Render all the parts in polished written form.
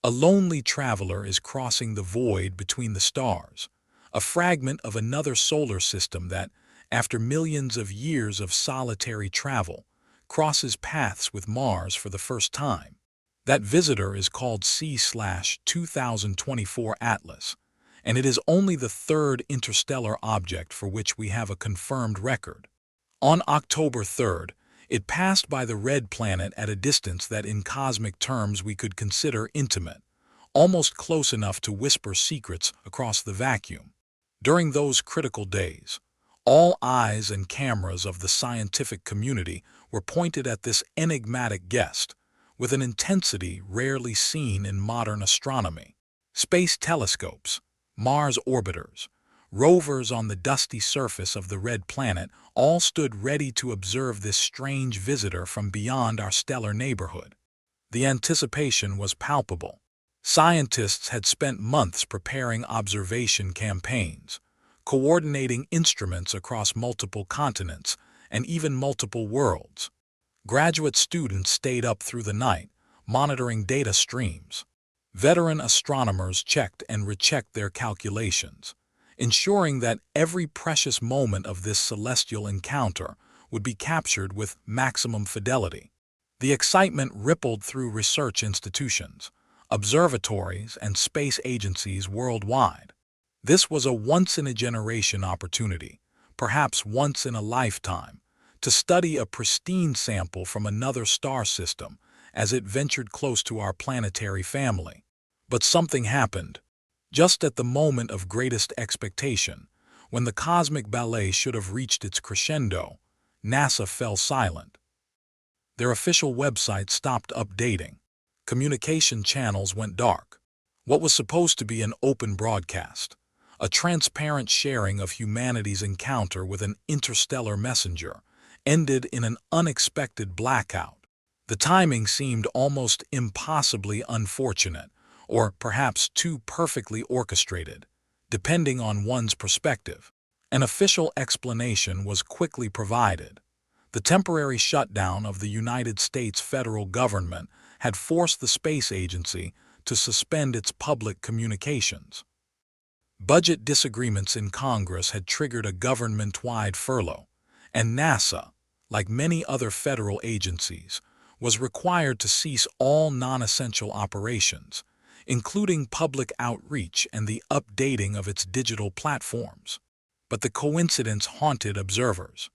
A lonely traveler is crossing the void between the stars, a fragment of another solar system that, after millions of years of solitary travel, crosses paths with Mars for the first time. That visitor is called C/2024 Atlas, and it is only the third interstellar object for which we have a confirmed record. On October 3rd, it passed by the red planet at a distance that in cosmic terms we could consider intimate, almost close enough to whisper secrets across the vacuum. During those critical days, all eyes and cameras of the scientific community were pointed at this enigmatic guest, with an intensity rarely seen in modern astronomy. Space telescopes, Mars orbiters, rovers on the dusty surface of the red planet all stood ready to observe this strange visitor from beyond our stellar neighborhood. The anticipation was palpable. Scientists had spent months preparing observation campaigns, coordinating instruments across multiple continents and even multiple worlds. Graduate students stayed up through the night, monitoring data streams. Veteran astronomers checked and rechecked their calculations, ensuring that every precious moment of this celestial encounter would be captured with maximum fidelity. The excitement rippled through research institutions, observatories, and space agencies worldwide. This was a once-in-a-generation opportunity, perhaps once in a lifetime, to study a pristine sample from another star system as it ventured close to our planetary family. But something happened. Just at the moment of greatest expectation, when the cosmic ballet should have reached its crescendo, NASA fell silent. Their official website stopped updating. Communication channels went dark. What was supposed to be an open broadcast, a transparent sharing of humanity's encounter with an interstellar messenger, ended in an unexpected blackout. The timing seemed almost impossibly unfortunate, or perhaps too perfectly orchestrated, depending on one's perspective. An official explanation was quickly provided. The temporary shutdown of the United States federal government had forced the space agency to suspend its public communications. Budget disagreements in Congress had triggered a government-wide furlough, and NASA, like many other federal agencies, was required to cease all non-essential operations, including public outreach and the updating of its digital platforms. But the coincidence haunted observers.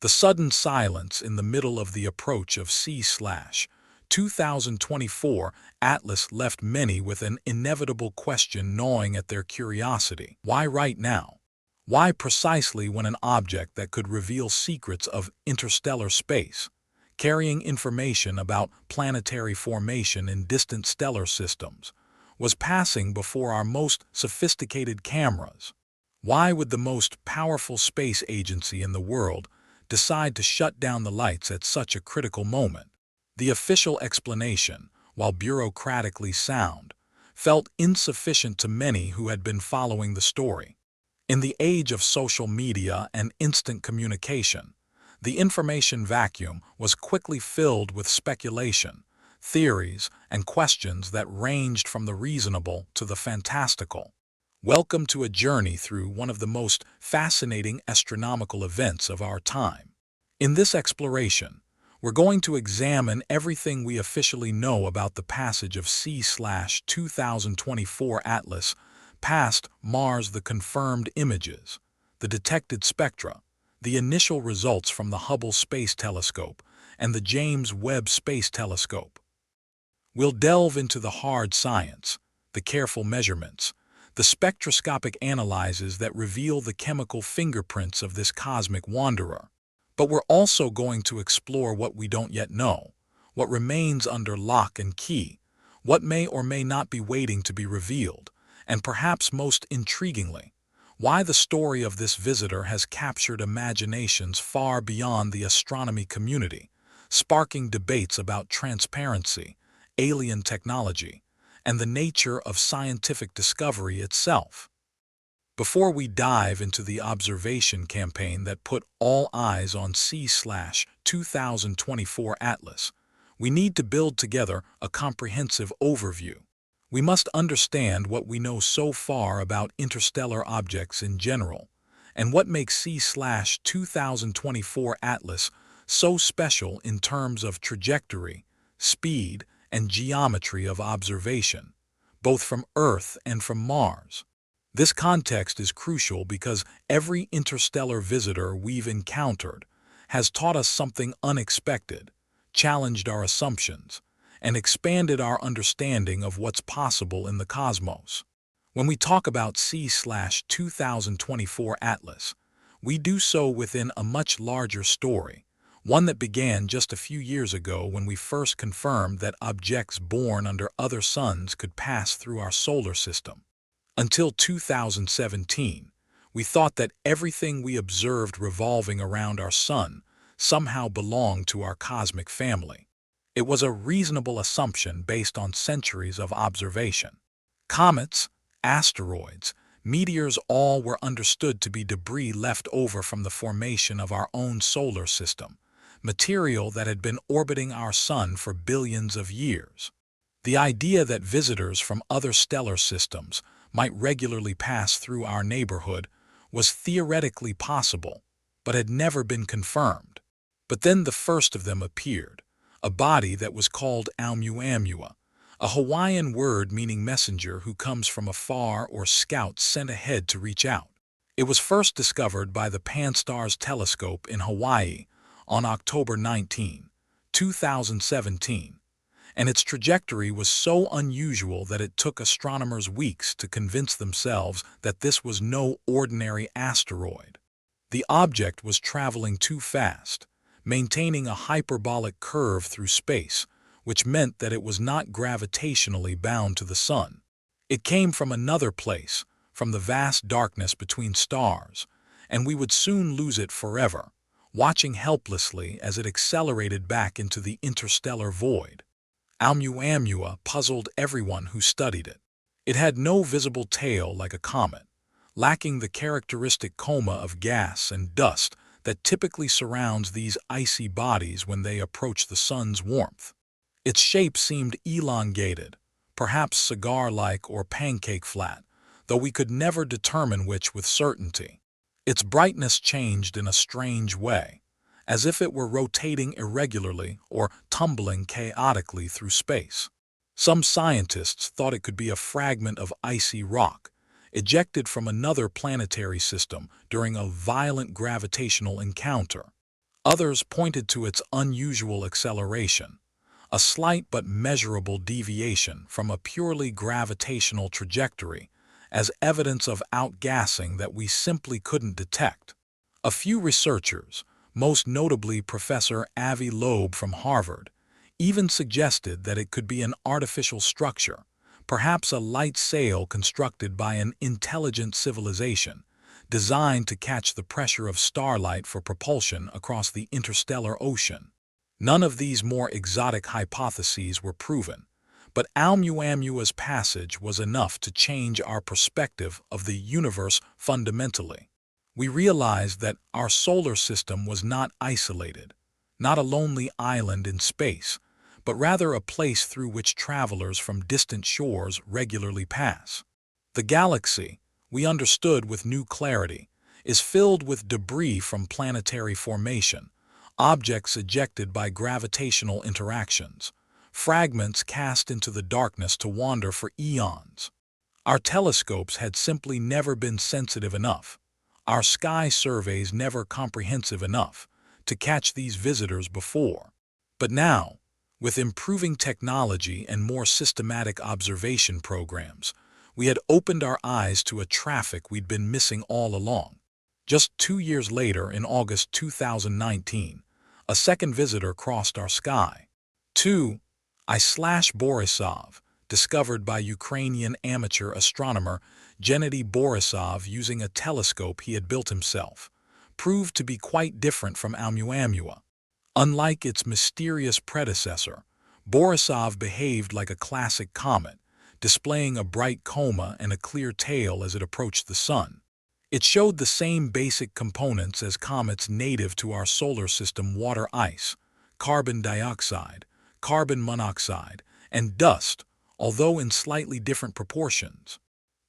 The sudden silence in the middle of the approach of C/2024 Atlas left many with an inevitable question gnawing at their curiosity. Why right now? Why precisely when an object that could reveal secrets of interstellar space, carrying information about planetary formation in distant stellar systems, was passing before our most sophisticated cameras? Why would the most powerful space agency in the world decide to shut down the lights at such a critical moment? The official explanation, while bureaucratically sound, felt insufficient to many who had been following the story. In the age of social media and instant communication, the information vacuum was quickly filled with speculation, theories, and questions that ranged from the reasonable to the fantastical. Welcome to a journey through one of the most fascinating astronomical events of our time. In this exploration, we're going to examine everything we officially know about the passage of C/2024 Atlas past Mars, the confirmed images, the detected spectra, the initial results from the Hubble Space Telescope, and the James Webb Space Telescope. We'll delve into the hard science, the careful measurements, the spectroscopic analyses that reveal the chemical fingerprints of this cosmic wanderer. But we're also going to explore what we don't yet know, what remains under lock and key, what may or may not be waiting to be revealed, and perhaps most intriguingly, why the story of this visitor has captured imaginations far beyond the astronomy community, sparking debates about transparency, alien technology, and the nature of scientific discovery itself. Before we dive into the observation campaign that put all eyes on C/2024 Atlas, we need to build together a comprehensive overview. We must understand what we know so far about interstellar objects in general, and what makes C/2024 Atlas so special in terms of trajectory, speed, and geometry of observation, both from Earth and from Mars. This context is crucial because every interstellar visitor we've encountered has taught us something unexpected, challenged our assumptions, and expanded our understanding of what's possible in the cosmos. When we talk about C/2024 Atlas, we do so within a much larger story, one that began just a few years ago when we first confirmed that objects born under other suns could pass through our solar system. Until 2017, we thought that everything we observed revolving around our sun somehow belonged to our cosmic family. It was a reasonable assumption based on centuries of observation. Comets, asteroids, meteors all were understood to be debris left over from the formation of our own solar system, material that had been orbiting our sun for billions of years. The idea that visitors from other stellar systems might regularly pass through our neighborhood was theoretically possible, but had never been confirmed. But then the first of them appeared, a body that was called Oumuamua, a Hawaiian word meaning messenger who comes from afar or scout sent ahead to reach out. It was first discovered by the Pan-STARRS telescope in Hawaii on October 19, 2017. And its trajectory was so unusual that it took astronomers weeks to convince themselves that this was no ordinary asteroid. The object was traveling too fast, maintaining a hyperbolic curve through space, which meant that it was not gravitationally bound to the sun. It came from another place, from the vast darkness between stars, and we would soon lose it forever, watching helplessly as it accelerated back into the interstellar void. Oumuamua puzzled everyone who studied it. It had no visible tail like a comet, lacking the characteristic coma of gas and dust that typically surrounds these icy bodies when they approach the sun's warmth. Its shape seemed elongated, perhaps cigar-like or pancake-flat, though we could never determine which with certainty. Its brightness changed in a strange way, as if it were rotating irregularly or tumbling chaotically through space. Some scientists thought it could be a fragment of icy rock, ejected from another planetary system during a violent gravitational encounter. Others pointed to its unusual acceleration, a slight but measurable deviation from a purely gravitational trajectory, as evidence of outgassing that we simply couldn't detect. A few researchers, most notably Professor Avi Loeb from Harvard, even suggested that it could be an artificial structure, perhaps a light sail constructed by an intelligent civilization, designed to catch the pressure of starlight for propulsion across the interstellar ocean. None of these more exotic hypotheses were proven, but Oumuamua's passage was enough to change our perspective of the universe fundamentally. We realized that our solar system was not isolated, not a lonely island in space, but rather a place through which travelers from distant shores regularly pass. The galaxy, we understood with new clarity, is filled with debris from planetary formation, objects ejected by gravitational interactions, fragments cast into the darkness to wander for eons. Our telescopes had simply never been sensitive enough, our sky surveys never comprehensive enough, to catch these visitors before. But now, with improving technology and more systematic observation programs, we had opened our eyes to a traffic we'd been missing all along. Just 2 years later, in August 2019, a second visitor crossed our sky. I/Borisov, discovered by Ukrainian amateur astronomer Gennady Borisov using a telescope he had built himself, proved to be quite different from Oumuamua. Unlike its mysterious predecessor, Borisov behaved like a classic comet, displaying a bright coma and a clear tail as it approached the sun. It showed the same basic components as comets native to our solar system: water ice, carbon dioxide, carbon monoxide, and dust, although in slightly different proportions.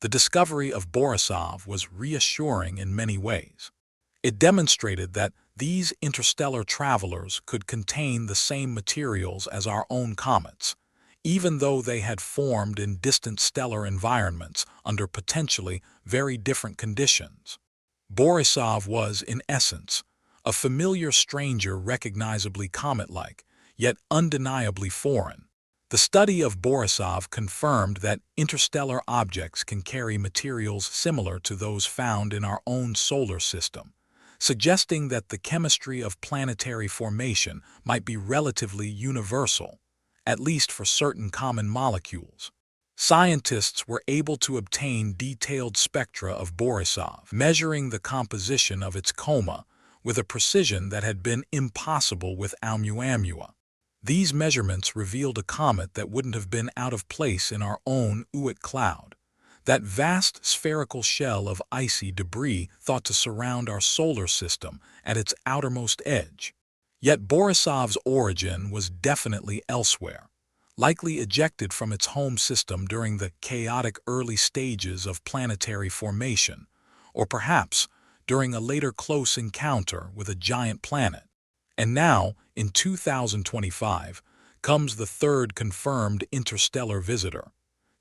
The discovery of Borisov was reassuring in many ways. It demonstrated that these interstellar travelers could contain the same materials as our own comets, even though they had formed in distant stellar environments under potentially very different conditions. Borisov was, in essence, a familiar stranger recognizably comet-like, yet undeniably foreign. The study of Borisov confirmed that interstellar objects can carry materials similar to those found in our own solar system, suggesting that the chemistry of planetary formation might be relatively universal, at least for certain common molecules. Scientists were able to obtain detailed spectra of Borisov, measuring the composition of its coma with a precision that had been impossible with Oumuamua. These measurements revealed a comet that wouldn't have been out of place in our own Oort cloud, that vast spherical shell of icy debris thought to surround our solar system at its outermost edge. Yet Borisov's origin was definitely elsewhere, likely ejected from its home system during the chaotic early stages of planetary formation, or perhaps during a later close encounter with a giant planet. And now, in 2025, comes the third confirmed interstellar visitor,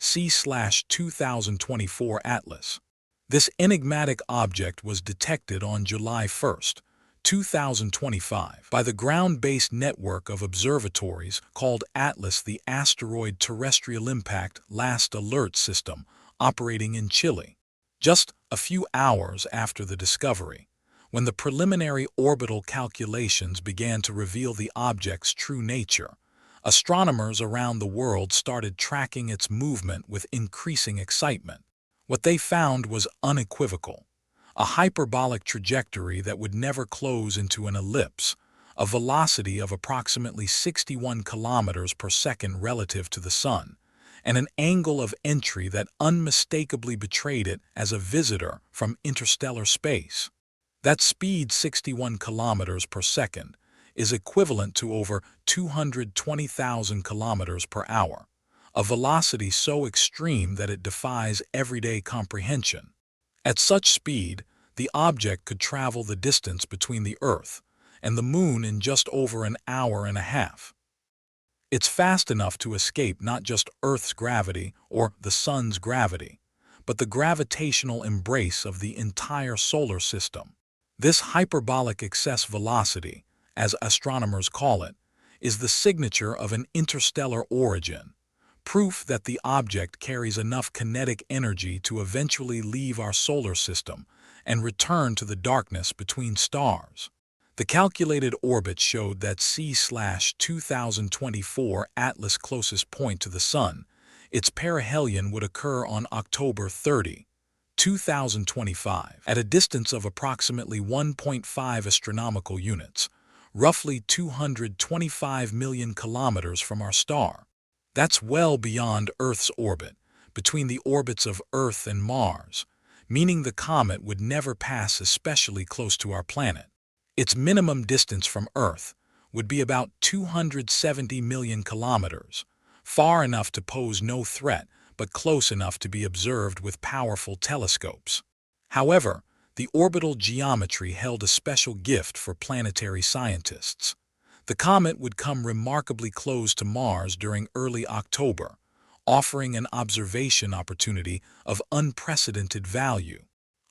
C/2024 Atlas. This enigmatic object was detected on July 1st, 2025, by the ground-based network of observatories called ATLAS, the Asteroid Terrestrial Impact Last Alert System, operating in Chile. Just a few hours after the discovery, when the preliminary orbital calculations began to reveal the object's true nature, astronomers around the world started tracking its movement with increasing excitement. What they found was unequivocal: a hyperbolic trajectory that would never close into an ellipse, a velocity of approximately 61 kilometers per second relative to the Sun, and an angle of entry that unmistakably betrayed it as a visitor from interstellar space. That speed, 61 kilometers per second, is equivalent to over 220,000 kilometers per hour, a velocity so extreme that it defies everyday comprehension. At such speed, the object could travel the distance between the Earth and the Moon in just over an hour and a half. It's fast enough to escape not just Earth's gravity or the Sun's gravity, but the gravitational embrace of the entire solar system. This hyperbolic excess velocity, as astronomers call it, is the signature of an interstellar origin, proof that the object carries enough kinetic energy to eventually leave our solar system and return to the darkness between stars. The calculated orbit showed that C/2024 Atlas' closest point to the Sun, its perihelion, would occur on October 30, 2025, at a distance of approximately 1.5 astronomical units, roughly 225 million kilometers from our star. That's well beyond Earth's orbit, between the orbits of Earth and Mars, meaning the comet would never pass especially close to our planet. Its minimum distance from Earth would be about 270 million kilometers, far enough to pose no threat, but close enough to be observed with powerful telescopes. However, the orbital geometry held a special gift for planetary scientists. The comet would come remarkably close to Mars during early October, offering an observation opportunity of unprecedented value.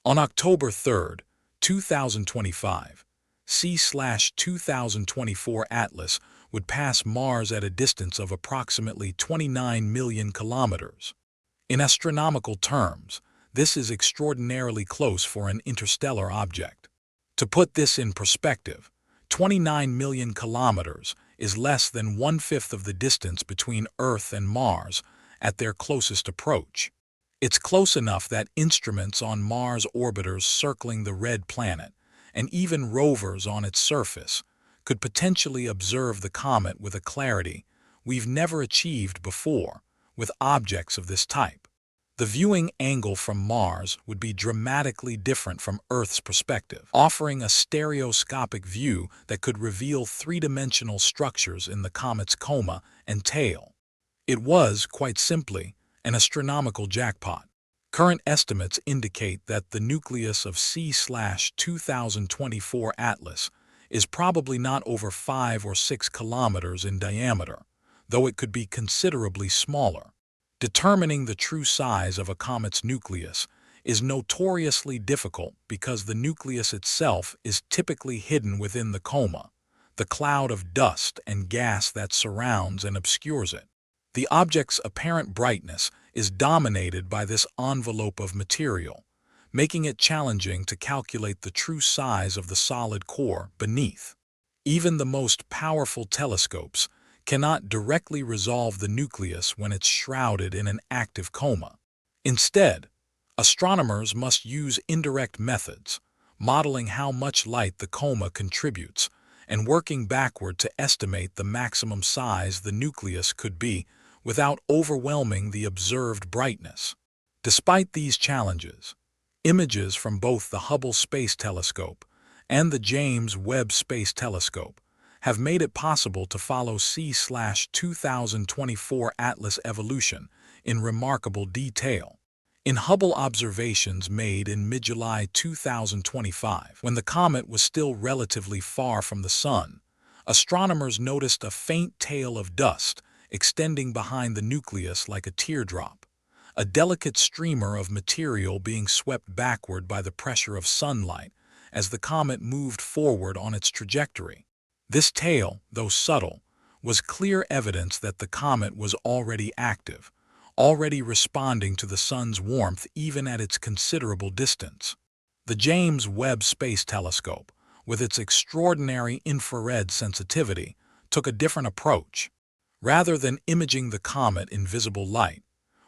On October 3, 2025, C/2024 Atlas would pass Mars at a distance of approximately 29 million kilometers. In astronomical terms, this is extraordinarily close for an interstellar object. To put this in perspective, 29 million kilometers is less than one-fifth of the distance between Earth and Mars at their closest approach. It's close enough that instruments on Mars orbiters circling the red planet, and even rovers on its surface, could potentially observe the comet with a clarity we've never achieved before with objects of this type. The viewing angle from Mars would be dramatically different from Earth's perspective, offering a stereoscopic view that could reveal three-dimensional structures in the comet's coma and tail. It was, quite simply, an astronomical jackpot. Current estimates indicate that the nucleus of C/2024 Atlas is probably not over 5 or 6 kilometers in diameter, though it could be considerably smaller. Determining the true size of a comet's nucleus is notoriously difficult because the nucleus itself is typically hidden within the coma, the cloud of dust and gas that surrounds and obscures it. The object's apparent brightness is dominated by this envelope of material, making it challenging to calculate the true size of the solid core beneath. Even the most powerful telescopes cannot directly resolve the nucleus when it's shrouded in an active coma. Instead, astronomers must use indirect methods, modeling how much light the coma contributes and working backward to estimate the maximum size the nucleus could be without overwhelming the observed brightness. Despite these challenges, images from both the Hubble Space Telescope and the James Webb Space Telescope have made it possible to follow C/2024 Atlas evolution in remarkable detail. In Hubble observations made in mid-July 2025, when the comet was still relatively far from the Sun, astronomers noticed a faint tail of dust extending behind the nucleus like a teardrop, a delicate streamer of material being swept backward by the pressure of sunlight as the comet moved forward on its trajectory. This tail, though subtle, was clear evidence that the comet was already active, already responding to the Sun's warmth even at its considerable distance. The James Webb Space Telescope, with its extraordinary infrared sensitivity, took a different approach. Rather than imaging the comet in visible light,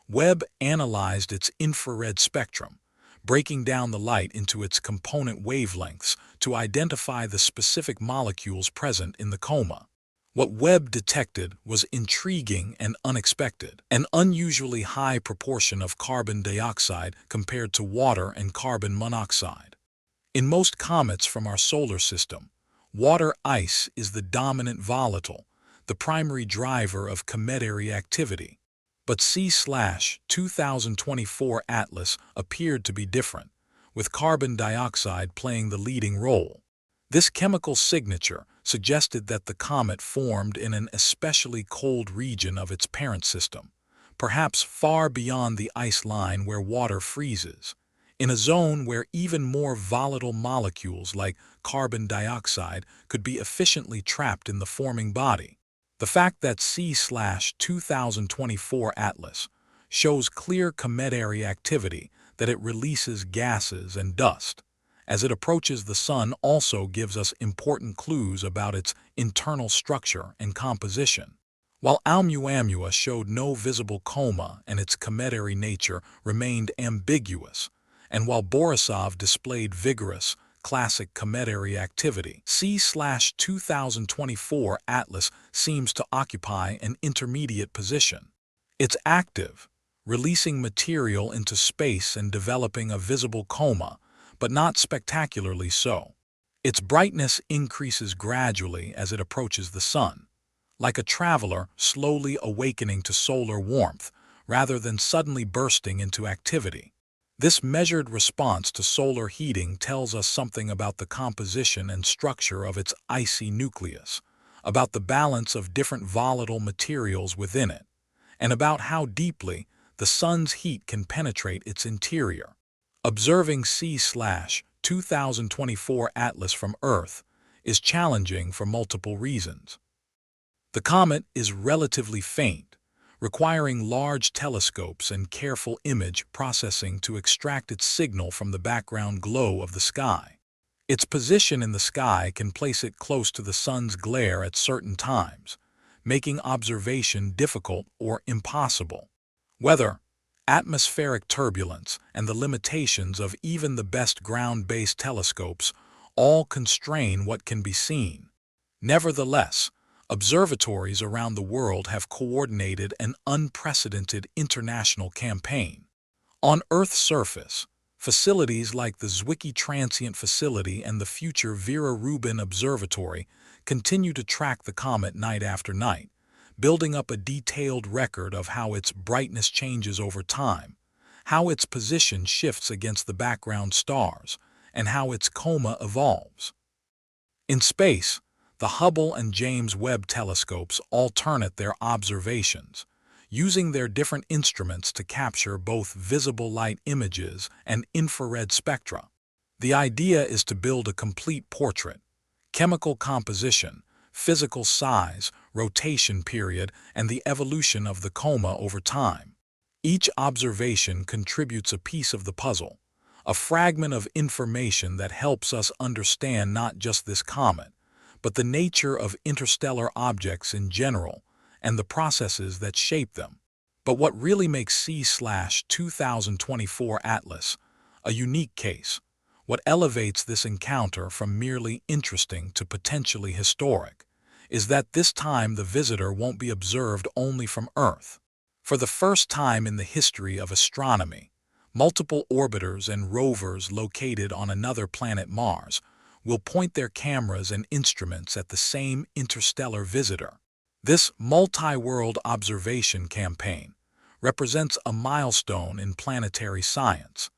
Webb analyzed its infrared spectrum, breaking down the light into its component wavelengths to identify the specific molecules present in the coma. What Webb detected was intriguing and unexpected: an unusually high proportion of carbon dioxide compared to water and carbon monoxide. In most comets from our solar system, water ice is the dominant volatile, the primary driver of cometary activity. But C/2024 Atlas appeared to be different, with carbon dioxide playing the leading role. This chemical signature suggested that the comet formed in an especially cold region of its parent system, perhaps far beyond the ice line where water freezes, in a zone where even more volatile molecules like carbon dioxide could be efficiently trapped in the forming body. The fact that C/2024 Atlas shows clear cometary activity, that it releases gases and dust as it approaches the Sun, also gives us important clues about its internal structure and composition. While Oumuamua showed no visible coma and its cometary nature remained ambiguous, and while Borisov displayed vigorous, classic cometary activity, C/2024 Atlas seems to occupy an intermediate position. It's active, releasing material into space and developing a visible coma, but not spectacularly so. Its brightness increases gradually as it approaches the Sun, like a traveler slowly awakening to solar warmth rather than suddenly bursting into activity. This measured response to solar heating tells us something about the composition and structure of its icy nucleus, about the balance of different volatile materials within it, and about how deeply the Sun's heat can penetrate its interior. Observing C/2024 Atlas from Earth is challenging for multiple reasons. The comet is relatively faint, requiring large telescopes and careful image processing to extract its signal from the background glow of the sky. Its position in the sky can place it close to the Sun's glare at certain times, making observation difficult or impossible. Weather, atmospheric turbulence, and the limitations of even the best ground-based telescopes all constrain what can be seen. Nevertheless, observatories around the world have coordinated an unprecedented international campaign. On Earth's surface, facilities like the Zwicky Transient Facility and the future Vera Rubin Observatory continue to track the comet night after night, building up a detailed record of how its brightness changes over time, how its position shifts against the background stars, and how its coma evolves. In space, the Hubble and James Webb telescopes alternate their observations, using their different instruments to capture both visible light images and infrared spectra. The idea is to build a complete portrait: chemical composition, physical size, rotation period, and the evolution of the coma over time. Each observation contributes a piece of the puzzle, a fragment of information that helps us understand not just this comet, but the nature of interstellar objects in general and the processes that shape them. But what really makes C/2024 Atlas a unique case, what elevates this encounter from merely interesting to potentially historic, is that this time the visitor won't be observed only from Earth. For the first time in the history of astronomy, multiple orbiters and rovers located on another planet, Mars, will point their cameras and instruments at the same interstellar visitor. This multi-world observation campaign represents a milestone in planetary science,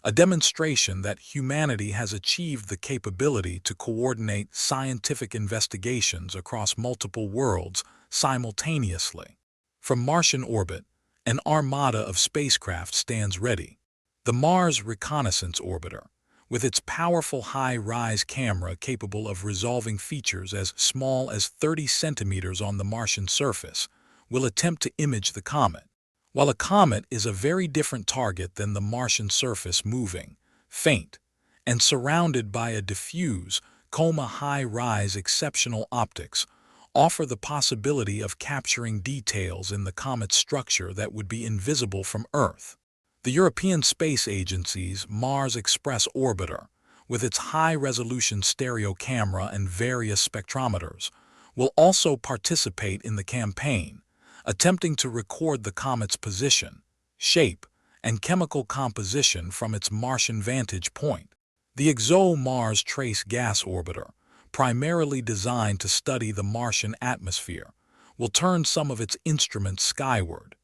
a demonstration that humanity has achieved the capability to coordinate scientific investigations across multiple worlds simultaneously. From Martian orbit, an armada of spacecraft stands ready. The Mars Reconnaissance Orbiter, with its powerful high-rise camera capable of resolving features as small as 30 centimeters on the Martian surface, will attempt to image the comet. While a comet is a very different target than the Martian surface, moving, faint, and surrounded by a diffuse, coma high-rise, exceptional optics offer the possibility of capturing details in the comet's structure that would be invisible from Earth. The European Space Agency's Mars Express Orbiter, with its high-resolution stereo camera and various spectrometers, will also participate in the campaign, attempting to record the comet's position, shape, and chemical composition from its Martian vantage point. The ExoMars Trace Gas Orbiter, primarily designed to study the Martian atmosphere, will turn some of its instruments skyward,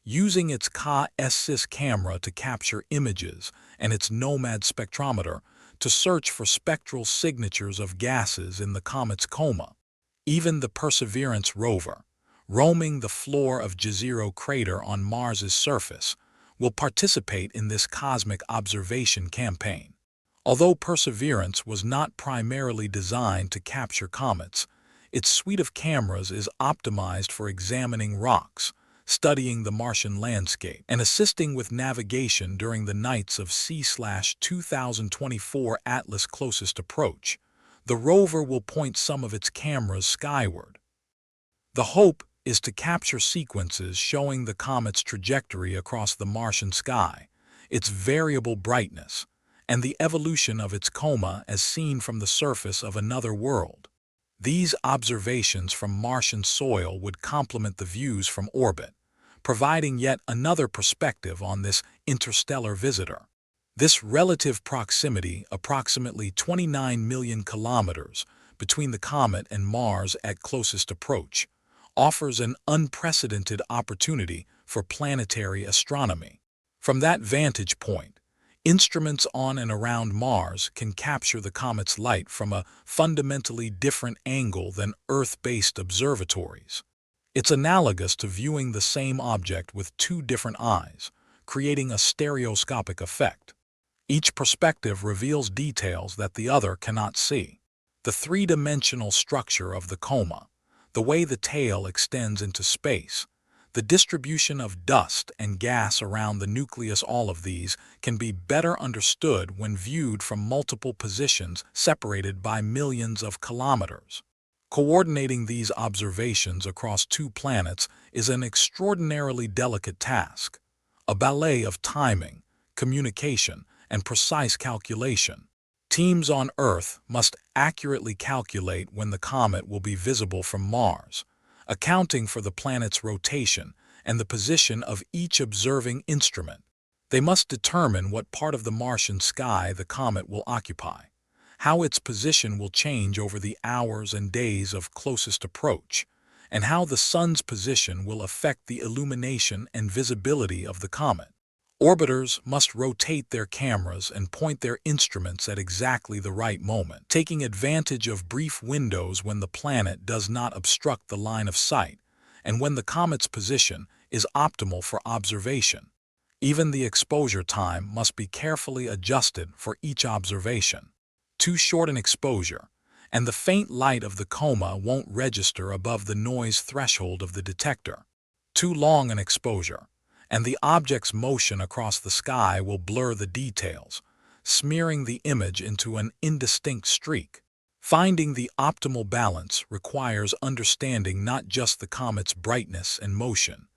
using its Ka-SIS camera to capture images and its Nomad spectrometer to search for spectral signatures of gases in the comet's coma. Even the Perseverance rover, roaming the floor of Jezero crater on Mars's surface, will participate in this cosmic observation campaign. Although Perseverance was not primarily designed to capture comets, its suite of cameras is optimized for examining rocks, studying the Martian landscape, and assisting with navigation during the nights of C/2024 Atlas closest approach. The rover will point some of its cameras skyward. The hope is to capture sequences showing the comet's trajectory across the Martian sky, its variable brightness, and the evolution of its coma as seen from the surface of another world. These observations from Martian soil would complement the views from orbit, providing yet another perspective on this interstellar visitor. This relative proximity, approximately 29 million kilometers between the comet and Mars at closest approach, offers an unprecedented opportunity for planetary astronomy. From that vantage point, instruments on and around Mars can capture the comet's light from a fundamentally different angle than Earth-based observatories. It's analogous to viewing the same object with two different eyes, creating a stereoscopic effect. Each perspective reveals details that the other cannot see. The three-dimensional structure of the coma, the way the tail extends into space, the distribution of dust and gas around the nucleus, all of these can be better understood when viewed from multiple positions separated by millions of kilometers. Coordinating these observations across two planets is an extraordinarily delicate task, a ballet of timing, communication, and precise calculation. Teams on Earth must accurately calculate when the comet will be visible from Mars, accounting for the planet's rotation and the position of each observing instrument. They must determine what part of the Martian sky the comet will occupy, how its position will change over the hours and days of closest approach, and how the sun's position will affect the illumination and visibility of the comet. Orbiters must rotate their cameras and point their instruments at exactly the right moment, taking advantage of brief windows when the planet does not obstruct the line of sight and when the comet's position is optimal for observation. Even the exposure time must be carefully adjusted for each observation. Too short an exposure, and the faint light of the coma won't register above the noise threshold of the detector. Too long an exposure, and the object's motion across the sky will blur the details, smearing the image into an indistinct streak. Finding the optimal balance requires understanding not just the comet's brightness and motion,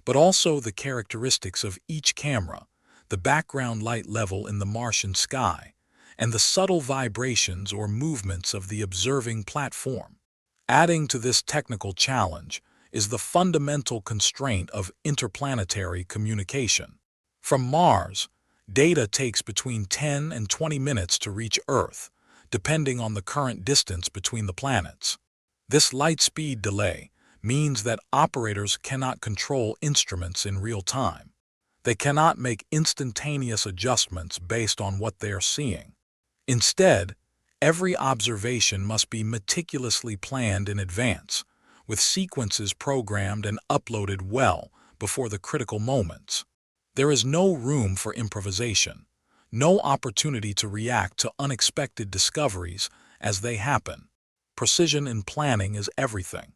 but also the characteristics of each camera, the background light level in the Martian sky, and the subtle vibrations or movements of the observing platform. Adding to this technical challenge is the fundamental constraint of interplanetary communication. From Mars, data takes between 10 and 20 minutes to reach Earth, depending on the current distance between the planets. This light-speed delay means that operators cannot control instruments in real time. They cannot make instantaneous adjustments based on what they are seeing. Instead, every observation must be meticulously planned in advance, with sequences programmed and uploaded well before the critical moments. There is no room for improvisation, no opportunity to react to unexpected discoveries as they happen. Precision in planning is everything.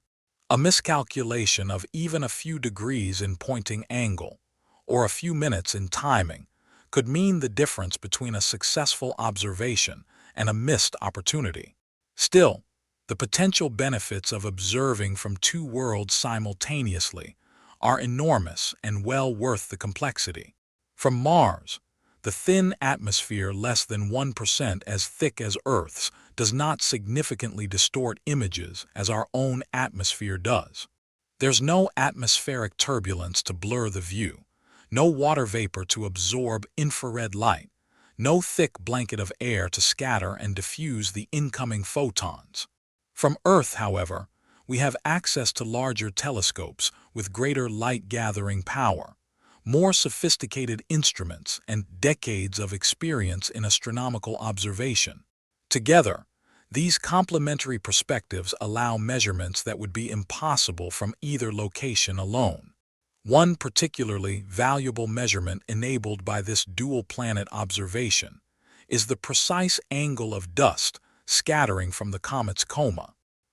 A miscalculation of even a few degrees in pointing angle, or a few minutes in timing, could mean the difference between a successful observation and a missed opportunity. Still, the potential benefits of observing from two worlds simultaneously are enormous and well worth the complexity. From Mars, the thin atmosphere less than 1% as thick as Earth's does not significantly distort images as our own atmosphere does. There's no atmospheric turbulence to blur the view, no water vapor to absorb infrared light, no thick blanket of air to scatter and diffuse the incoming photons. From Earth, however, we have access to larger telescopes with greater light-gathering power, more sophisticated instruments, and decades of experience in astronomical observation. Together, these complementary perspectives allow measurements that would be impossible from either location alone. One particularly valuable measurement enabled by this dual-planet observation is the precise angle of dust scattering from the comet's coma.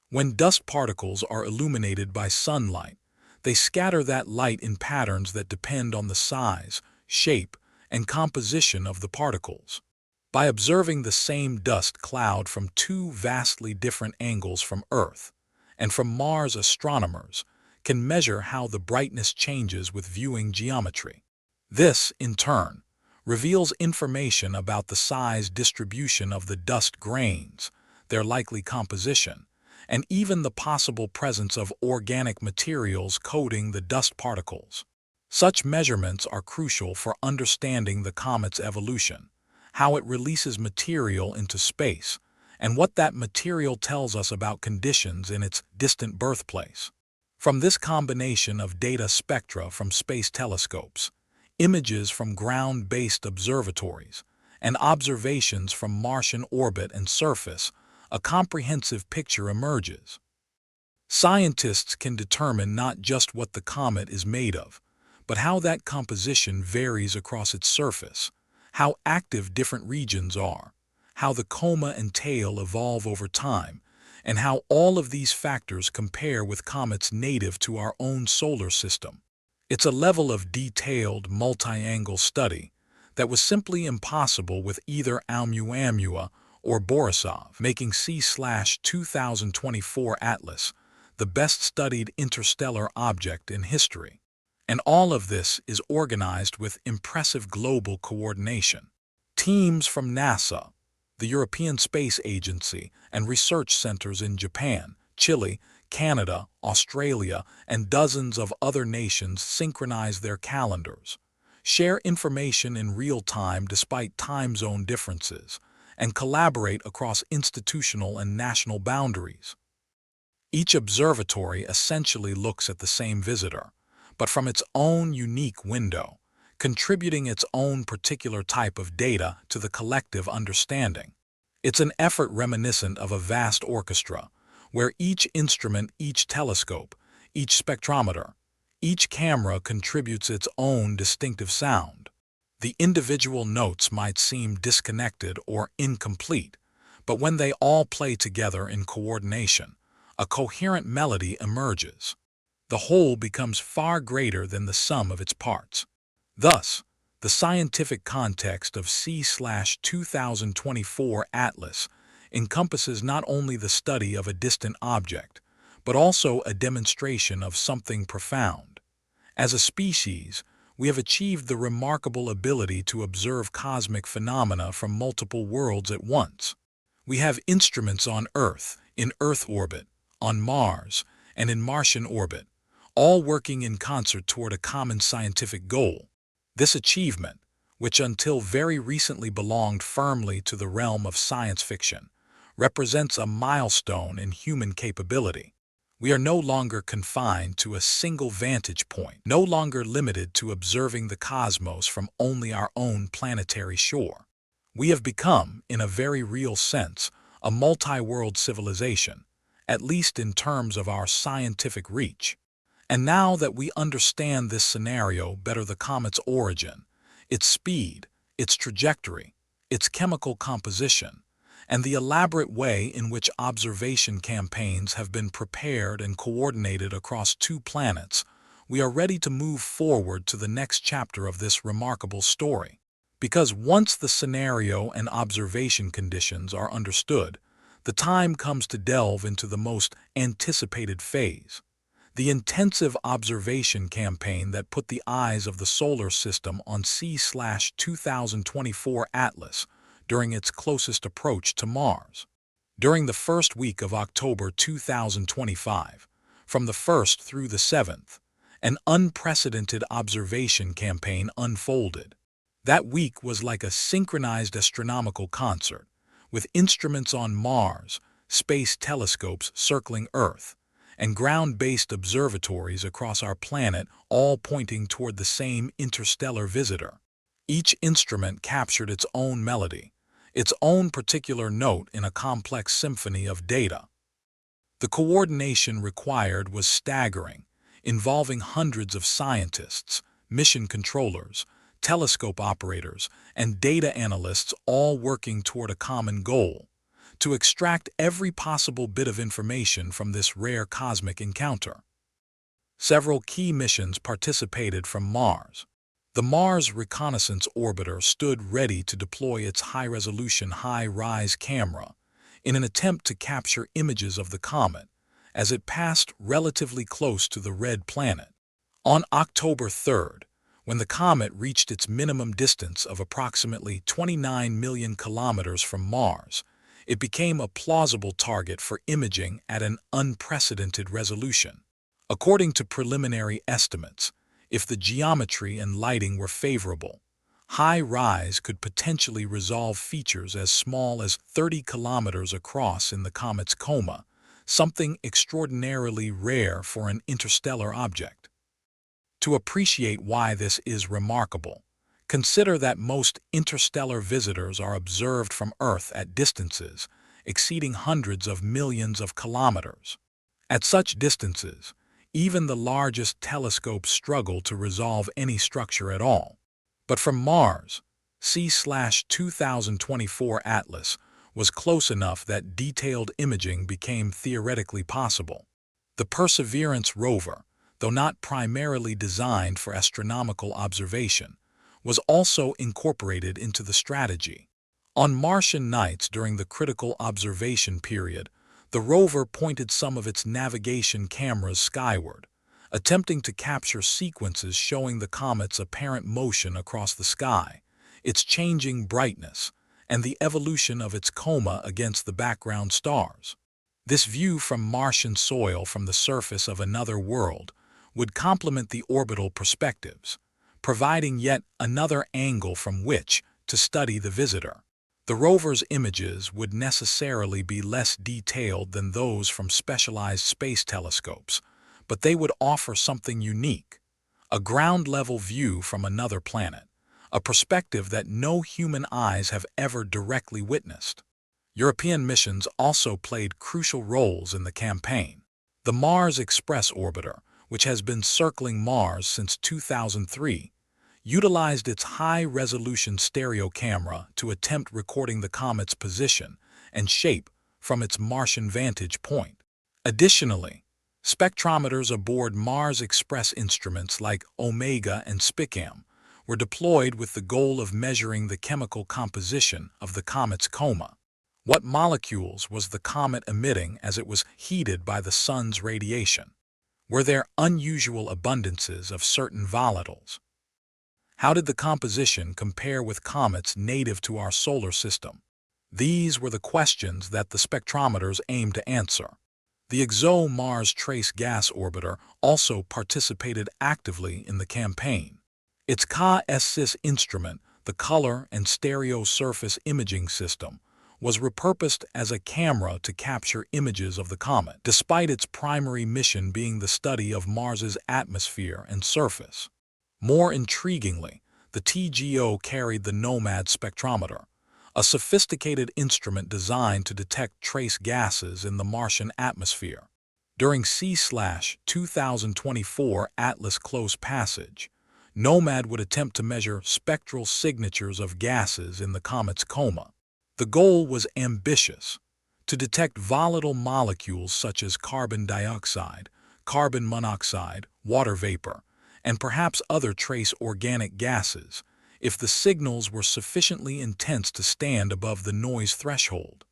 When dust particles are illuminated by sunlight, they scatter that light in patterns that depend on the size, shape, and composition of the particles. By observing the same dust cloud from two vastly different angles from Earth, and from Mars, astronomers can measure how the brightness changes with viewing geometry. This, in turn, reveals information about the size distribution of the dust grains, their likely composition, and even the possible presence of organic materials coating the dust particles. Such measurements are crucial for understanding the comet's evolution, how it releases material into space, and what that material tells us about conditions in its distant birthplace. From this combination of data spectra from space telescopes, images from ground-based observatories, and observations from Martian orbit and surface, a comprehensive picture emerges. Scientists can determine not just what the comet is made of, but how that composition varies across its surface, how active different regions are, how the coma and tail evolve over time, and how all of these factors compare with comets native to our own solar system. It's a level of detailed, multi-angle study that was simply impossible with either Oumuamua or Borisov, making C/2024 Atlas the best-studied interstellar object in history. And all of this is organized with impressive global coordination. Teams from NASA, the European Space Agency, and research centers in Japan, Chile, Canada, Australia, and dozens of other nations synchronize their calendars, share information in real time despite time zone differences, and collaborate across institutional and national boundaries. Each observatory essentially looks at the same visitor, but from its own unique window, contributing its own particular type of data to the collective understanding. It's an effort reminiscent of a vast orchestra, where each instrument, each telescope, each spectrometer, each camera contributes its own distinctive sound. The individual notes might seem disconnected or incomplete, but when they all play together in coordination, a coherent melody emerges. The whole becomes far greater than the sum of its parts. Thus, the scientific context of C/2024 Atlas encompasses not only the study of a distant object, but also a demonstration of something profound. As a species, we have achieved the remarkable ability to observe cosmic phenomena from multiple worlds at once. We have instruments on Earth, in Earth orbit, on Mars, and in Martian orbit, all working in concert toward a common scientific goal. This achievement, which until very recently belonged firmly to the realm of science fiction, represents a milestone in human capability. We are no longer confined to a single vantage point, no longer limited to observing the cosmos from only our own planetary shore. We have become, in a very real sense, a multi-world civilization, at least in terms of our scientific reach. And now that we understand this scenario better, the comet's origin, its speed, its trajectory, its chemical composition, and the elaborate way in which observation campaigns have been prepared and coordinated across two planets, we are ready to move forward to the next chapter of this remarkable story. Because once the scenario and observation conditions are understood, the time comes to delve into the most anticipated phase, the intensive observation campaign that put the eyes of the solar system on C/2024 Atlas during its closest approach to Mars. During the first week of October 2025, from the 1st through the 7th, an unprecedented observation campaign unfolded. That week was like a synchronized astronomical concert, with instruments on Mars, space telescopes circling Earth, and ground-based observatories across our planet all pointing toward the same interstellar visitor. Each instrument captured its own melody, its own particular note in a complex symphony of data. The coordination required was staggering, involving hundreds of scientists, mission controllers, telescope operators, and data analysts all working toward a common goal: to extract every possible bit of information from this rare cosmic encounter. Several key missions participated from Mars. The Mars Reconnaissance Orbiter stood ready to deploy its high-resolution, high-rise camera in an attempt to capture images of the comet as it passed relatively close to the red planet. On October 3rd, when the comet reached its minimum distance of approximately 29 million kilometers from Mars, it became a plausible target for imaging at an unprecedented resolution. According to preliminary estimates, if the geometry and lighting were favorable, high-rise could potentially resolve features as small as 30 kilometers across in the comet's coma, something extraordinarily rare for an interstellar object. To appreciate why this is remarkable, consider that most interstellar visitors are observed from Earth at distances exceeding hundreds of millions of kilometers. At such distances, even the largest telescopes struggle to resolve any structure at all. But from Mars, C/2024 Atlas was close enough that detailed imaging became theoretically possible. The Perseverance rover, though not primarily designed for astronomical observation, was also incorporated into the strategy. On Martian nights during the critical observation period, the rover pointed some of its navigation cameras skyward, attempting to capture sequences showing the comet's apparent motion across the sky, its changing brightness, and the evolution of its coma against the background stars. This view from Martian soil from the surface of another world would complement the orbital perspectives, providing yet another angle from which to study the visitor. The rover's images would necessarily be less detailed than those from specialized space telescopes, but they would offer something unique, a ground-level view from another planet, a perspective that no human eyes have ever directly witnessed. European missions also played crucial roles in the campaign. The Mars Express orbiter, which has been circling Mars since 2003, utilized its high-resolution stereo camera to attempt recording the comet's position and shape from its Martian vantage point. Additionally, spectrometers aboard Mars Express instruments like Omega and SPICAM were deployed with the goal of measuring the chemical composition of the comet's coma. What molecules was the comet emitting as it was heated by the sun's radiation? Were there unusual abundances of certain volatiles? How did the composition compare with comets native to our solar system? These were the questions that the spectrometers aimed to answer. The ExoMars Trace Gas Orbiter also participated actively in the campaign. Its KSIS instrument, the Color and Stereo Surface Imaging System, was repurposed as a camera to capture images of the comet, despite its primary mission being the study of Mars's atmosphere and surface. More intriguingly, the TGO carried the NOMAD spectrometer, a sophisticated instrument designed to detect trace gases in the Martian atmosphere. During C/2024 Atlas Close Passage, NOMAD would attempt to measure spectral signatures of gases in the comet's coma. The goal was ambitious: to detect volatile molecules such as carbon dioxide, carbon monoxide, water vapor, and perhaps other trace organic gases, if the signals were sufficiently intense to stand above the noise threshold.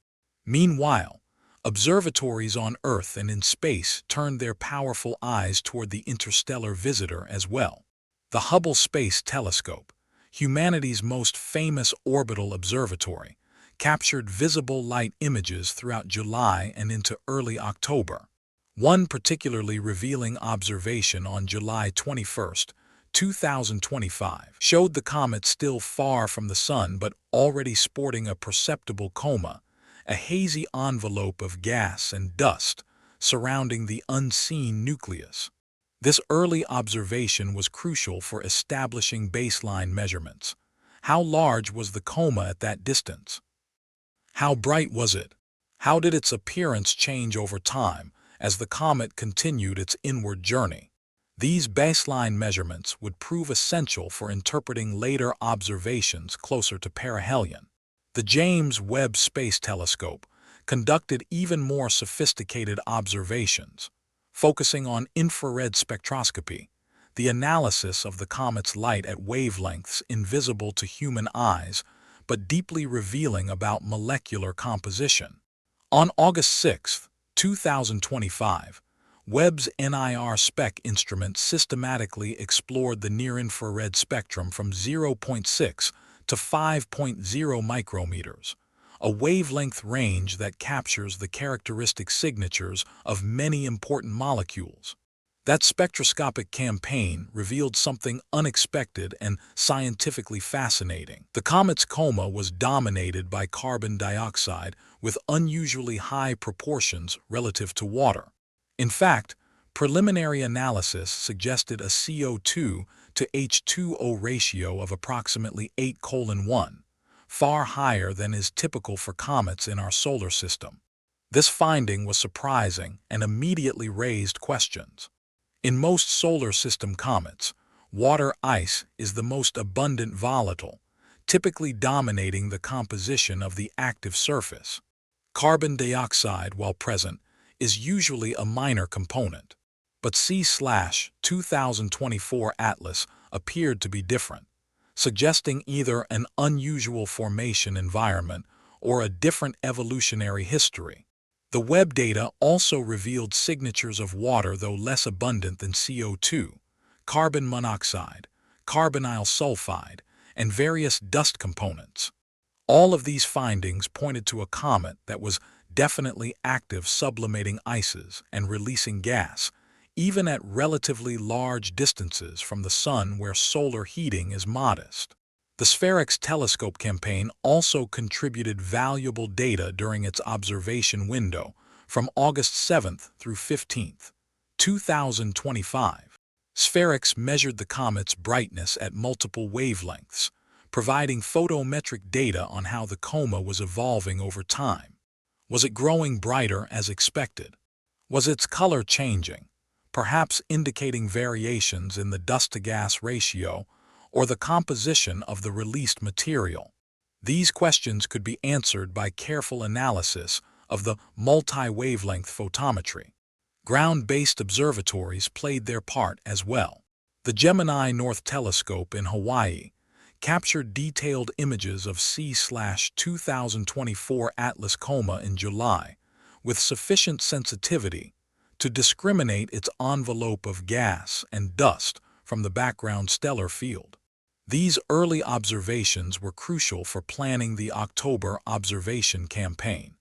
Meanwhile, observatories on Earth and in space turned their powerful eyes toward the interstellar visitor as well. The Hubble Space Telescope, humanity's most famous orbital observatory, captured visible light images throughout July and into early October. One particularly revealing observation on July 21, 2025, showed the comet still far from the Sun but already sporting a perceptible coma, a hazy envelope of gas and dust surrounding the unseen nucleus. This early observation was crucial for establishing baseline measurements. How large was the coma at that distance? How bright was it? How did its appearance change over time as the comet continued its inward journey? These baseline measurements would prove essential for interpreting later observations closer to perihelion. The James Webb Space Telescope conducted even more sophisticated observations, focusing on infrared spectroscopy, the analysis of the comet's light at wavelengths invisible to human eyes but deeply revealing about molecular composition. On August 6, 2025, Webb's NIR-SPEC instrument systematically explored the near-infrared spectrum from 0.6 to 5.0 micrometers, a wavelength range that captures the characteristic signatures of many important molecules. That spectroscopic campaign revealed something unexpected and scientifically fascinating. The comet's coma was dominated by carbon dioxide with unusually high proportions relative to water. In fact, preliminary analysis suggested a CO2 to H2O ratio of approximately 8:1, far higher than is typical for comets in our solar system. This finding was surprising and immediately raised questions. In most solar system comets, water ice is the most abundant volatile, typically dominating the composition of the active surface. Carbon dioxide, while present, is usually a minor component, but C/2024 Atlas appeared to be different, suggesting either an unusual formation environment or a different evolutionary history. The Webb data also revealed signatures of water, though less abundant than CO2, carbon monoxide, carbonyl sulfide, and various dust components. All of these findings pointed to a comet that was definitely active, sublimating ices and releasing gas, even at relatively large distances from the Sun where solar heating is modest. The SPHEREX telescope campaign also contributed valuable data during its observation window from August 7th through 15th, 2025. SPHEREX measured the comet's brightness at multiple wavelengths, providing photometric data on how the coma was evolving over time. Was it growing brighter as expected? Was its color changing, perhaps indicating variations in the dust-to-gas ratio or the composition of the released material? These questions could be answered by careful analysis of the multi-wavelength photometry. Ground-based observatories played their part as well. The Gemini North Telescope in Hawaii captured detailed images of C/2024 Atlas coma in July with sufficient sensitivity to discriminate its envelope of gas and dust from the background stellar field. These early observations were crucial for planning the October observation campaign,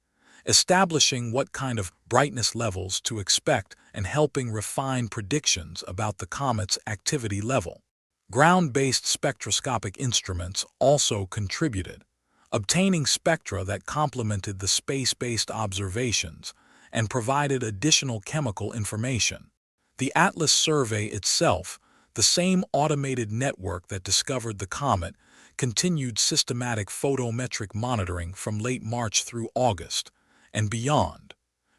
establishing what kind of brightness levels to expect and helping refine predictions about the comet's activity level. Ground-based spectroscopic instruments also contributed, obtaining spectra that complemented the space-based observations and provided additional chemical information. The Atlas survey itself, the same automated network that discovered the comet, continued systematic photometric monitoring from late March through August and beyond,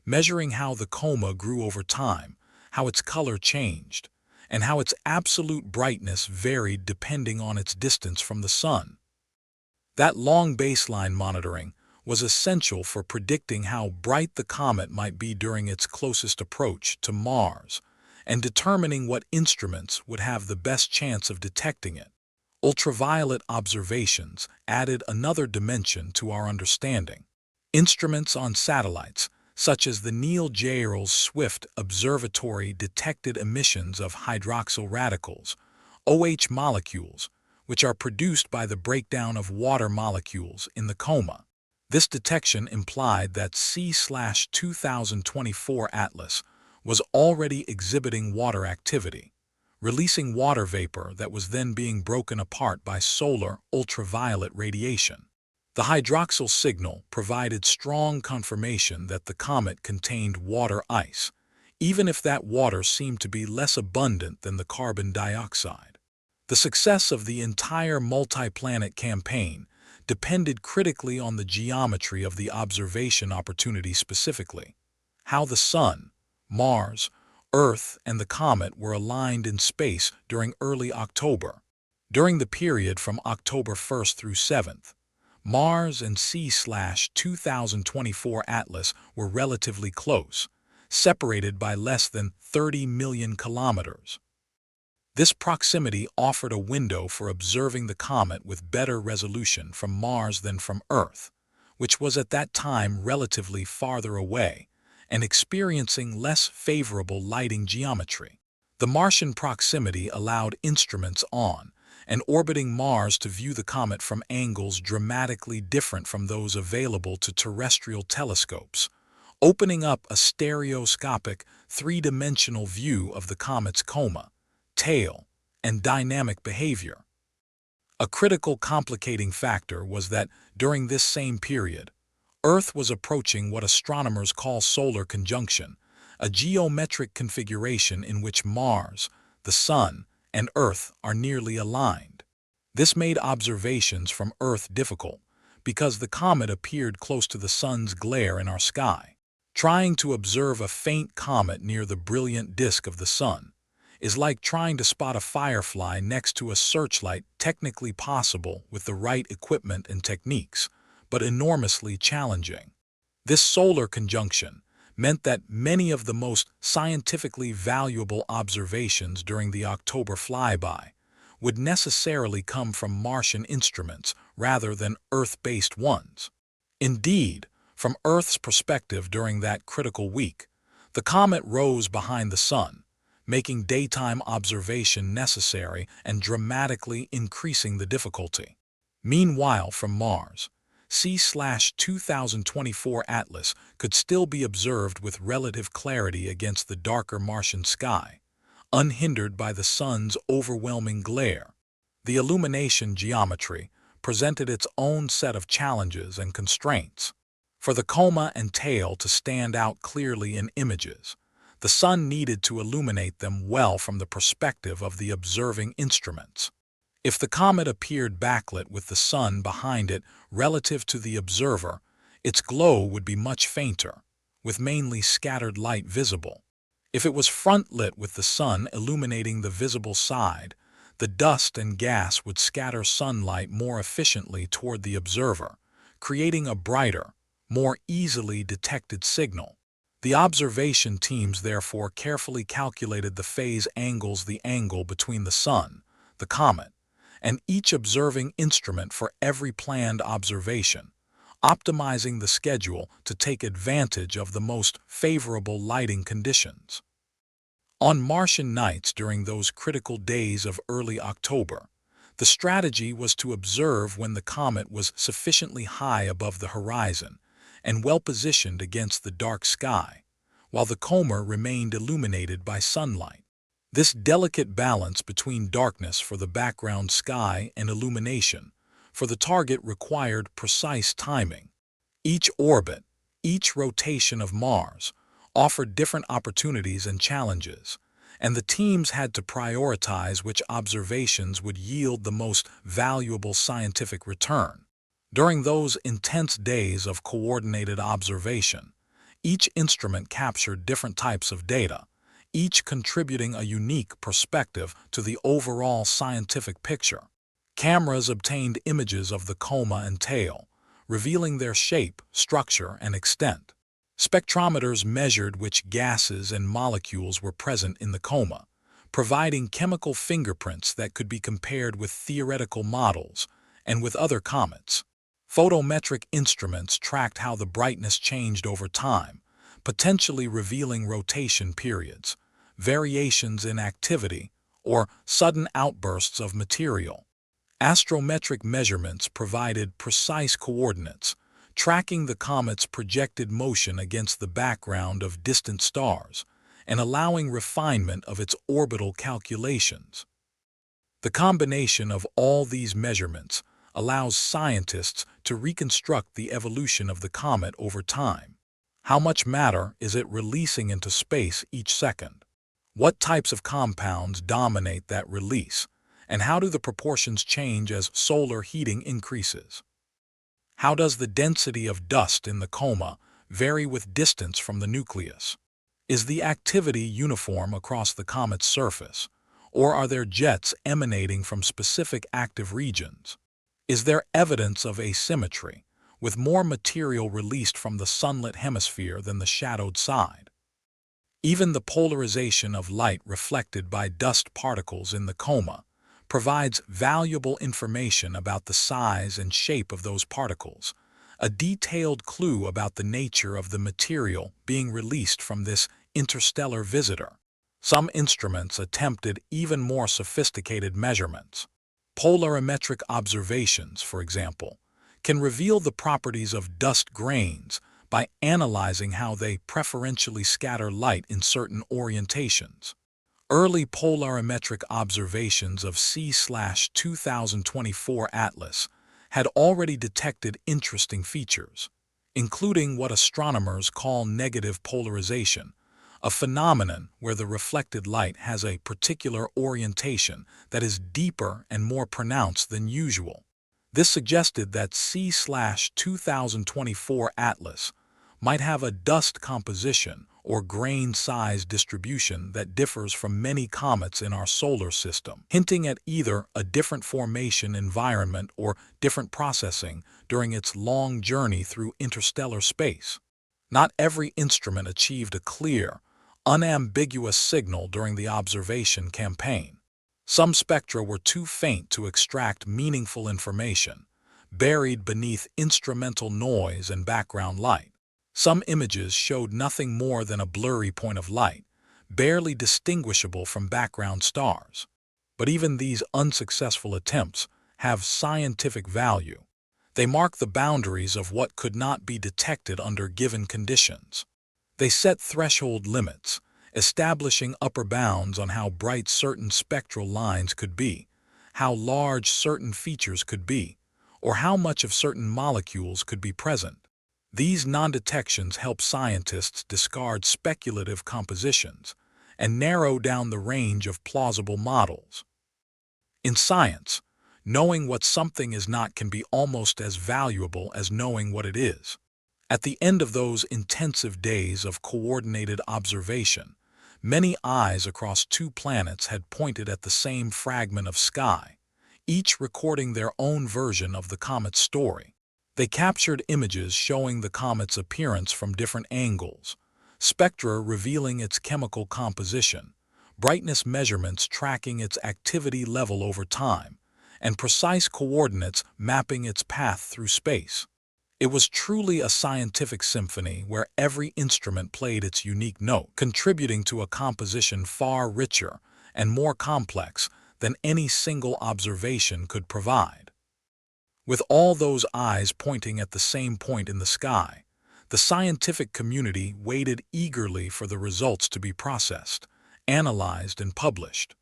measuring how the coma grew over time, how its color changed, and how its absolute brightness varied depending on its distance from the Sun. That long baseline monitoring was essential for predicting how bright the comet might be during its closest approach to Mars and determining what instruments would have the best chance of detecting it. Ultraviolet observations added another dimension to our understanding. Instruments on satellites, such as the Neil Gehrels Swift Observatory, detected emissions of hydroxyl radicals, OH molecules, which are produced by the breakdown of water molecules in the coma. This detection implied that C/2024 Atlas was already exhibiting water activity, releasing water vapor that was then being broken apart by solar ultraviolet radiation. The hydroxyl signal provided strong confirmation that the comet contained water ice, even if that water seemed to be less abundant than the carbon dioxide. The success of the entire multi-planet campaign depended critically on the geometry of the observation opportunity specifically, how the Sun, Mars, Earth, and the comet were aligned in space during early October. During the period from October 1st through 7th, Mars and C/2024 Atlas were relatively close, separated by less than 30 million kilometers. This proximity offered a window for observing the comet with better resolution from Mars than from Earth, which was at that time relatively farther away and experiencing less favorable lighting geometry. The Martian proximity allowed instruments on and orbiting Mars to view the comet from angles dramatically different from those available to terrestrial telescopes, opening up a stereoscopic, three-dimensional view of the comet's coma, tail, and dynamic behavior. A critical complicating factor was that during this same period, Earth was approaching what astronomers call solar conjunction, a geometric configuration in which Mars, the Sun, and Earth are nearly aligned. This made observations from Earth difficult because the comet appeared close to the Sun's glare in our sky. Trying to observe a faint comet near the brilliant disk of the Sun is like trying to spot a firefly next to a searchlight, technically possible with the right equipment and techniques, but enormously challenging. This solar conjunction meant that many of the most scientifically valuable observations during the October flyby would necessarily come from Martian instruments rather than Earth-based ones. Indeed, from Earth's perspective during that critical week, the comet rose behind the Sun, making daytime observation necessary and dramatically increasing the difficulty. Meanwhile, from Mars, C/2024 Atlas could still be observed with relative clarity against the darker Martian sky, unhindered by the Sun's overwhelming glare. The illumination geometry presented its own set of challenges and constraints. For the coma and tail to stand out clearly in images, the sun needed to illuminate them well from the perspective of the observing instruments. If the comet appeared backlit with the sun behind it relative to the observer, its glow would be much fainter, with mainly scattered light visible. If it was front-lit with the sun illuminating the visible side, the dust and gas would scatter sunlight more efficiently toward the observer, creating a brighter, more easily detected signal. The observation teams therefore carefully calculated the phase angles, the angle between the sun, the comet, and each observing instrument for every planned observation, optimizing the schedule to take advantage of the most favorable lighting conditions. On Martian nights during those critical days of early October, the strategy was to observe when the comet was sufficiently high above the horizon and well positioned against the dark sky, while the coma remained illuminated by sunlight. This delicate balance between darkness for the background sky and illumination for the target required precise timing. Each orbit, each rotation of Mars, offered different opportunities and challenges, and the teams had to prioritize which observations would yield the most valuable scientific return. During those intense days of coordinated observation, each instrument captured different types of data, each contributing a unique perspective to the overall scientific picture. Cameras obtained images of the coma and tail, revealing their shape, structure, and extent. Spectrometers measured which gases and molecules were present in the coma, providing chemical fingerprints that could be compared with theoretical models and with other comets. Photometric instruments tracked how the brightness changed over time, potentially revealing rotation periods, variations in activity, or sudden outbursts of material. Astrometric measurements provided precise coordinates, tracking the comet's projected motion against the background of distant stars and allowing refinement of its orbital calculations. The combination of all these measurements allows scientists to reconstruct the evolution of the comet over time. How much matter is it releasing into space each second? What types of compounds dominate that release, and how do the proportions change as solar heating increases? How does the density of dust in the coma vary with distance from the nucleus? Is the activity uniform across the comet's surface, or are there jets emanating from specific active regions? Is there evidence of asymmetry, with more material released from the sunlit hemisphere than the shadowed side? Even the polarization of light reflected by dust particles in the coma provides valuable information about the size and shape of those particles, a detailed clue about the nature of the material being released from this interstellar visitor. Some instruments attempted even more sophisticated measurements. Polarimetric observations, for example, can reveal the properties of dust grains by analyzing how they preferentially scatter light in certain orientations. Early polarimetric observations of C/2024 Atlas had already detected interesting features, including what astronomers call negative polarization, a phenomenon where the reflected light has a particular orientation that is deeper and more pronounced than usual. This suggested that C/2024 Atlas might have a dust composition or grain size distribution that differs from many comets in our solar system, hinting at either a different formation environment or different processing during its long journey through interstellar space. Not every instrument achieved a clear, unambiguous signal during the observation campaign. Some spectra were too faint to extract meaningful information, buried beneath instrumental noise and background light. Some images showed nothing more than a blurry point of light, barely distinguishable from background stars. But even these unsuccessful attempts have scientific value. They mark the boundaries of what could not be detected under given conditions. They set threshold limits, establishing upper bounds on how bright certain spectral lines could be, how large certain features could be, or how much of certain molecules could be present. These non-detections help scientists discard speculative compositions and narrow down the range of plausible models. In science, knowing what something is not can be almost as valuable as knowing what it is. At the end of those intensive days of coordinated observation, many eyes across two planets had pointed at the same fragment of sky, each recording their own version of the comet's story. They captured images showing the comet's appearance from different angles, spectra revealing its chemical composition, brightness measurements tracking its activity level over time, and precise coordinates mapping its path through space. It was truly a scientific symphony where every instrument played its unique note, contributing to a composition far richer and more complex than any single observation could provide. With all those eyes pointing at the same point in the sky, the scientific community waited eagerly for the results to be processed, analyzed, and published.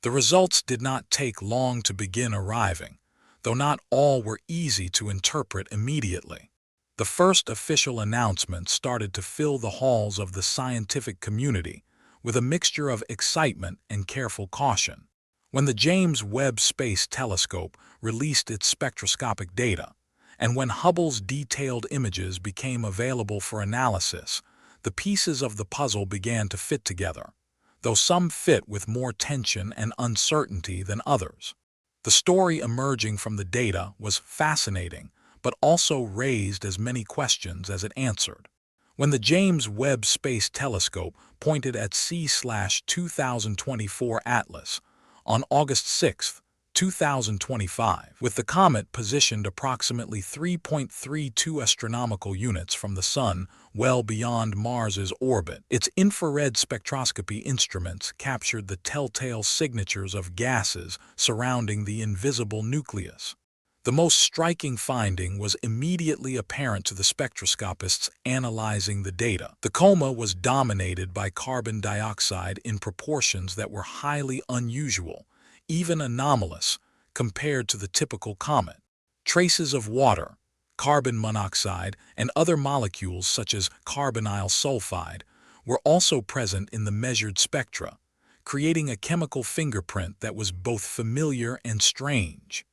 The results did not take long to begin arriving, though not all were easy to interpret immediately. The first official announcements started to fill the halls of the scientific community with a mixture of excitement and careful caution. When the James Webb Space Telescope released its spectroscopic data, and when Hubble's detailed images became available for analysis, the pieces of the puzzle began to fit together, though some fit with more tension and uncertainty than others. The story emerging from the data was fascinating, but also raised as many questions as it answered. When the James Webb Space Telescope pointed at C/2024 Atlas on August 6, 2025, with the comet positioned approximately 3.32 astronomical units from the Sun, well beyond Mars's orbit, its infrared spectroscopy instruments captured the telltale signatures of gases surrounding the invisible nucleus. The most striking finding was immediately apparent to the spectroscopists analyzing the data. The coma was dominated by carbon dioxide in proportions that were highly unusual, even anomalous, compared to the typical comet. Traces of water, carbon monoxide, and other molecules such as carbonyl sulfide were also present in the measured spectra, creating a chemical fingerprint that was both familiar and strange.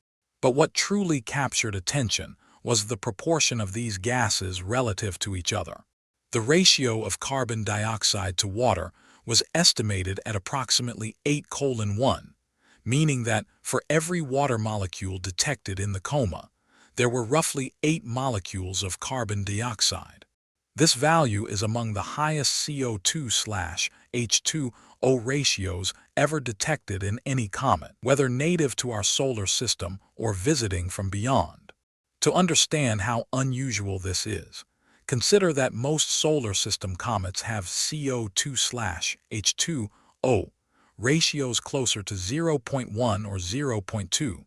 But what truly captured attention was the proportion of these gases relative to each other. The ratio of carbon dioxide to water was estimated at approximately 8:1, meaning that for every water molecule detected in the coma, there were roughly 8 molecules of carbon dioxide. This value is among the highest CO2/H2O ratios ever detected in any comet, whether native to our solar system or visiting from beyond. To understand how unusual this is, consider that most solar system comets have CO2/H2O ratios closer to 0.1 or 0.2,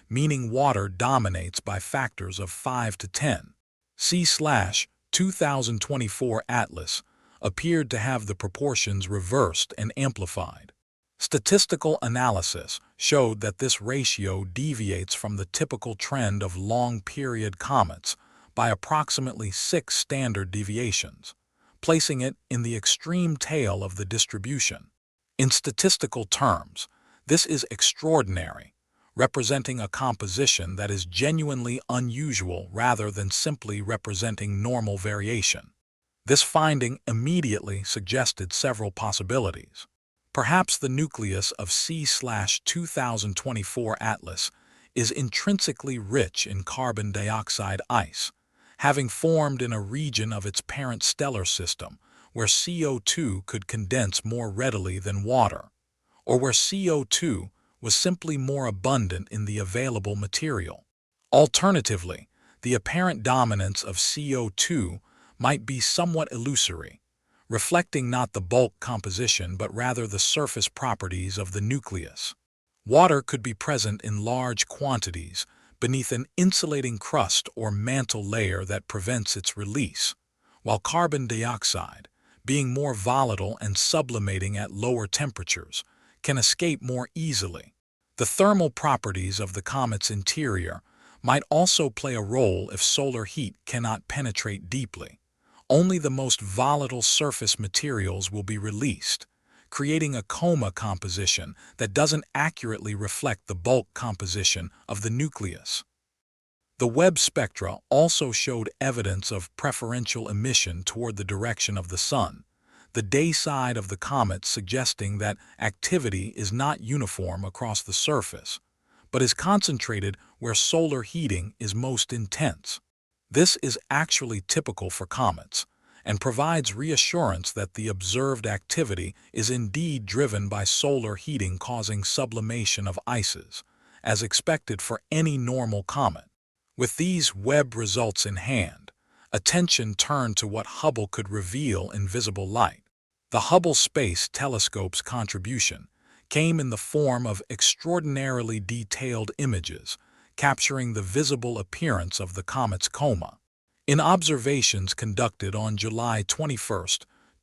meaning water dominates by factors of 5 to 10. C/2024 Atlas appeared to have the proportions reversed and amplified. Statistical analysis showed that this ratio deviates from the typical trend of long-period comets by approximately 6 standard deviations, placing it in the extreme tail of the distribution. In statistical terms, this is extraordinary, representing a composition that is genuinely unusual rather than simply representing normal variation. This finding immediately suggested several possibilities. Perhaps the nucleus of C/2024 Atlas is intrinsically rich in carbon dioxide ice, having formed in a region of its parent stellar system where CO2 could condense more readily than water, or where CO2 was simply more abundant in the available material. Alternatively, the apparent dominance of CO2 might be somewhat illusory, reflecting not the bulk composition but rather the surface properties of the nucleus. Water could be present in large quantities beneath an insulating crust or mantle layer that prevents its release, while carbon dioxide, being more volatile and sublimating at lower temperatures, can escape more easily. The thermal properties of the comet's interior might also play a role if solar heat cannot penetrate deeply. Only the most volatile surface materials will be released, creating a coma composition that doesn't accurately reflect the bulk composition of the nucleus. The Webb spectra also showed evidence of preferential emission toward the direction of the Sun, the day side of the comet suggesting that activity is not uniform across the surface, but is concentrated where solar heating is most intense. This is actually typical for comets, and provides reassurance that the observed activity is indeed driven by solar heating causing sublimation of ices, as expected for any normal comet. With these Webb results in hand, attention turned to what Hubble could reveal in visible light. The Hubble Space Telescope's contribution came in the form of extraordinarily detailed images, capturing the visible appearance of the comet's coma. In observations conducted on July 21,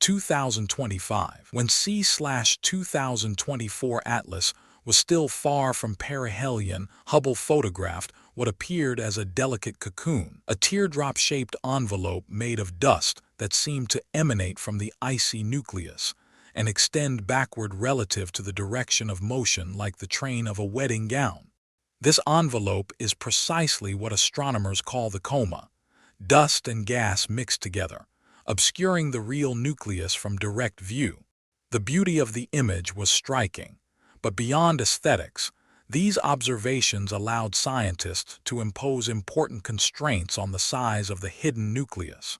2025, when C/2024 Atlas was still far from perihelion, Hubble photographed what appeared as a delicate cocoon, a teardrop-shaped envelope made of dust that seemed to emanate from the icy nucleus and extend backward relative to the direction of motion like the train of a wedding gown. This envelope is precisely what astronomers call the coma, dust and gas mixed together, obscuring the real nucleus from direct view. The beauty of the image was striking, but beyond aesthetics, these observations allowed scientists to impose important constraints on the size of the hidden nucleus.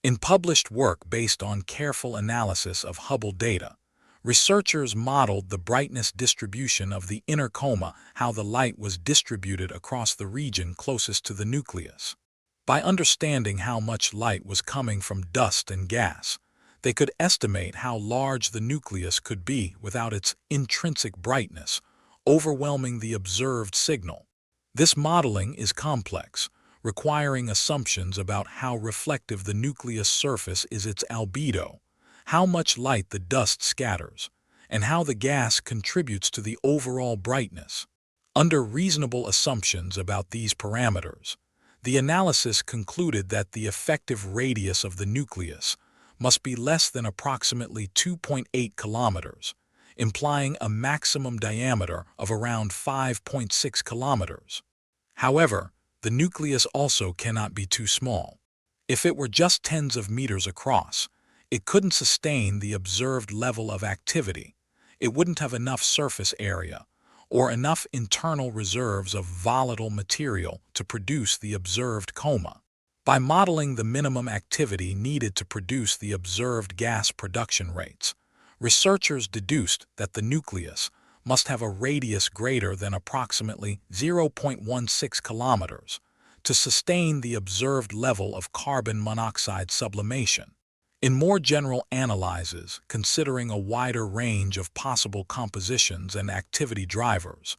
In published work based on careful analysis of Hubble data, researchers modeled the brightness distribution of the inner coma, how the light was distributed across the region closest to the nucleus. By understanding how much light was coming from dust and gas, they could estimate how large the nucleus could be without its intrinsic brightness, overwhelming the observed signal. This modeling is complex, requiring assumptions about how reflective the nucleus surface is, its albedo, how much light the dust scatters, and how the gas contributes to the overall brightness. Under reasonable assumptions about these parameters, the analysis concluded that the effective radius of the nucleus must be less than approximately 2.8 kilometers, implying a maximum diameter of around 5.6 kilometers. However, the nucleus also cannot be too small. If it were just tens of meters across, it couldn't sustain the observed level of activity. It wouldn't have enough surface area or enough internal reserves of volatile material to produce the observed coma. By modeling the minimum activity needed to produce the observed gas production rates, researchers deduced that the nucleus must have a radius greater than approximately 0.16 kilometers to sustain the observed level of carbon monoxide sublimation. In more general analyses, considering a wider range of possible compositions and activity drivers,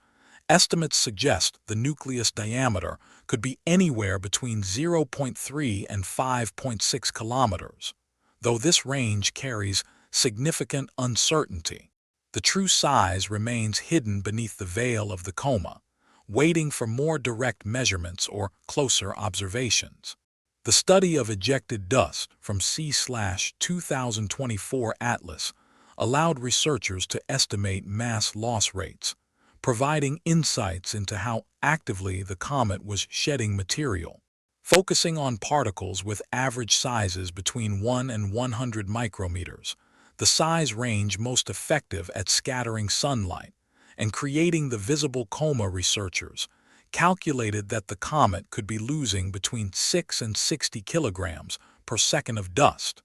estimates suggest the nucleus diameter could be anywhere between 0.3 and 5.6 kilometers, though this range carries significant uncertainty. The true size remains hidden beneath the veil of the coma, waiting for more direct measurements or closer observations. The study of ejected dust from C/2024 Atlas allowed researchers to estimate mass loss rates, providing insights into how actively the comet was shedding material. Focusing on particles with average sizes between 1 and 100 micrometers, the size range most effective at scattering sunlight and creating the visible coma, researchers calculated that the comet could be losing between 6 and 60 kilograms per second of dust.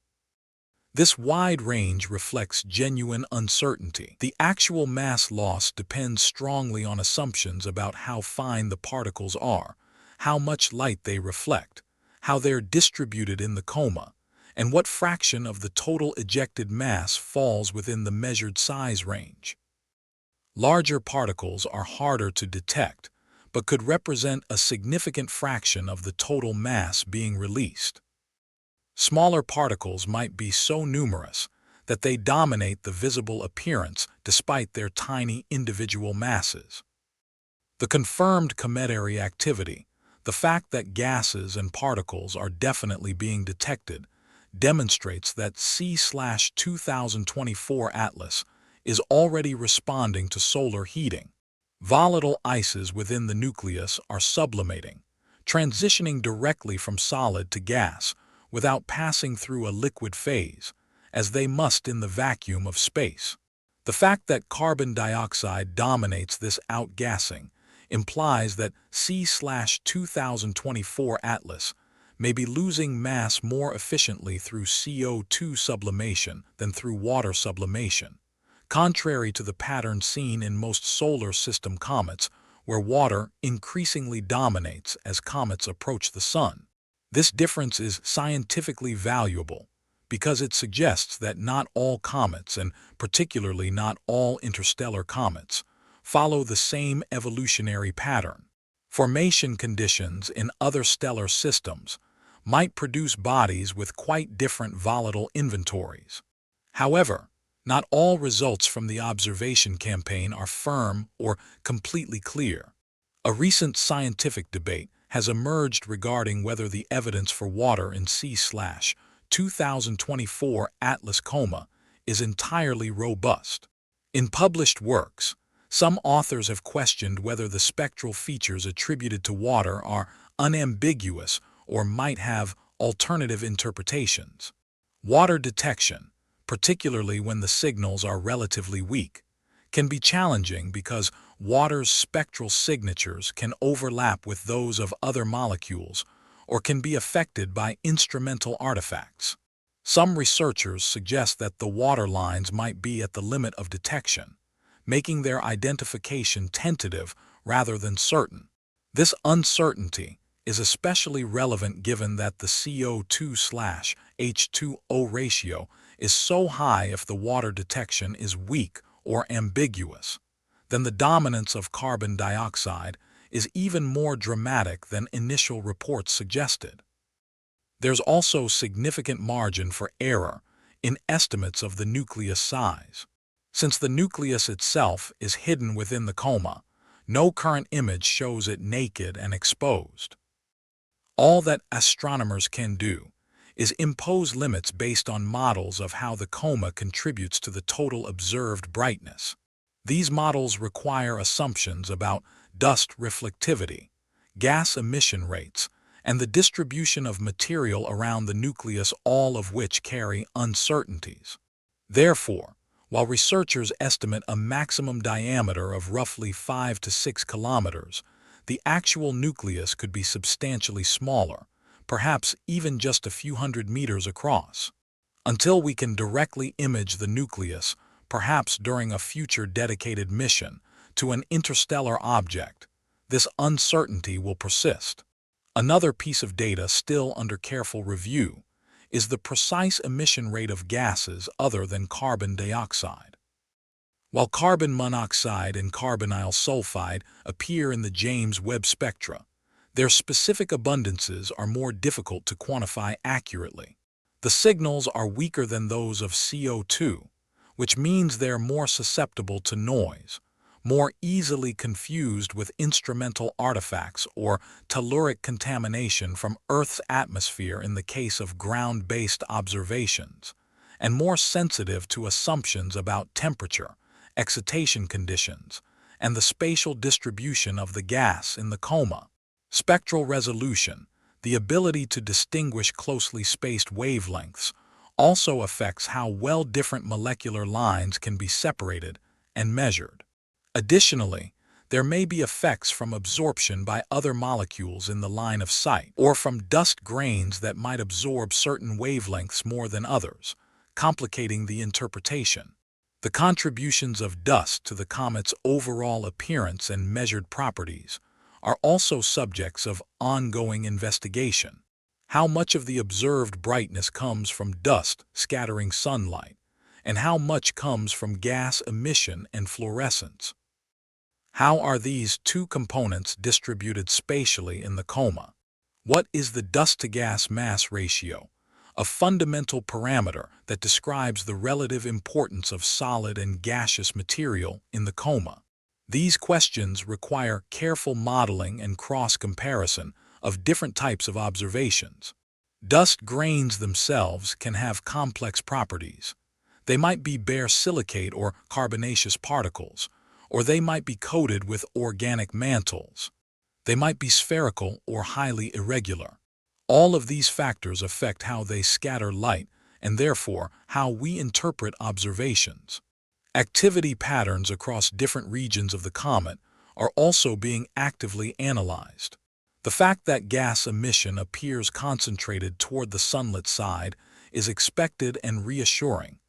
This wide range reflects genuine uncertainty. The actual mass loss depends strongly on assumptions about how fine the particles are, how much light they reflect, how they're distributed in the coma, and what fraction of the total ejected mass falls within the measured size range. Larger particles are harder to detect, but could represent a significant fraction of the total mass being released. Smaller particles might be so numerous that they dominate the visible appearance despite their tiny individual masses. The confirmed cometary activity, the fact that gases and particles are definitely being detected, demonstrates that C/2024 Atlas is already responding to solar heating. Volatile ices within the nucleus are sublimating, transitioning directly from solid to gas without passing through a liquid phase, as they must in the vacuum of space. The fact that carbon dioxide dominates this outgassing implies that C/2024 Atlas may be losing mass more efficiently through CO2 sublimation than through water sublimation, contrary to the pattern seen in most solar system comets, where water increasingly dominates as comets approach the Sun. This difference is scientifically valuable because it suggests that not all comets, and particularly not all interstellar comets, follow the same evolutionary pattern. Formation conditions in other stellar systems might produce bodies with quite different volatile inventories. However, not all results from the observation campaign are firm or completely clear. A recent scientific debate has emerged regarding whether the evidence for water in C/2024 Atlas coma is entirely robust. In published works, some authors have questioned whether the spectral features attributed to water are unambiguous or might have alternative interpretations. Water detection, particularly when the signals are relatively weak, can be challenging because water's spectral signatures can overlap with those of other molecules or can be affected by instrumental artifacts. Some researchers suggest that the water lines might be at the limit of detection, making their identification tentative rather than certain. This uncertainty is especially relevant given that the CO2/H2O ratio is so high if the water detection is weak or ambiguous. Then the dominance of carbon dioxide is even more dramatic than initial reports suggested. There's also significant margin for error in estimates of the nucleus size. Since the nucleus itself is hidden within the coma, no current image shows it naked and exposed. All that astronomers can do is impose limits based on models of how the coma contributes to the total observed brightness. These models require assumptions about dust reflectivity, gas emission rates, and the distribution of material around the nucleus, all of which carry uncertainties. Therefore, while researchers estimate a maximum diameter of roughly 5 to 6 kilometers, the actual nucleus could be substantially smaller, perhaps even just a few hundred meters across. Until we can directly image the nucleus, perhaps during a future dedicated mission to an interstellar object, this uncertainty will persist. Another piece of data still under careful review is the precise emission rate of gases other than carbon dioxide. While carbon monoxide and carbonyl sulfide appear in the James Webb spectra, their specific abundances are more difficult to quantify accurately. The signals are weaker than those of CO2, which means they're more susceptible to noise, more easily confused with instrumental artifacts or telluric contamination from Earth's atmosphere in the case of ground-based observations, and more sensitive to assumptions about temperature, excitation conditions, and the spatial distribution of the gas in the coma. Spectral resolution, the ability to distinguish closely spaced wavelengths, also affects how well different molecular lines can be separated and measured. Additionally, there may be effects from absorption by other molecules in the line of sight, or from dust grains that might absorb certain wavelengths more than others, complicating the interpretation. The contributions of dust to the comet's overall appearance and measured properties are also subjects of ongoing investigation. How much of the observed brightness comes from dust scattering sunlight, and how much comes from gas emission and fluorescence? How are these two components distributed spatially in the coma? What is the dust-to-gas mass ratio, a fundamental parameter that describes the relative importance of solid and gaseous material in the coma? These questions require careful modeling and cross-comparison of different types of observations. Dust grains themselves can have complex properties. They might be bare silicate or carbonaceous particles, or they might be coated with organic mantles. They might be spherical or highly irregular. All of these factors affect how they scatter light and therefore how we interpret observations. Activity patterns across different regions of the comet are also being actively analyzed. The fact that gas emission appears concentrated toward the sunlit side is expected and reassuring,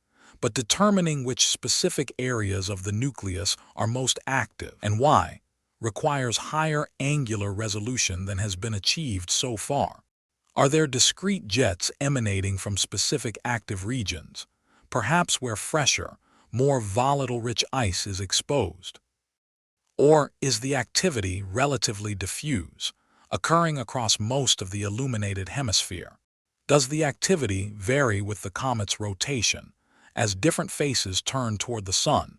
but determining which specific areas of the nucleus are most active and why requires higher angular resolution than has been achieved so far. Are there discrete jets emanating from specific active regions, perhaps where fresher, more volatile-rich ice is exposed? Or is the activity relatively diffuse, occurring across most of the illuminated hemisphere? Does the activity vary with the comet's rotation, as different faces turn toward the sun?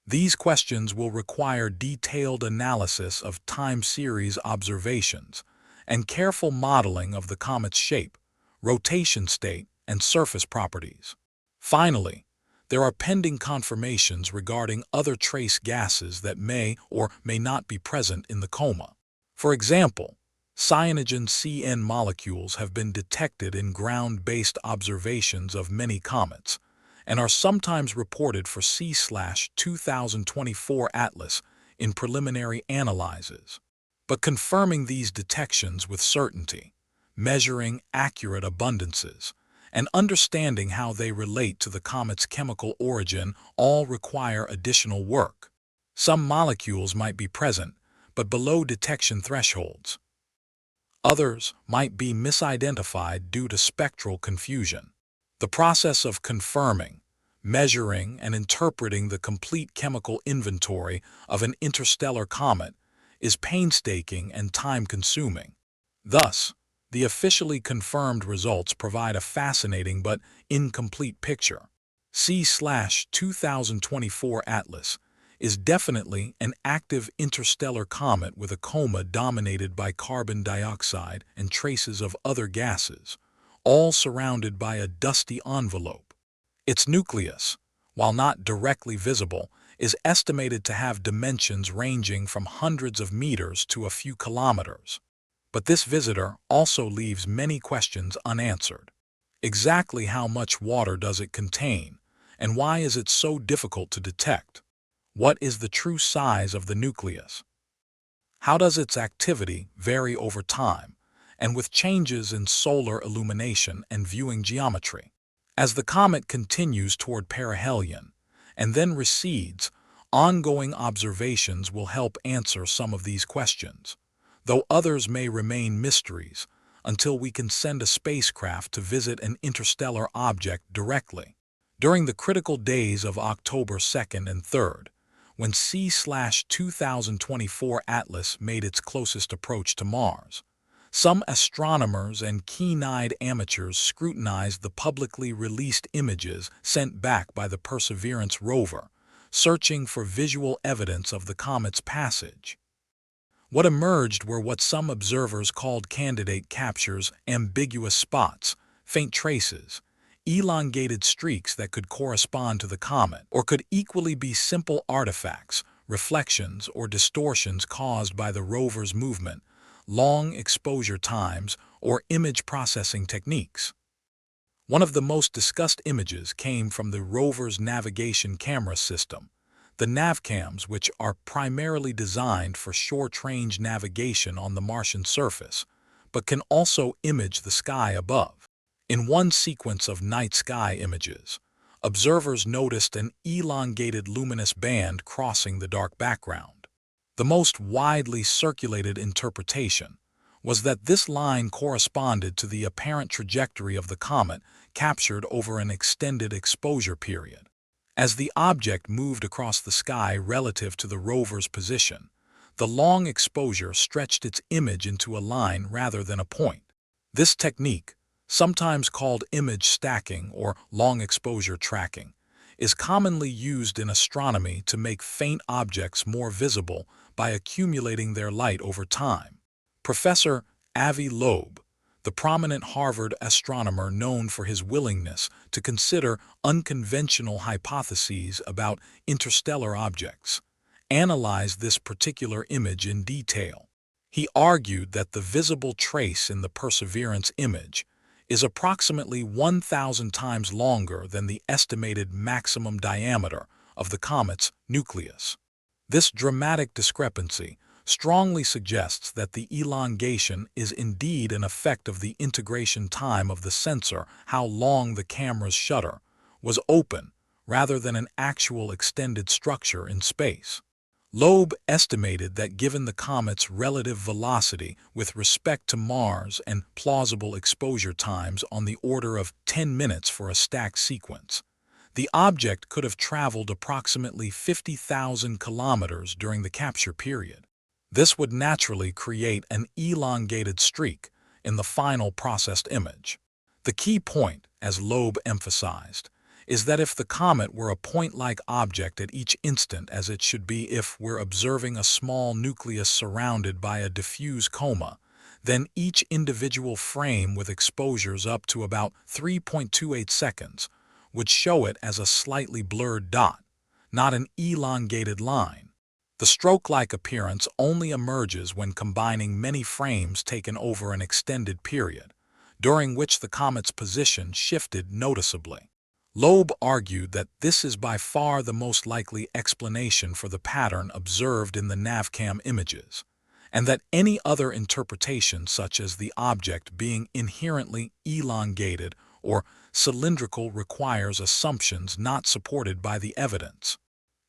These questions will require detailed analysis of time series observations and careful modeling of the comet's shape, rotation state, and surface properties. Finally, there are pending confirmations regarding other trace gases that may or may not be present in the coma. For example, cyanogen CN molecules have been detected in ground-based observations of many comets and are sometimes reported for C/2024 Atlas in preliminary analyses. But confirming these detections with certainty, measuring accurate abundances, and understanding how they relate to the comet's chemical origin all require additional work. Some molecules might be present, but below detection thresholds. Others might be misidentified due to spectral confusion. The process of confirming, measuring, and interpreting the complete chemical inventory of an interstellar comet is painstaking and time-consuming. Thus, the officially confirmed results provide a fascinating but incomplete picture. C/2024 Atlas is definitely an active interstellar comet with a coma dominated by carbon dioxide and traces of other gases, all surrounded by a dusty envelope. Its nucleus, while not directly visible, is estimated to have dimensions ranging from hundreds of meters to a few kilometers. But this visitor also leaves many questions unanswered. Exactly how much water does it contain, and why is it so difficult to detect? What is the true size of the nucleus? How does its activity vary over time, and with changes in solar illumination and viewing geometry? As the comet continues toward perihelion, and then recedes, ongoing observations will help answer some of these questions, though others may remain mysteries until we can send a spacecraft to visit an interstellar object directly. During the critical days of October 2nd and 3rd, when C/2024 Atlas made its closest approach to Mars, some astronomers and keen-eyed amateurs scrutinized the publicly released images sent back by the Perseverance rover, searching for visual evidence of the comet's passage. What emerged were what some observers called candidate captures, ambiguous spots, faint traces, elongated streaks that could correspond to the comet, or could equally be simple artifacts, reflections, or distortions caused by the rover's movement, long exposure times, or image processing techniques. One of the most discussed images came from the rover's navigation camera system, the navcams, which are primarily designed for short-range navigation on the Martian surface, but can also image the sky above. In one sequence of night sky images, observers noticed an elongated luminous band crossing the dark background. The most widely circulated interpretation was that this line corresponded to the apparent trajectory of the comet captured over an extended exposure period. As the object moved across the sky relative to the rover's position, the long exposure stretched its image into a line rather than a point. This technique, sometimes called image stacking or long exposure tracking, is commonly used in astronomy to make faint objects more visible by accumulating their light over time. Professor Avi Loeb, the prominent Harvard astronomer known for his willingness to consider unconventional hypotheses about interstellar objects, analyzed this particular image in detail. He argued that the visible trace in the Perseverance image is approximately 1,000 times longer than the estimated maximum diameter of the comet's nucleus. This dramatic discrepancy strongly suggests that the elongation is indeed an effect of the integration time of the sensor, how long the camera's shutter was open, rather than an actual extended structure in space. Loeb estimated that given the comet's relative velocity with respect to Mars and plausible exposure times on the order of 10 minutes for a stacked sequence, the object could have traveled approximately 50,000 kilometers during the capture period. This would naturally create an elongated streak in the final processed image. The key point, as Loeb emphasized, is that if the comet were a point-like object at each instant as it should be if we're observing a small nucleus surrounded by a diffuse coma, then each individual frame with exposures up to about 3.28 seconds would show it as a slightly blurred dot, not an elongated line. The stroke-like appearance only emerges when combining many frames taken over an extended period, during which the comet's position shifted noticeably. Loeb argued that this is by far the most likely explanation for the pattern observed in the NavCam images, and that any other interpretation such as the object being inherently elongated or cylindrical requires assumptions not supported by the evidence.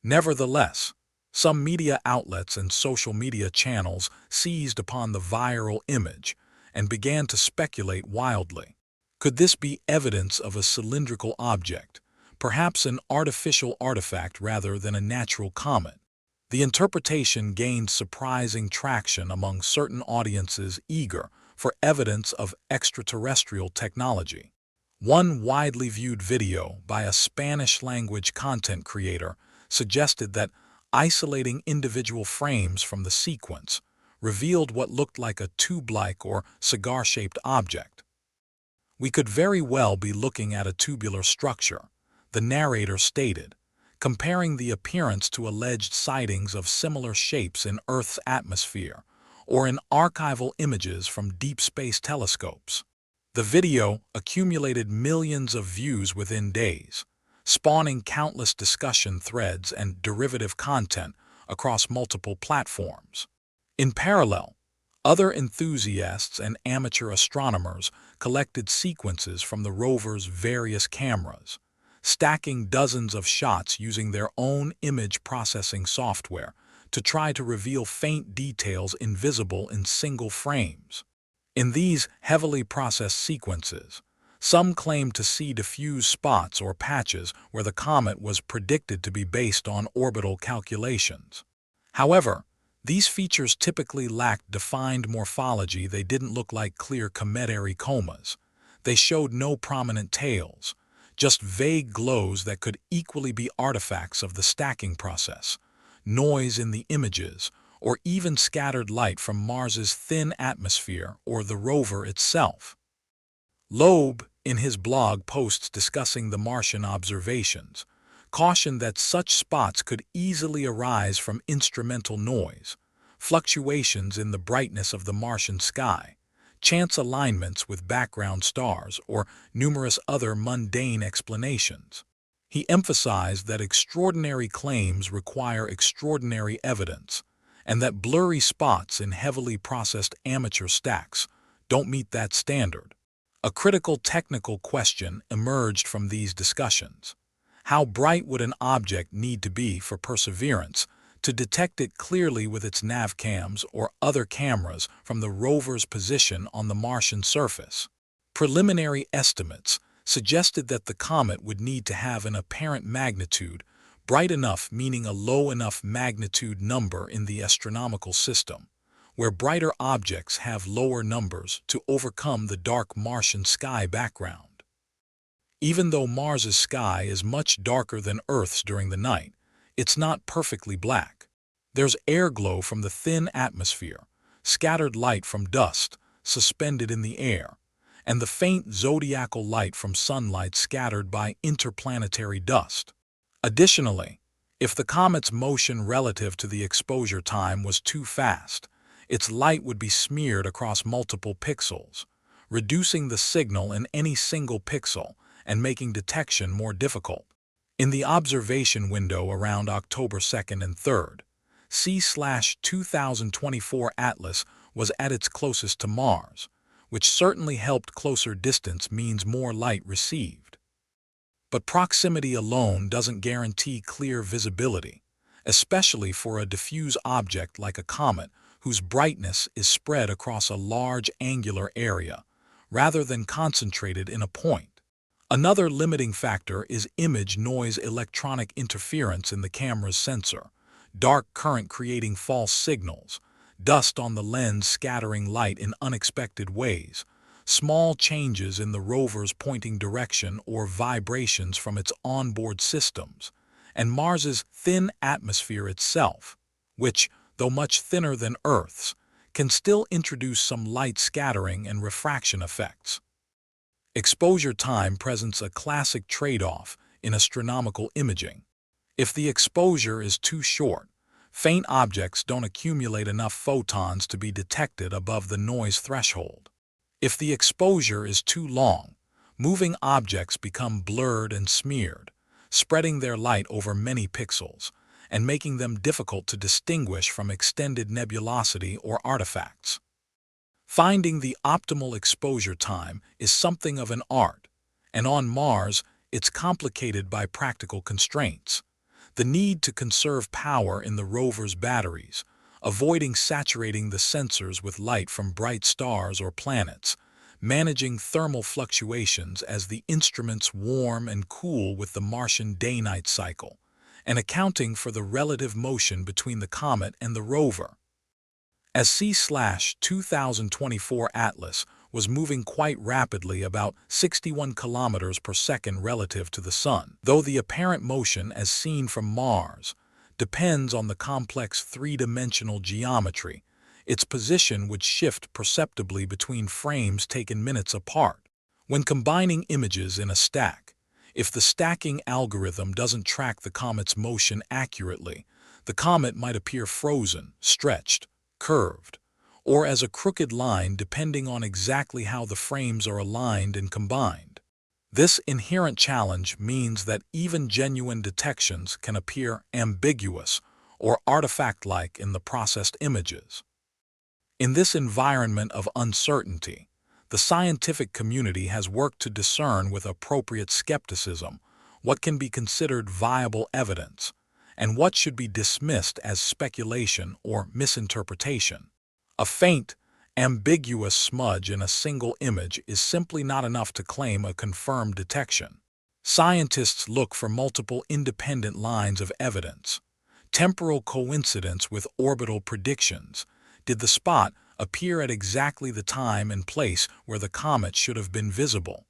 Nevertheless, some media outlets and social media channels seized upon the viral image and began to speculate wildly. Could this be evidence of a cylindrical object, perhaps an artificial artifact rather than a natural comet? The interpretation gained surprising traction among certain audiences eager for evidence of extraterrestrial technology. One widely viewed video by a Spanish-language content creator suggested that isolating individual frames from the sequence revealed what looked like a tube-like or cigar-shaped object. "We could very well be looking at a tubular structure," the narrator stated, comparing the appearance to alleged sightings of similar shapes in Earth's atmosphere or in archival images from deep space telescopes. The video accumulated millions of views within days, spawning countless discussion threads and derivative content across multiple platforms. In parallel, other enthusiasts and amateur astronomers collected sequences from the rover's various cameras, stacking dozens of shots using their own image processing software to try to reveal faint details invisible in single frames. In these heavily processed sequences, some claimed to see diffuse spots or patches where the comet was predicted to be based on orbital calculations. However, these features typically lacked defined morphology. They didn't look like clear cometary comas. They showed no prominent tails, just vague glows that could equally be artifacts of the stacking process, noise in the images, or even scattered light from Mars's thin atmosphere or the rover itself. Loeb, in his blog posts discussing the Martian observations, cautioned that such spots could easily arise from instrumental noise, fluctuations in the brightness of the Martian sky, chance alignments with background stars, or numerous other mundane explanations. He emphasized that extraordinary claims require extraordinary evidence, and that blurry spots in heavily processed amateur stacks don't meet that standard. A critical technical question emerged from these discussions. How bright would an object need to be for Perseverance to detect it clearly with its navcams or other cameras from the rover's position on the Martian surface? Preliminary estimates suggested that the comet would need to have an apparent magnitude bright enough, meaning a low enough magnitude number in the astronomical system, where brighter objects have lower numbers to overcome the dark Martian sky background. Even though Mars's sky is much darker than Earth's during the night, it's not perfectly black. There's air glow from the thin atmosphere, scattered light from dust suspended in the air, and the faint zodiacal light from sunlight scattered by interplanetary dust. Additionally, if the comet's motion relative to the exposure time was too fast, its light would be smeared across multiple pixels, reducing the signal in any single pixel and making detection more difficult. In the observation window around October 2nd and 3rd, C/2024 Atlas was at its closest to Mars, which certainly helped. Closer distance means more light received. But proximity alone doesn't guarantee clear visibility, especially for a diffuse object like a comet whose brightness is spread across a large angular area rather than concentrated in a point. Another limiting factor is image noise, electronic interference in the camera's sensor, dark current creating false signals, dust on the lens scattering light in unexpected ways, small changes in the rover's pointing direction or vibrations from its onboard systems, and Mars's thin atmosphere itself, which, though much thinner than Earth's, can still introduce some light scattering and refraction effects. Exposure time presents a classic trade-off in astronomical imaging. If the exposure is too short, faint objects don't accumulate enough photons to be detected above the noise threshold. If the exposure is too long, moving objects become blurred and smeared, spreading their light over many pixels and making them difficult to distinguish from extended nebulosity or artifacts. Finding the optimal exposure time is something of an art, and on Mars, it's complicated by practical constraints. The need to conserve power in the rover's batteries, avoiding saturating the sensors with light from bright stars or planets, managing thermal fluctuations as the instruments warm and cool with the Martian day-night cycle, and accounting for the relative motion between the comet and the rover. As C/2024 Atlas was moving quite rapidly, about 61 kilometers per second relative to the Sun, though the apparent motion as seen from Mars depends on the complex three-dimensional geometry, its position would shift perceptibly between frames taken minutes apart. When combining images in a stack, if the stacking algorithm doesn't track the comet's motion accurately, the comet might appear frozen, stretched, curved, or as a crooked line depending on exactly how the frames are aligned and combined. This inherent challenge means that even genuine detections can appear ambiguous or artifact-like in the processed images. In this environment of uncertainty, the scientific community has worked to discern with appropriate skepticism what can be considered viable evidence and what should be dismissed as speculation or misinterpretation. A faint, ambiguous smudge in a single image is simply not enough to claim a confirmed detection. Scientists look for multiple independent lines of evidence. Temporal coincidence with orbital predictions. Did the spot appear at exactly the time and place where the comet should have been visible?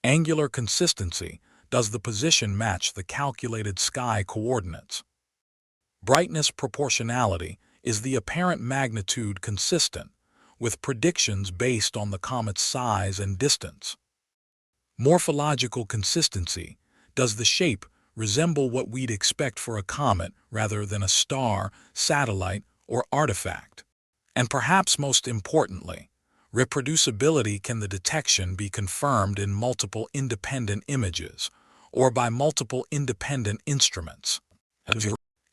Angular consistency. Does the position match the calculated sky coordinates? Brightness proportionality. Is the apparent magnitude consistent with predictions based on the comet's size and distance? Morphological consistency. Does the shape resemble what we'd expect for a comet rather than a star, satellite, or artifact? And perhaps most importantly, reproducibility. Can the detection be confirmed in multiple independent images or by multiple independent instruments?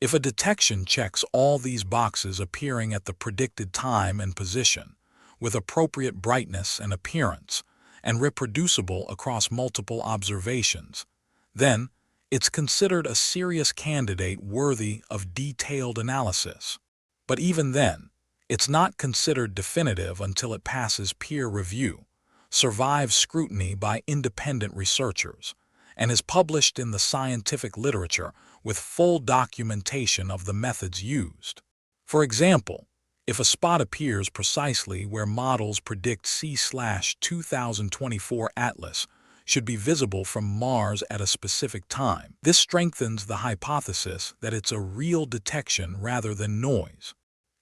If a detection checks all these boxes, appearing at the predicted time and position, with appropriate brightness and appearance, and reproducible across multiple observations, then it's considered a serious candidate worthy of detailed analysis. But even then, it's not considered definitive until it passes peer review, survives scrutiny by independent researchers, and is published in the scientific literature with full documentation of the methods used. For example, if a spot appears precisely where models predict C/2024 Atlas should be visible from Mars at a specific time. This strengthens the hypothesis that it's a real detection rather than noise.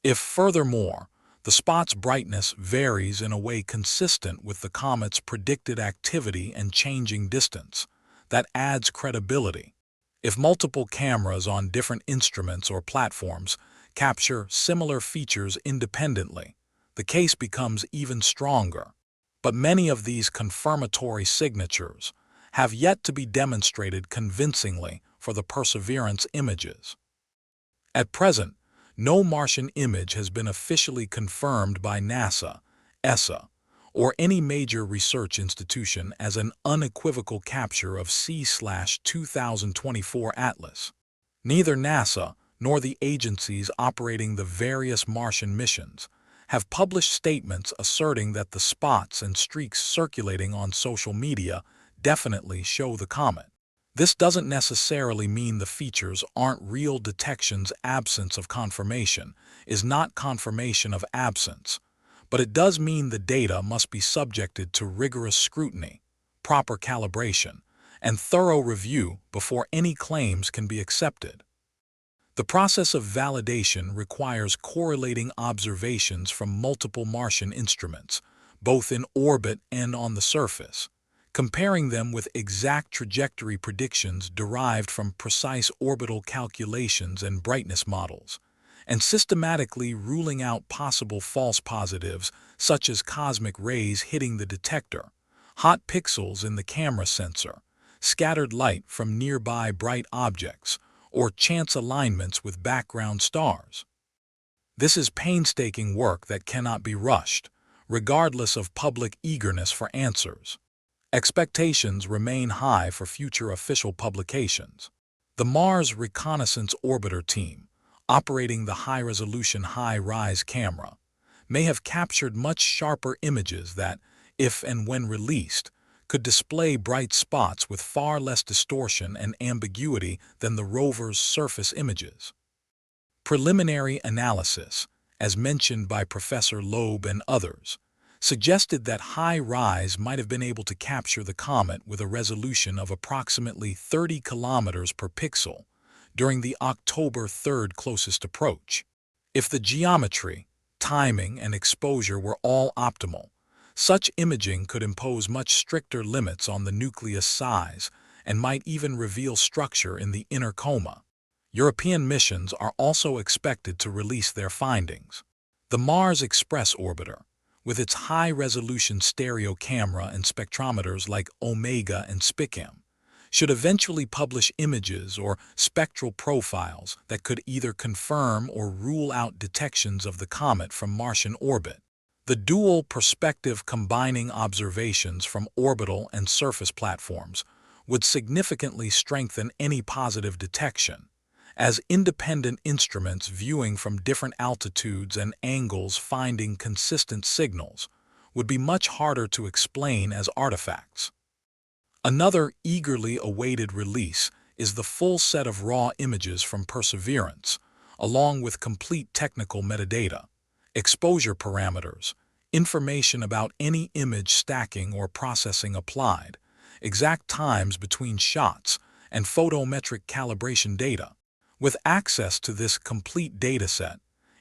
If, furthermore, the spot's brightness varies in a way consistent with the comet's predicted activity and changing distance, that adds credibility. If multiple cameras on different instruments or platforms capture similar features independently, the case becomes even stronger. But many of these confirmatory signatures have yet to be demonstrated convincingly for the Perseverance images. At present, no Martian image has been officially confirmed by NASA, ESA, or any major research institution as an unequivocal capture of C/2024 Atlas. Neither NASA nor the agencies operating the various Martian missions have published statements asserting that the spots and streaks circulating on social media definitely show the comet. This doesn't necessarily mean the features aren't real detections. Absence of confirmation is not confirmation of absence, but it does mean the data must be subjected to rigorous scrutiny, proper calibration, and thorough review before any claims can be accepted. The process of validation requires correlating observations from multiple Martian instruments, both in orbit and on the surface, comparing them with exact trajectory predictions derived from precise orbital calculations and brightness models, and systematically ruling out possible false positives such as cosmic rays hitting the detector, hot pixels in the camera sensor, scattered light from nearby bright objects, or chance alignments with background stars. This is painstaking work that cannot be rushed, regardless of public eagerness for answers. Expectations remain high for future official publications. The Mars Reconnaissance Orbiter Team, operating the high-resolution high-rise camera, may have captured much sharper images that, if and when released, could display bright spots with far less distortion and ambiguity than the rover's surface images. Preliminary analysis, as mentioned by Professor Loeb and others, suggested that high-rise might have been able to capture the comet with a resolution of approximately 30 kilometers per pixel during the October 3rd closest approach. If the geometry, timing, and exposure were all optimal, such imaging could impose much stricter limits on the nucleus size and might even reveal structure in the inner coma. European missions are also expected to release their findings. The Mars Express Orbiter, with its high-resolution stereo camera and spectrometers like Omega and SPICAM, should eventually publish images or spectral profiles that could either confirm or rule out detections of the comet from Martian orbit. The dual perspective combining observations from orbital and surface platforms would significantly strengthen any positive detection, as independent instruments viewing from different altitudes and angles finding consistent signals would be much harder to explain as artifacts. Another eagerly awaited release is the full set of raw images from Perseverance, along with complete technical metadata, exposure parameters, information about any image stacking or processing applied, exact times between shots, and photometric calibration data. With access to this complete dataset,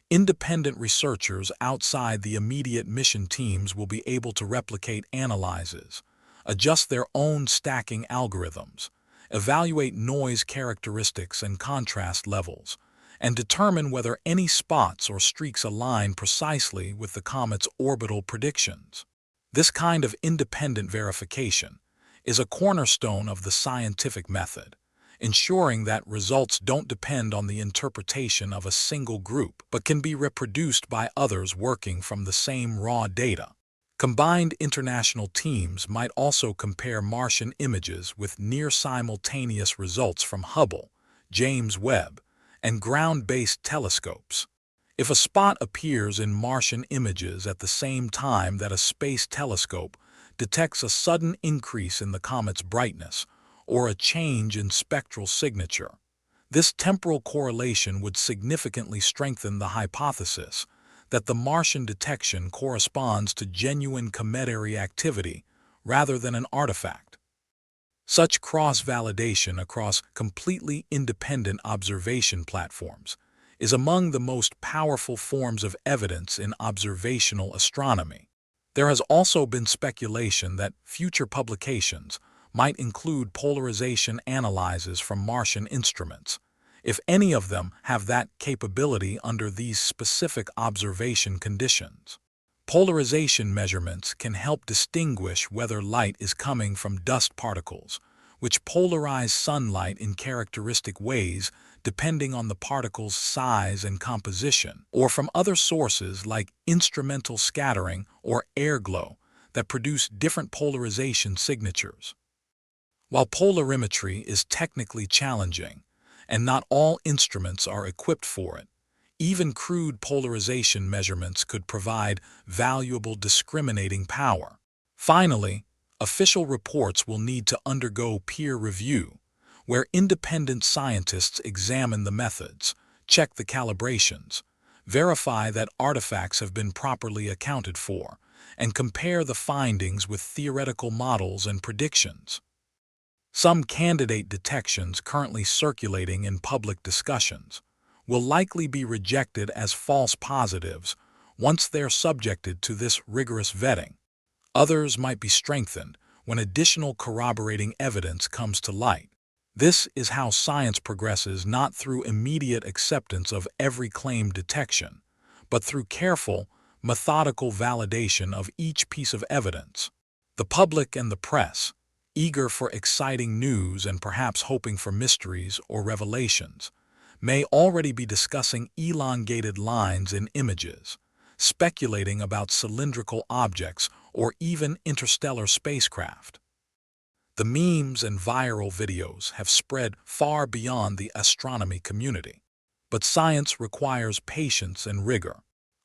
independent researchers outside the immediate mission teams will be able to replicate analyses, adjust their own stacking algorithms, evaluate noise characteristics and contrast levels, and determine whether any spots or streaks align precisely with the comet's orbital predictions. This kind of independent verification is a cornerstone of the scientific method, ensuring that results don't depend on the interpretation of a single group, but can be reproduced by others working from the same raw data. Combined international teams might also compare Martian images with near-simultaneous results from Hubble, James Webb, and ground-based telescopes. If a spot appears in Martian images at the same time that a space telescope detects a sudden increase in the comet's brightness or a change in spectral signature, this temporal correlation would significantly strengthen the hypothesis that the Martian detection corresponds to genuine cometary activity rather than an artifact. Such cross-validation across completely independent observation platforms is among the most powerful forms of evidence in observational astronomy. There has also been speculation that future publications might include polarization analyses from Martian instruments, if any of them have that capability under these specific observation conditions. Polarization measurements can help distinguish whether light is coming from dust particles, which polarize sunlight in characteristic ways depending on the particle's size and composition, or from other sources like instrumental scattering or air glow that produce different polarization signatures. While polarimetry is technically challenging, and not all instruments are equipped for it, even crude polarization measurements could provide valuable discriminating power. Finally, official reports will need to undergo peer review, where independent scientists examine the methods, check the calibrations, verify that artifacts have been properly accounted for, and compare the findings with theoretical models and predictions. Some candidate detections currently circulating in public discussions will likely be rejected as false positives once they're subjected to this rigorous vetting. Others might be strengthened when additional corroborating evidence comes to light. This is how science progresses, not through immediate acceptance of every claimed detection, but through careful, methodical validation of each piece of evidence. The public and the press, eager for exciting news and perhaps hoping for mysteries or revelations, may already be discussing elongated lines in images, speculating about cylindrical objects or even interstellar spacecraft. The memes and viral videos have spread far beyond the astronomy community. But science requires patience and rigor.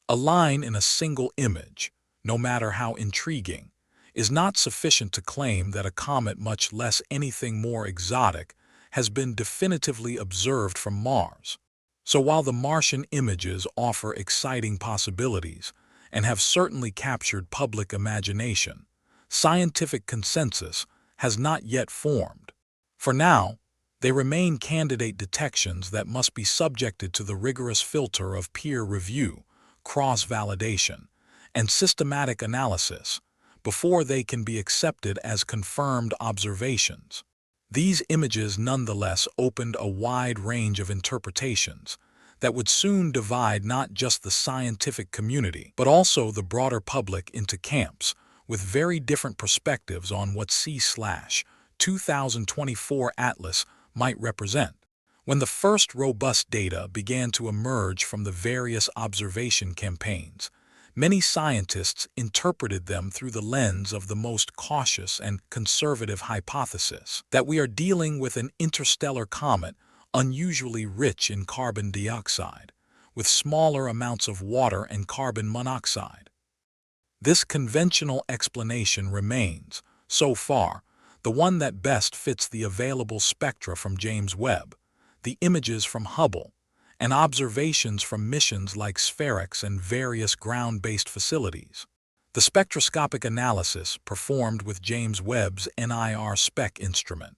A line in a single image, no matter how intriguing, is not sufficient to claim that a comet, much less anything more exotic, has been definitively observed from Mars. So while the Martian images offer exciting possibilities and have certainly captured public imagination, scientific consensus has not yet formed. For now, they remain candidate detections that must be subjected to the rigorous filter of peer review, cross-validation, and systematic analysis before they can be accepted as confirmed observations. These images nonetheless opened a wide range of interpretations that would soon divide not just the scientific community, but also the broader public into camps with very different perspectives on what C/2024 Atlas might represent. When the first robust data began to emerge from the various observation campaigns, many scientists interpreted them through the lens of the most cautious and conservative hypothesis that we are dealing with an interstellar comet unusually rich in carbon dioxide, with smaller amounts of water and carbon monoxide. This conventional explanation remains, so far, the one that best fits the available spectra from James Webb, the images from Hubble, and observations from missions like SPHERICS and various ground-based facilities. The spectroscopic analysis performed with James Webb's NIR-SPEC instrument,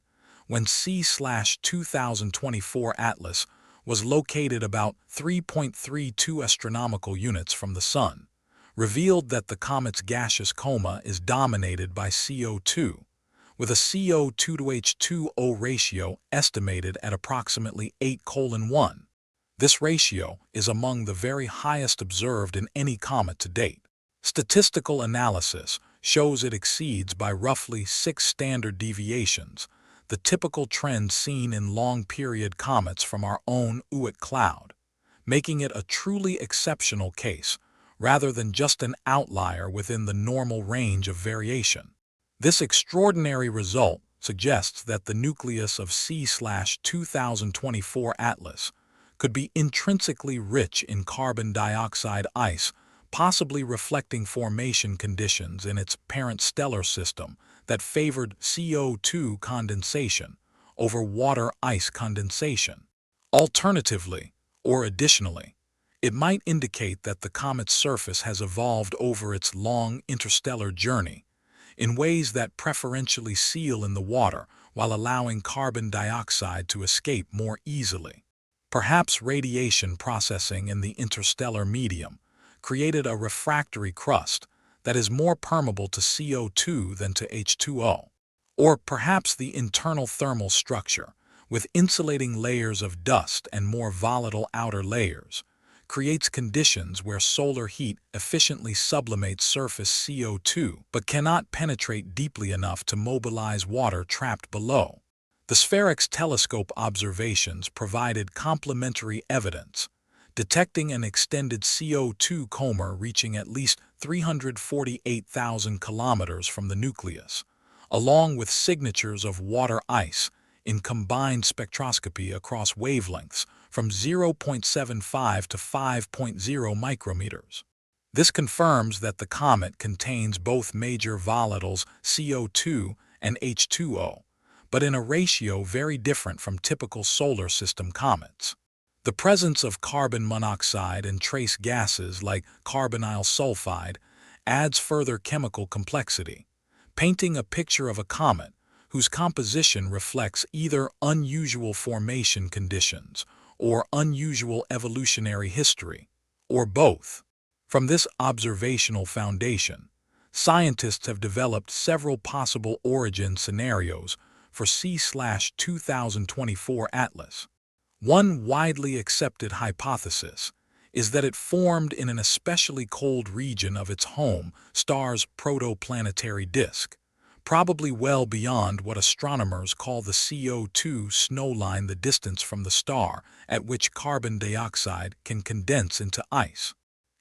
when C/2024 Atlas was located about 3.32 astronomical units from the Sun, revealed that the comet's gaseous coma is dominated by CO2, with a CO2 to H2O ratio estimated at approximately 8:1. This ratio is among the very highest observed in any comet to date. Statistical analysis shows it exceeds by roughly 6 standard deviations the typical trend seen in long-period comets from our own Oort cloud, making it a truly exceptional case rather than just an outlier within the normal range of variation. This extraordinary result suggests that the nucleus of C/2024 Atlas could be intrinsically rich in carbon dioxide ice, possibly reflecting formation conditions in its parent stellar system that favored CO2 condensation over water-ice condensation. Alternatively, or additionally, it might indicate that the comet's surface has evolved over its long interstellar journey in ways that preferentially seal in the water while allowing carbon dioxide to escape more easily. Perhaps radiation processing in the interstellar medium created a refractory crust that is more permeable to CO2 than to H2O. Or perhaps the internal thermal structure, with insulating layers of dust and more volatile outer layers, creates conditions where solar heat efficiently sublimates surface CO2 but cannot penetrate deeply enough to mobilize water trapped below. The Spherix telescope observations provided complementary evidence, detecting an extended CO2 coma reaching at least 348,000 kilometers from the nucleus, along with signatures of water ice in combined spectroscopy across wavelengths from 0.75 to 5.0 micrometers. This confirms that the comet contains both major volatiles CO2 and H2O, but in a ratio very different from typical solar system comets. The presence of carbon monoxide and trace gases like carbonyl sulfide adds further chemical complexity, painting a picture of a comet whose composition reflects either unusual formation conditions or unusual evolutionary history, or both. From this observational foundation, scientists have developed several possible origin scenarios for C/2024 Atlas. One widely accepted hypothesis is that it formed in an especially cold region of its home star's protoplanetary disk, probably well beyond what astronomers call the CO2 snowline, the distance from the star at which carbon dioxide can condense into ice.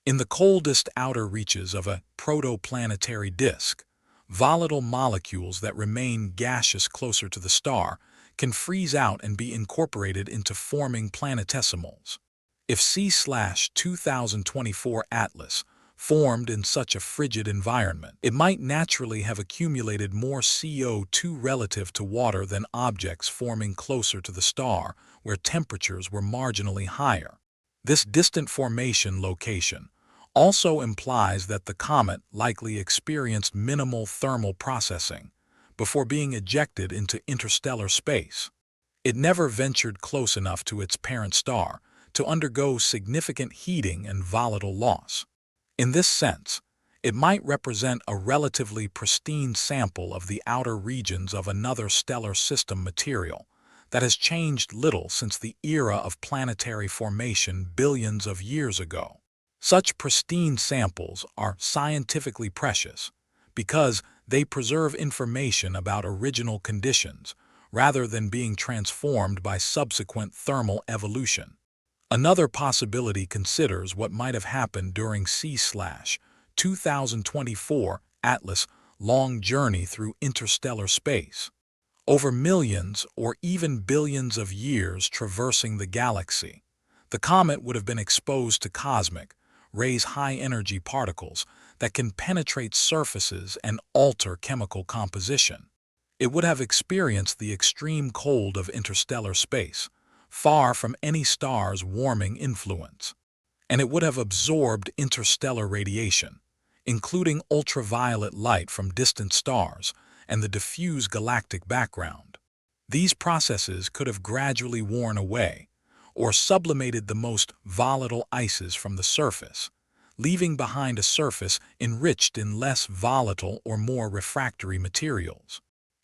In the coldest outer reaches of a protoplanetary disk, volatile molecules that remain gaseous closer to the star can freeze out and be incorporated into forming planetesimals. If C/2024 Atlas formed in such a frigid environment, it might naturally have accumulated more CO2 relative to water than objects forming closer to the star, where temperatures were marginally higher. This distant formation location also implies that the comet likely experienced minimal thermal processing before being ejected into interstellar space. It never ventured close enough to its parent star to undergo significant heating and volatile loss. In this sense, it might represent a relatively pristine sample of the outer regions of another stellar system material that has changed little since the era of planetary formation billions of years ago. Such pristine samples are scientifically precious because they preserve information about original conditions rather than being transformed by subsequent thermal evolution. Another possibility considers what might have happened during C/2024 Atlas' long journey through interstellar space. Over millions or even billions of years traversing the galaxy, the comet would have been exposed to cosmic rays, high-energy particles that can penetrate surfaces and alter chemical composition. It would have experienced the extreme cold of interstellar space, far from any star's warming influence. And it would have absorbed interstellar radiation, including ultraviolet light from distant stars and the diffuse galactic background. These processes could have gradually worn away, or sublimated the most volatile ices from the surface, leaving behind a surface enriched in less volatile or more refractory materials.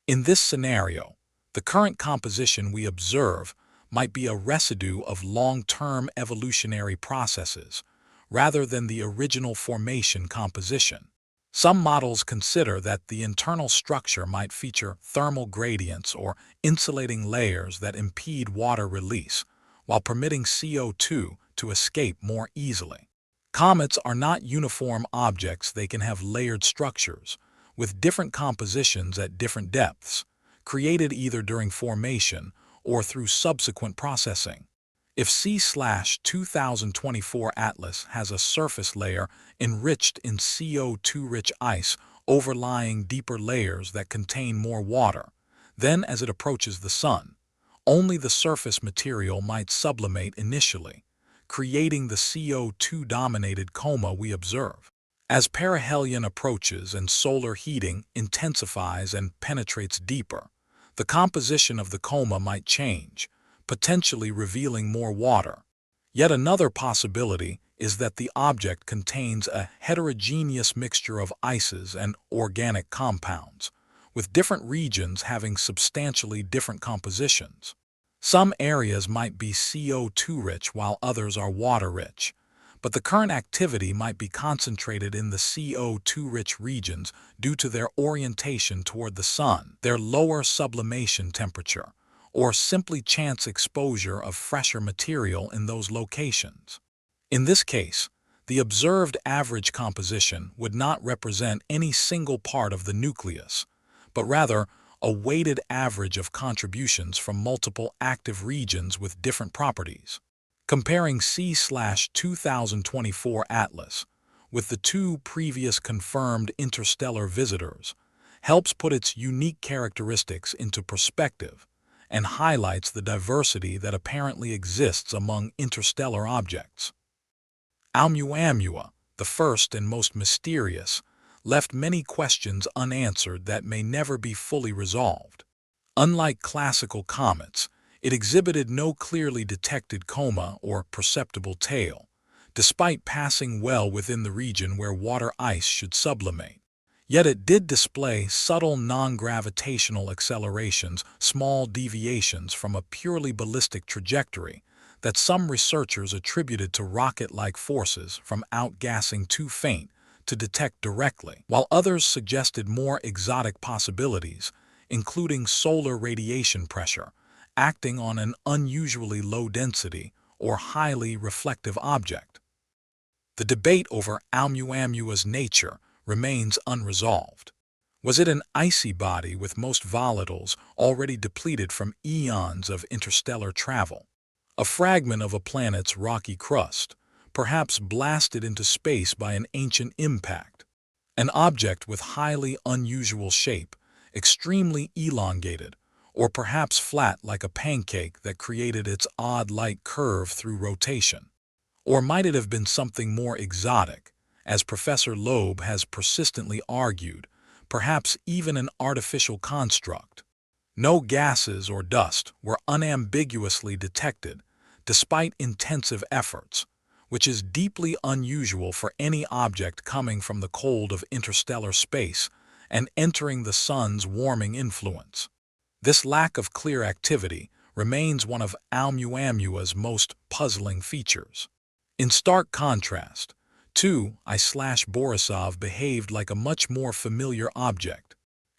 In this scenario, the current composition we observe might be a residue of long-term evolutionary processes, rather than the original formation composition. Some models consider that the internal structure might feature thermal gradients or insulating layers that impede water release, while permitting CO2 to escape more easily. Comets are not uniform objects. They can have layered structures, with different compositions at different depths, created either during formation or through subsequent processing. If C/2024 Atlas has a surface layer enriched in CO2-rich ice overlying deeper layers that contain more water, then as it approaches the Sun, only the surface material might sublimate initially, creating the CO2-dominated coma we observe. As perihelion approaches and solar heating intensifies and penetrates deeper, the composition of the coma might change, potentially revealing more water. Yet another possibility is that the object contains a heterogeneous mixture of ices and organic compounds, with different regions having substantially different compositions. Some areas might be CO2-rich while others are water-rich, but the current activity might be concentrated in the CO2-rich regions due to their orientation toward the sun, their lower sublimation temperature, or simply chance exposure of fresher material in those locations. In this case, the observed average composition would not represent any single part of the nucleus, but rather a weighted average of contributions from multiple active regions with different properties. Comparing C/2024 Atlas with the two previous confirmed interstellar visitors helps put its unique characteristics into perspective and highlights the diversity that apparently exists among interstellar objects. Oumuamua, the first and most mysterious, left many questions unanswered that may never be fully resolved. Unlike classical comets, it exhibited no clearly detected coma or perceptible tail, despite passing well within the region where water ice should sublimate. Yet it did display subtle non-gravitational accelerations, small deviations from a purely ballistic trajectory that some researchers attributed to rocket-like forces from outgassing too faint to detect directly, while others suggested more exotic possibilities, including solar radiation pressure, acting on an unusually low density or highly reflective object. The debate over Oumuamua's nature remains unresolved. Was it an icy body with most volatiles already depleted from eons of interstellar travel? A fragment of a planet's rocky crust, perhaps blasted into space by an ancient impact? An object with highly unusual shape, extremely elongated, or perhaps flat like a pancake that created its odd light curve through rotation? Or might it have been something more exotic, as Professor Loeb has persistently argued, perhaps even an artificial construct? No gases or dust were unambiguously detected, despite intensive efforts, which is deeply unusual for any object coming from the cold of interstellar space and entering the sun's warming influence. This lack of clear activity remains one of Oumuamua's most puzzling features. In stark contrast, 2I/Borisov behaved like a much more familiar object.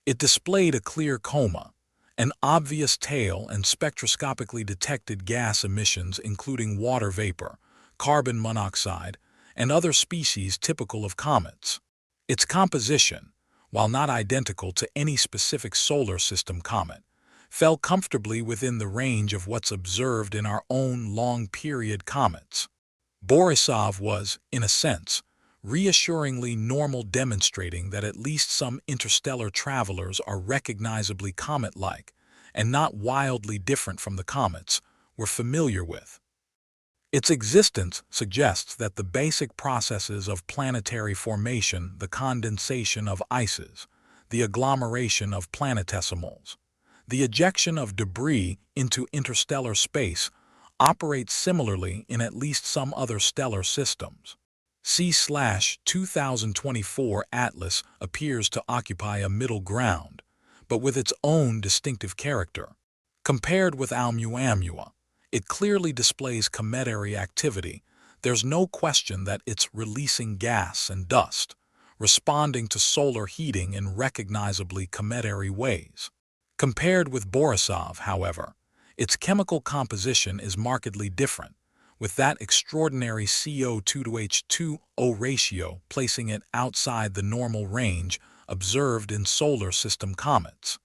It displayed a clear coma, an obvious tail, and spectroscopically detected gas emissions including water vapor, carbon monoxide, and other species typical of comets. Its composition, while not identical to any specific solar system comet, fell comfortably within the range of what's observed in our own long-period comets. Borisov was, in a sense, reassuringly normal, demonstrating that at least some interstellar travelers are recognizably comet-like and not wildly different from the comets we're familiar with. Its existence suggests that the basic processes of planetary formation, the condensation of ices, the agglomeration of planetesimals, the ejection of debris into interstellar space, operate similarly in at least some other stellar systems. C/2024 Atlas appears to occupy a middle ground, but with its own distinctive character. Compared with Oumuamua, it clearly displays cometary activity. There's no question that it's releasing gas and dust, responding to solar heating in recognizably cometary ways. Compared with Borisov, however, its chemical composition is markedly different, with that extraordinary CO2-to-H2O ratio placing it outside the normal range observed in solar system comets.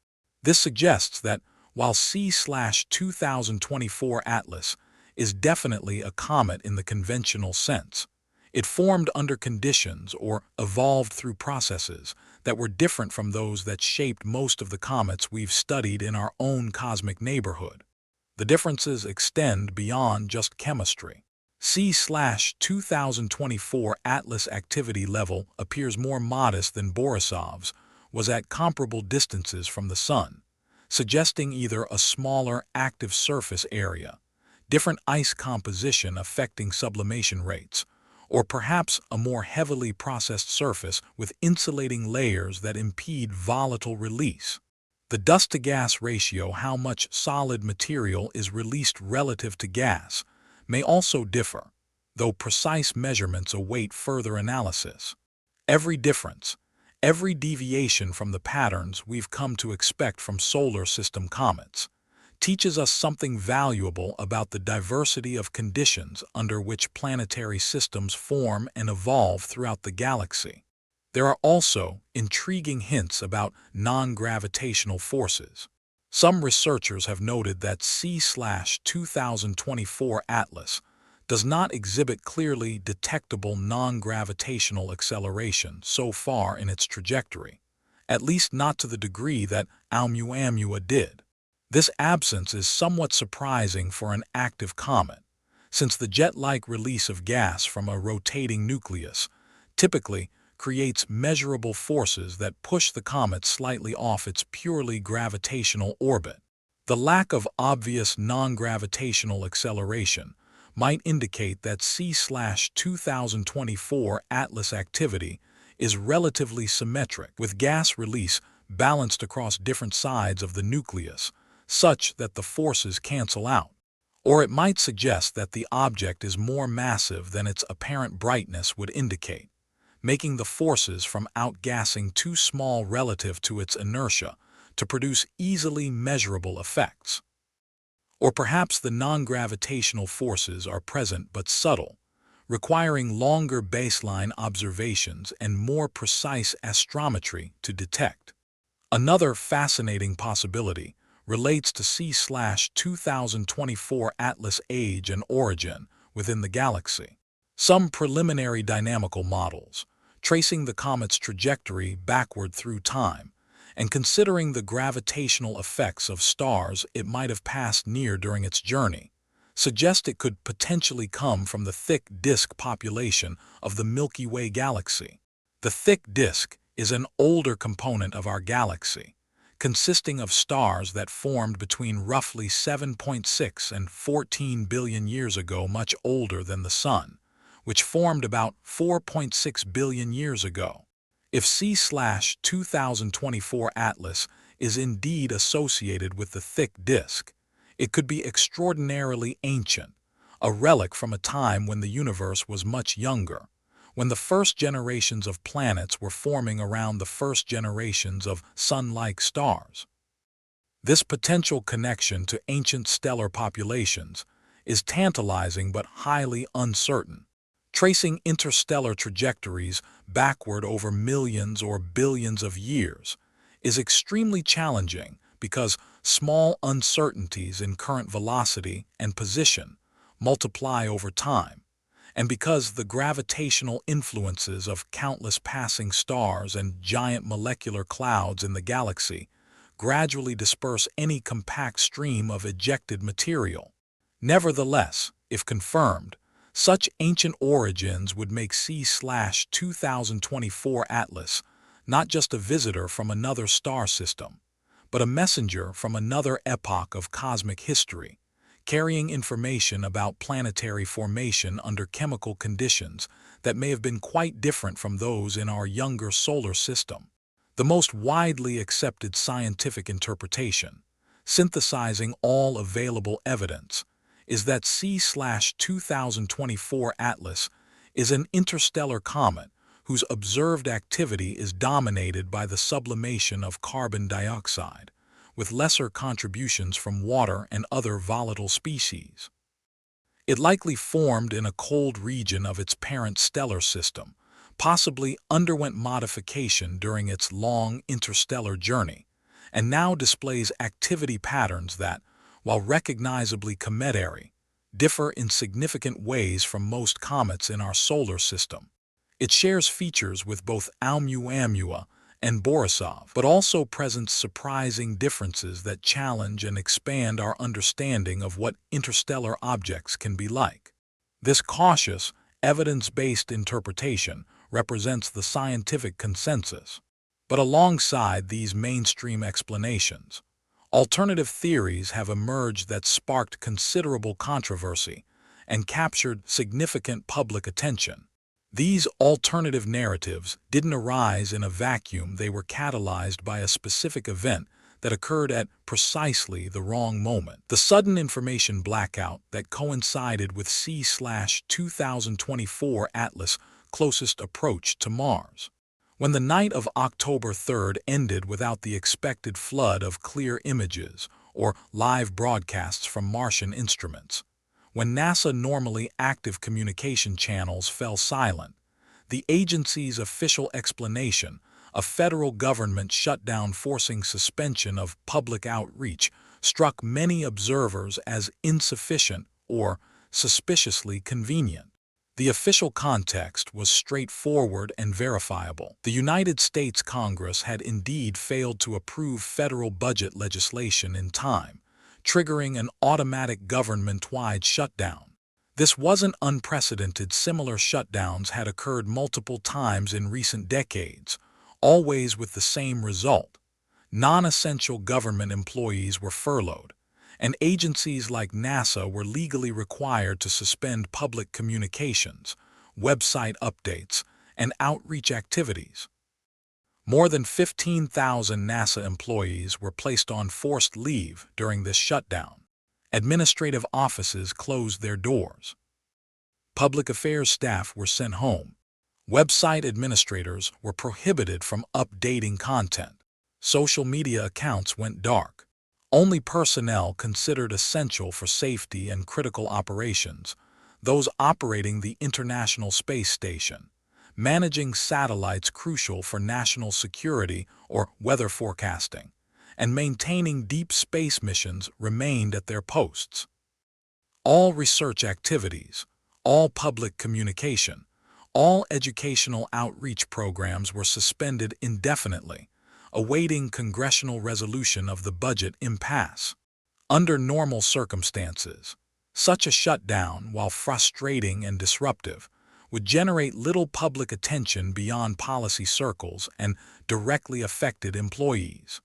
This suggests that while C/2024 Atlas is definitely a comet in the conventional sense, it formed under conditions or evolved through processes that were different from those that shaped most of the comets we've studied in our own cosmic neighborhood. The differences extend beyond just chemistry. C/2024 Atlas activity level appears more modest than Borisov's, was at comparable distances from the Sun, suggesting either a smaller active surface area, different ice composition affecting sublimation rates, or perhaps a more heavily processed surface with insulating layers that impede volatile release. The dust-to-gas ratio, how much solid material is released relative to gas, may also differ, though precise measurements await further analysis. Every difference, every deviation from the patterns we've come to expect from solar system comets, teaches us something valuable about the diversity of conditions under which planetary systems form and evolve throughout the galaxy. There are also intriguing hints about non-gravitational forces. Some researchers have noted that C/2024 Atlas does not exhibit clearly detectable non-gravitational acceleration so far in its trajectory, at least not to the degree that Oumuamua did. This absence is somewhat surprising for an active comet, since the jet-like release of gas from a rotating nucleus typically creates measurable forces that push the comet slightly off its purely gravitational orbit. The lack of obvious non-gravitational acceleration might indicate that C/2024 Atlas activity is relatively symmetric, with gas release balanced across different sides of the nucleus, such that the forces cancel out. Or it might suggest that the object is more massive than its apparent brightness would indicate, making the forces from outgassing too small relative to its inertia to produce easily measurable effects. Or perhaps the non-gravitational forces are present but subtle, requiring longer baseline observations and more precise astrometry to detect. Another fascinating possibility relates to C/2024 Atlas age and origin within the galaxy. Some preliminary dynamical models, tracing the comet's trajectory backward through time, and considering the gravitational effects of stars it might have passed near during its journey, suggest it could potentially come from the thick disk population of the Milky Way galaxy. The thick disk is an older component of our galaxy, consisting of stars that formed between roughly 7.6 and 14 billion years ago, much older than the Sun, which formed about 4.6 billion years ago. If C/2024 Atlas is indeed associated with the thick disk, it could be extraordinarily ancient, a relic from a time when the universe was much younger, when the first generations of planets were forming around the first generations of Sun-like stars. This potential connection to ancient stellar populations is tantalizing but highly uncertain. Tracing interstellar trajectories backward over millions or billions of years is extremely challenging because small uncertainties in current velocity and position multiply over time, and because the gravitational influences of countless passing stars and giant molecular clouds in the galaxy gradually disperse any compact stream of ejected material. Nevertheless, if confirmed, such ancient origins would make C/2024 Atlas not just a visitor from another star system, but a messenger from another epoch of cosmic history, carrying information about planetary formation under chemical conditions that may have been quite different from those in our younger solar system. The most widely accepted scientific interpretation, synthesizing all available evidence, is that C/2024 Atlas is an interstellar comet whose observed activity is dominated by the sublimation of carbon dioxide, with lesser contributions from water and other volatile species. It likely formed in a cold region of its parent stellar system, possibly underwent modification during its long interstellar journey, and now displays activity patterns that, while recognizably cometary, differ in significant ways from most comets in our solar system. It shares features with both Oumuamua and Borisov, but also presents surprising differences that challenge and expand our understanding of what interstellar objects can be like. This cautious, evidence-based interpretation represents the scientific consensus. But alongside these mainstream explanations, alternative theories have emerged that sparked considerable controversy and captured significant public attention. These alternative narratives didn't arise in a vacuum. They were catalyzed by a specific event that occurred at precisely the wrong moment. The sudden information blackout that coincided with C/2024 Atlas' closest approach to Mars. When the night of October 3rd ended without the expected flood of clear images or live broadcasts from Martian instruments, when NASA normally active communication channels fell silent, the agency's official explanation, a federal government shutdown forcing suspension of public outreach, struck many observers as insufficient or suspiciously convenient. The official context was straightforward and verifiable. The United States Congress had indeed failed to approve federal budget legislation in time, triggering an automatic government-wide shutdown. This wasn't unprecedented. Similar shutdowns had occurred multiple times in recent decades, always with the same result. Non-essential government employees were furloughed, and agencies like NASA were legally required to suspend public communications, website updates, and outreach activities. More than 15,000 NASA employees were placed on forced leave during this shutdown. Administrative offices closed their doors. Public affairs staff were sent home. Website administrators were prohibited from updating content. Social media accounts went dark. Only personnel considered essential for safety and critical operations, those operating the International Space Station, managing satellites crucial for national security or weather forecasting, and maintaining deep space missions remained at their posts. All research activities, all public communication, all educational outreach programs were suspended indefinitely, awaiting congressional resolution of the budget impasse. Under normal circumstances, such a shutdown, while frustrating and disruptive, would generate little public attention beyond policy circles and directly affected employees.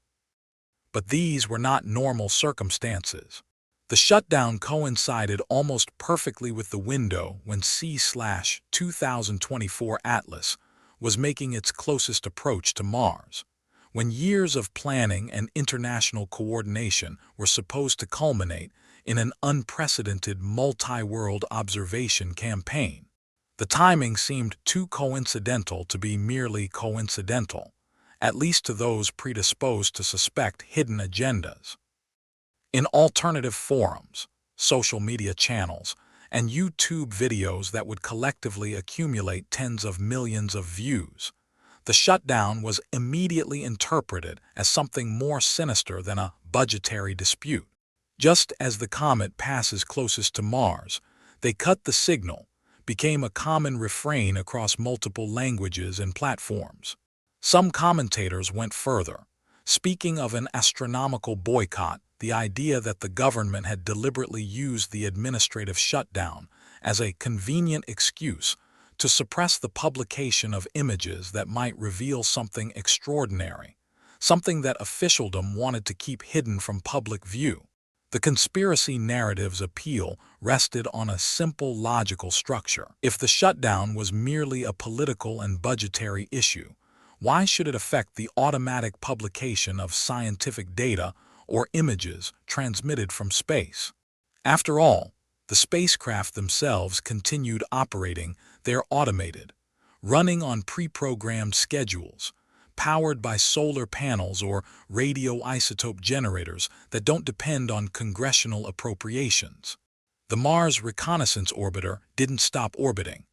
But these were not normal circumstances. The shutdown coincided almost perfectly with the window when C/2024 Atlas was making its closest approach to Mars, when years of planning and international coordination were supposed to culminate in an unprecedented multi-world observation campaign. The timing seemed too coincidental to be merely coincidental, at least to those predisposed to suspect hidden agendas. In alternative forums, social media channels, and YouTube videos that would collectively accumulate tens of millions of views, the shutdown was immediately interpreted as something more sinister than a budgetary dispute. Just as the comet passes closest to Mars, they cut the signal, became a common refrain across multiple languages and platforms. Some commentators went further, speaking of an astronomical boycott, the idea that the government had deliberately used the administrative shutdown as a convenient excuse to suppress the publication of images that might reveal something extraordinary, something that officialdom wanted to keep hidden from public view. The conspiracy narrative's appeal rested on a simple logical structure. If the shutdown was merely a political and budgetary issue, why should it affect the automatic publication of scientific data or images transmitted from space? After all, the spacecraft themselves continued operating. They're automated, running on pre-programmed schedules, powered by solar panels or radioisotope generators that don't depend on congressional appropriations. The Mars Reconnaissance Orbiter didn't stop orbiting.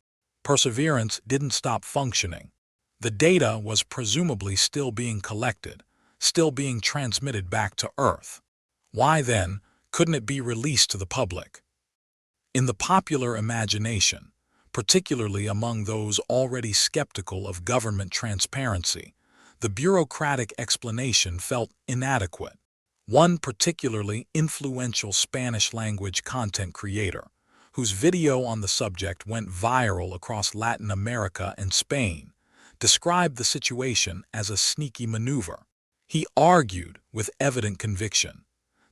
Perseverance didn't stop functioning. The data was presumably still being collected, still being transmitted back to Earth. Why, then, couldn't it be released to the public? In the popular imagination, particularly among those already skeptical of government transparency, the bureaucratic explanation felt inadequate. One particularly influential Spanish-language content creator, whose video on the subject went viral across Latin America and Spain, described the situation as a sneaky maneuver. He argued, with evident conviction,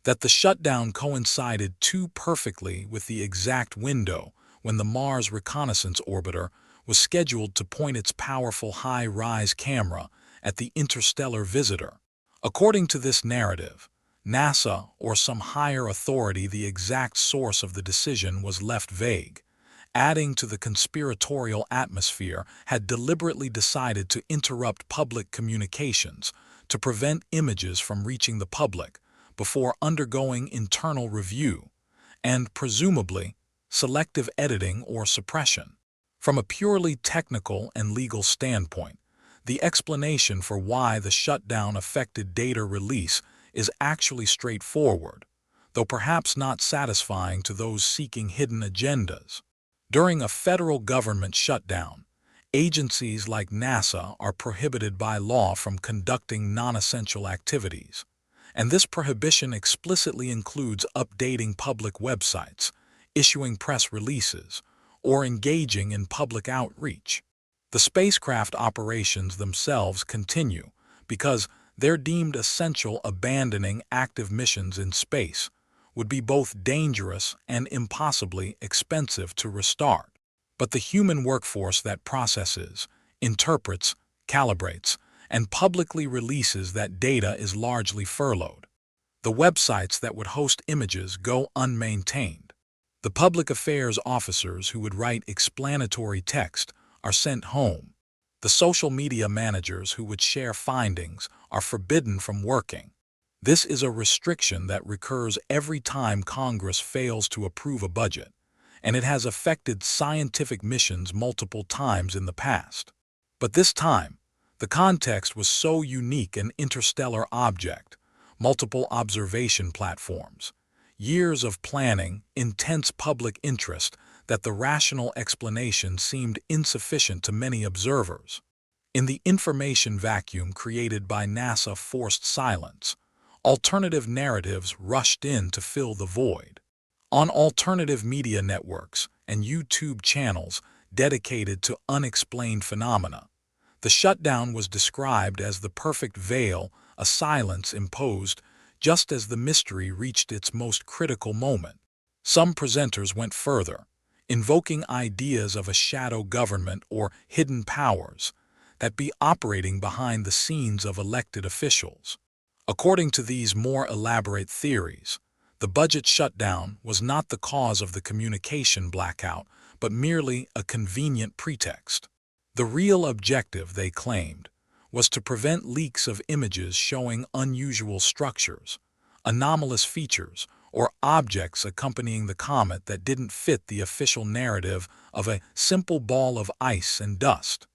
that the shutdown coincided too perfectly with the exact window when the Mars Reconnaissance Orbiter was scheduled to point its powerful high-rise camera at the interstellar visitor. According to this narrative, NASA or some higher authority, the exact source of the decision was left vague, adding to the conspiratorial atmosphere, had deliberately decided to interrupt public communications to prevent images from reaching the public before undergoing internal review and, presumably, selective editing or suppression. From a purely technical and legal standpoint, the explanation for why the shutdown affected data release is actually straightforward, though perhaps not satisfying to those seeking hidden agendas. During a federal government shutdown, agencies like NASA are prohibited by law from conducting non-essential activities, and this prohibition explicitly includes updating public websites, issuing press releases, or engaging in public outreach. The spacecraft operations themselves continue because they're deemed essential. Abandoning active missions in space would be both dangerous and impossibly expensive to restart. But the human workforce that processes, interprets, calibrates, and publicly releases that data is largely furloughed. The websites that would host images go unmaintained. The public affairs officers who would write explanatory text are sent home. The social media managers who would share findings are forbidden from working. This is a restriction that recurs every time Congress fails to approve a budget, and it has affected scientific missions multiple times in the past. But this time, the context was so unique: an interstellar object, multiple observation platforms, years of planning, intense public interest, that the rational explanation seemed insufficient to many observers. In the information vacuum created by NASA forced silence, alternative narratives rushed in to fill the void. On alternative media networks and YouTube channels dedicated to unexplained phenomena, the shutdown was described as the perfect veil, a silence imposed just as the mystery reached its most critical moment. Some presenters went further, invoking ideas of a shadow government or hidden powers that be operating behind the scenes of elected officials. According to these more elaborate theories, the budget shutdown was not the cause of the communication blackout, but merely a convenient pretext. The real objective, they claimed, was to prevent leaks of images showing unusual structures, anomalous features, or objects accompanying the comet that didn't fit the official narrative of a simple ball of ice and dust.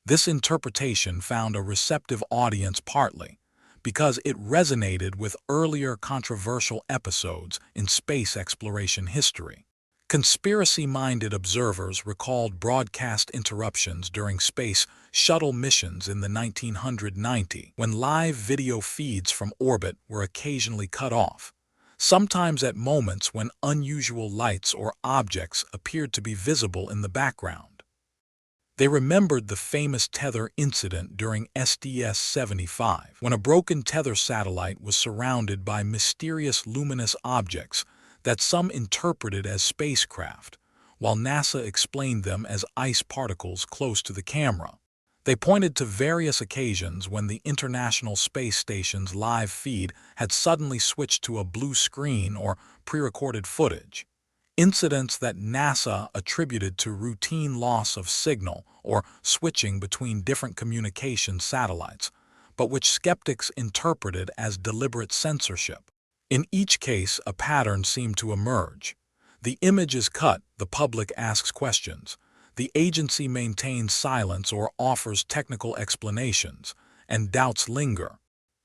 This interpretation found a receptive audience partly because it resonated with earlier controversial episodes in space exploration history. Conspiracy-minded observers recalled broadcast interruptions during space shuttle missions in the 1990s, when live video feeds from orbit were occasionally cut off, sometimes at moments when unusual lights or objects appeared to be visible in the background. They remembered the famous tether incident during SDS-75, when a broken tether satellite was surrounded by mysterious luminous objects that some interpreted as spacecraft, while NASA explained them as ice particles close to the camera. They pointed to various occasions when the International Space Station's live feed had suddenly switched to a blue screen or pre-recorded footage, incidents that NASA attributed to routine loss of signal or switching between different communication satellites, but which skeptics interpreted as deliberate censorship. In each case, a pattern seemed to emerge. The image is cut, the public asks questions, the agency maintains silence or offers technical explanations, and doubts linger.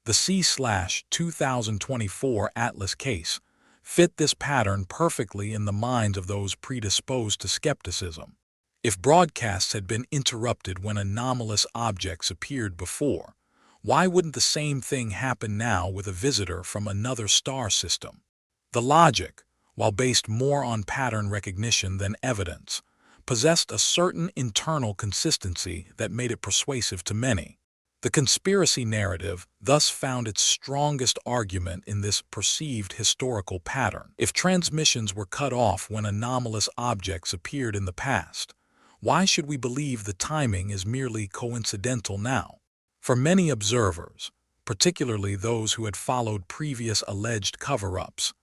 The C/2024 Atlas case fit this pattern perfectly in the minds of those predisposed to skepticism. If broadcasts had been interrupted when anomalous objects appeared before, why wouldn't the same thing happen now with a visitor from another star system? The logic, while based more on pattern recognition than evidence, possessed a certain internal consistency that made it persuasive to many. The conspiracy narrative thus found its strongest argument in this perceived historical pattern. If transmissions were cut off when anomalous objects appeared in the past, why should we believe the timing is merely coincidental now? For many observers, particularly those who had followed previous alleged cover-ups,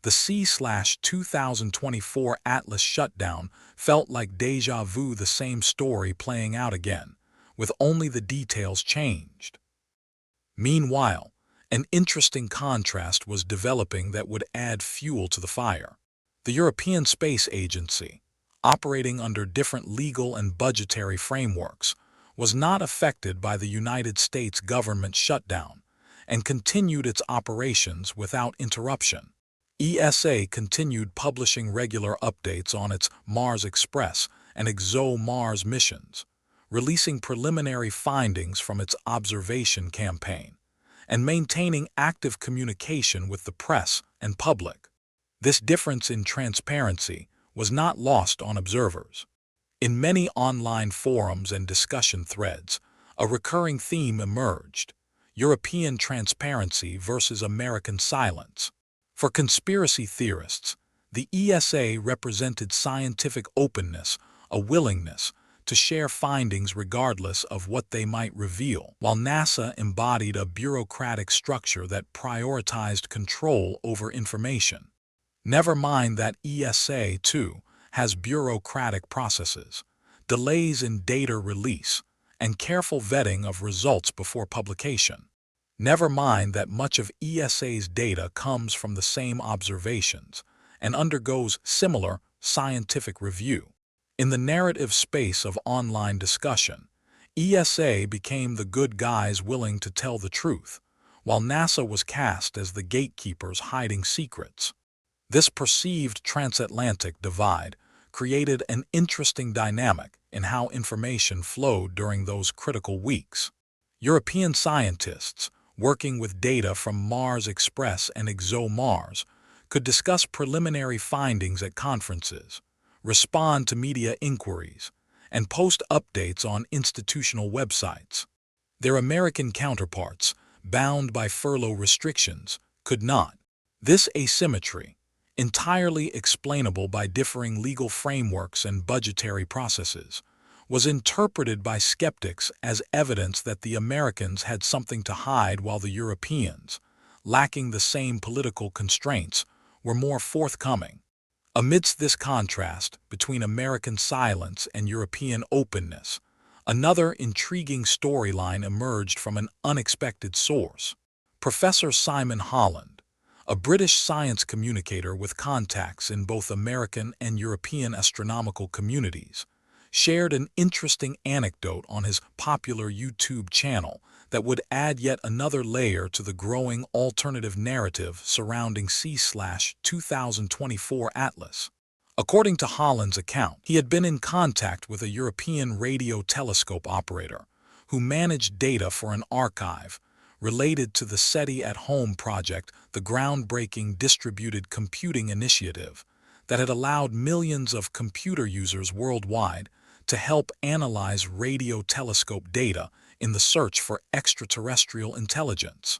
the C/2024 Atlas shutdown felt like déjà vu, the same story playing out again, with only the details changed. Meanwhile, an interesting contrast was developing that would add fuel to the fire. The European Space Agency, operating under different legal and budgetary frameworks, was not affected by the United States government shutdown and continued its operations without interruption. ESA continued publishing regular updates on its Mars Express and ExoMars missions, releasing preliminary findings from its observation campaign, and maintaining active communication with the press and public. This difference in transparency was not lost on observers. In many online forums and discussion threads, a recurring theme emerged: European transparency versus American silence. For conspiracy theorists, the ESA represented scientific openness, a willingness to share findings regardless of what they might reveal, while NASA embodied a bureaucratic structure that prioritized control over information. Never mind that ESA, too, has bureaucratic processes, delays in data release, and careful vetting of results before publication. Never mind that much of ESA's data comes from the same observations and undergoes similar scientific review. In the narrative space of online discussion, ESA became the good guys willing to tell the truth, while NASA was cast as the gatekeepers hiding secrets. This perceived transatlantic divide created an interesting dynamic in how information flowed during those critical weeks. European scientists, working with data from Mars Express and ExoMars, could discuss preliminary findings at conferences, respond to media inquiries, and post updates on institutional websites. Their American counterparts, bound by furlough restrictions, could not. This asymmetry, entirely explainable by differing legal frameworks and budgetary processes, was interpreted by skeptics as evidence that the Americans had something to hide while the Europeans, lacking the same political constraints, were more forthcoming. Amidst this contrast between American silence and European openness, another intriguing storyline emerged from an unexpected source. Professor Simon Holland, a British science communicator with contacts in both American and European astronomical communities, shared an interesting anecdote on his popular YouTube channel that would add yet another layer to the growing alternative narrative surrounding C/2024 Atlas. According to Holland's account, he had been in contact with a European radio telescope operator who managed data for an archive related to the SETI at Home project, the groundbreaking distributed computing initiative that had allowed millions of computer users worldwide to help analyze radio telescope data in the search for extraterrestrial intelligence.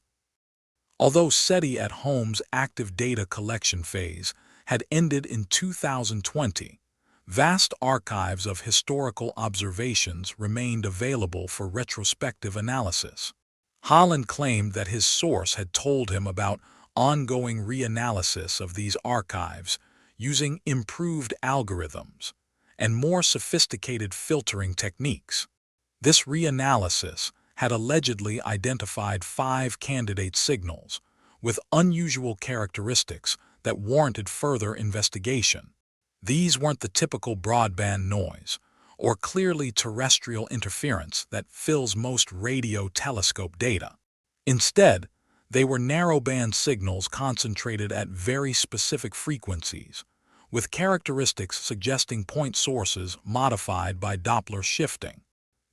Although SETI at Home's active data collection phase had ended in 2020, vast archives of historical observations remained available for retrospective analysis. Holland claimed that his source had told him about ongoing reanalysis of these archives using improved algorithms and more sophisticated filtering techniques. This reanalysis had allegedly identified 5 candidate signals with unusual characteristics that warranted further investigation. These weren't the typical broadband noise or clearly terrestrial interference that fills most radio telescope data. Instead, they were narrowband signals concentrated at very specific frequencies, with characteristics suggesting point sources modified by Doppler shifting.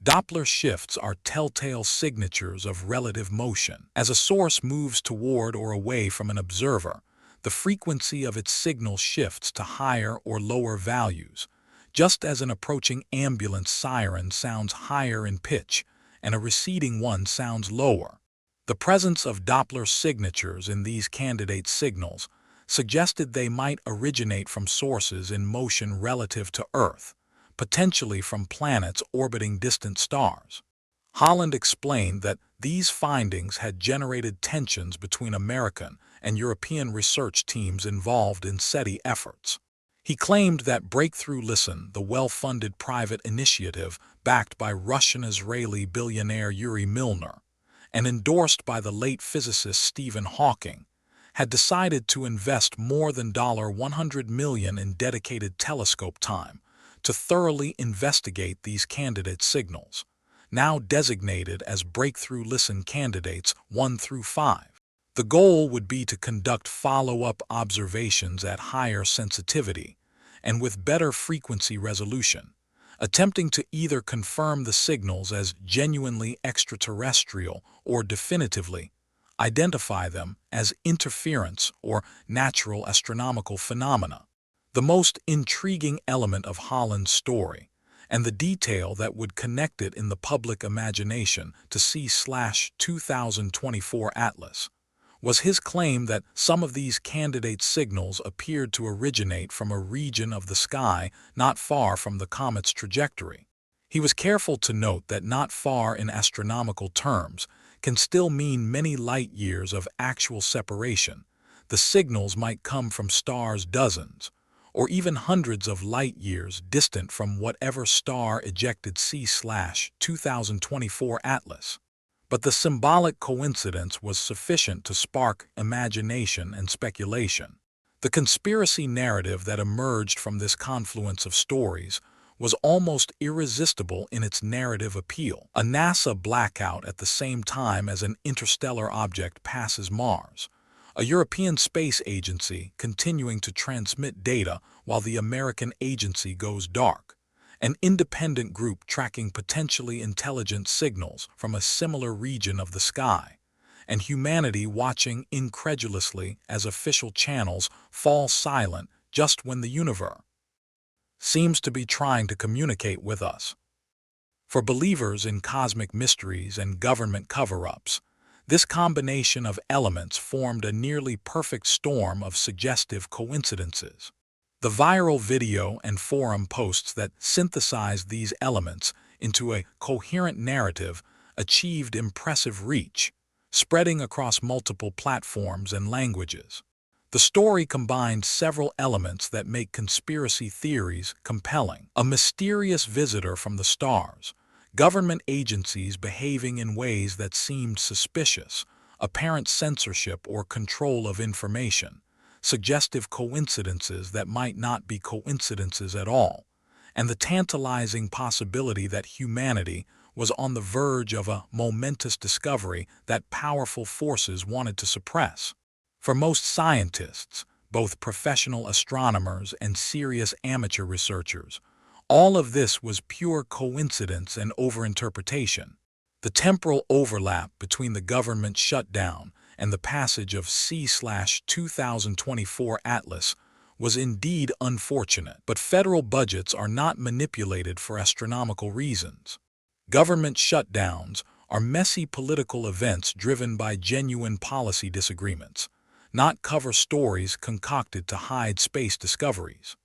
Doppler shifts are telltale signatures of relative motion. As a source moves toward or away from an observer, the frequency of its signal shifts to higher or lower values, just as an approaching ambulance siren sounds higher in pitch and a receding one sounds lower. The presence of Doppler signatures in these candidate signals suggested they might originate from sources in motion relative to Earth, potentially from planets orbiting distant stars. Holland explained that these findings had generated tensions between American and European research teams involved in SETI efforts. He claimed that Breakthrough Listen, the well-funded private initiative backed by Russian-Israeli billionaire Yuri Milner and endorsed by the late physicist Stephen Hawking, had decided to invest more than $100 million in dedicated telescope time to thoroughly investigate these candidate signals, now designated as Breakthrough Listen candidates 1 through 5. The goal would be to conduct follow-up observations at higher sensitivity and with better frequency resolution, attempting to either confirm the signals as genuinely extraterrestrial or definitively identify them as interference or natural astronomical phenomena. The most intriguing element of Holland's story, and the detail that would connect it in the public imagination to C/2024 Atlas, was his claim that some of these candidate signals appeared to originate from a region of the sky not far from the comet's trajectory. He was careful to note that not far in astronomical terms can still mean many light years of actual separation. The signals might come from stars dozens, or even hundreds of light years distant from whatever star ejected C/2024 Atlas. But the symbolic coincidence was sufficient to spark imagination and speculation. The conspiracy narrative that emerged from this confluence of stories was almost irresistible in its narrative appeal. A NASA blackout at the same time as an interstellar object passes Mars, a European space agency continuing to transmit data while the American agency goes dark, an independent group tracking potentially intelligent signals from a similar region of the sky, and humanity watching incredulously as official channels fall silent just when the universe seems to be trying to communicate with us. For believers in cosmic mysteries and government cover-ups, this combination of elements formed a nearly perfect storm of suggestive coincidences. The viral video and forum posts that synthesized these elements into a coherent narrative achieved impressive reach, spreading across multiple platforms and languages. The story combined several elements that make conspiracy theories compelling: a mysterious visitor from the stars, government agencies behaving in ways that seemed suspicious, apparent censorship or control of information, suggestive coincidences that might not be coincidences at all, and the tantalizing possibility that humanity was on the verge of a momentous discovery that powerful forces wanted to suppress. For most scientists, both professional astronomers and serious amateur researchers, all of this was pure coincidence and overinterpretation. The temporal overlap between the government shutdown and the passage of C/2024 Atlas was indeed unfortunate, but federal budgets are not manipulated for astronomical reasons. Government shutdowns are messy political events driven by genuine policy disagreements, not cover stories concocted to hide space discoveries.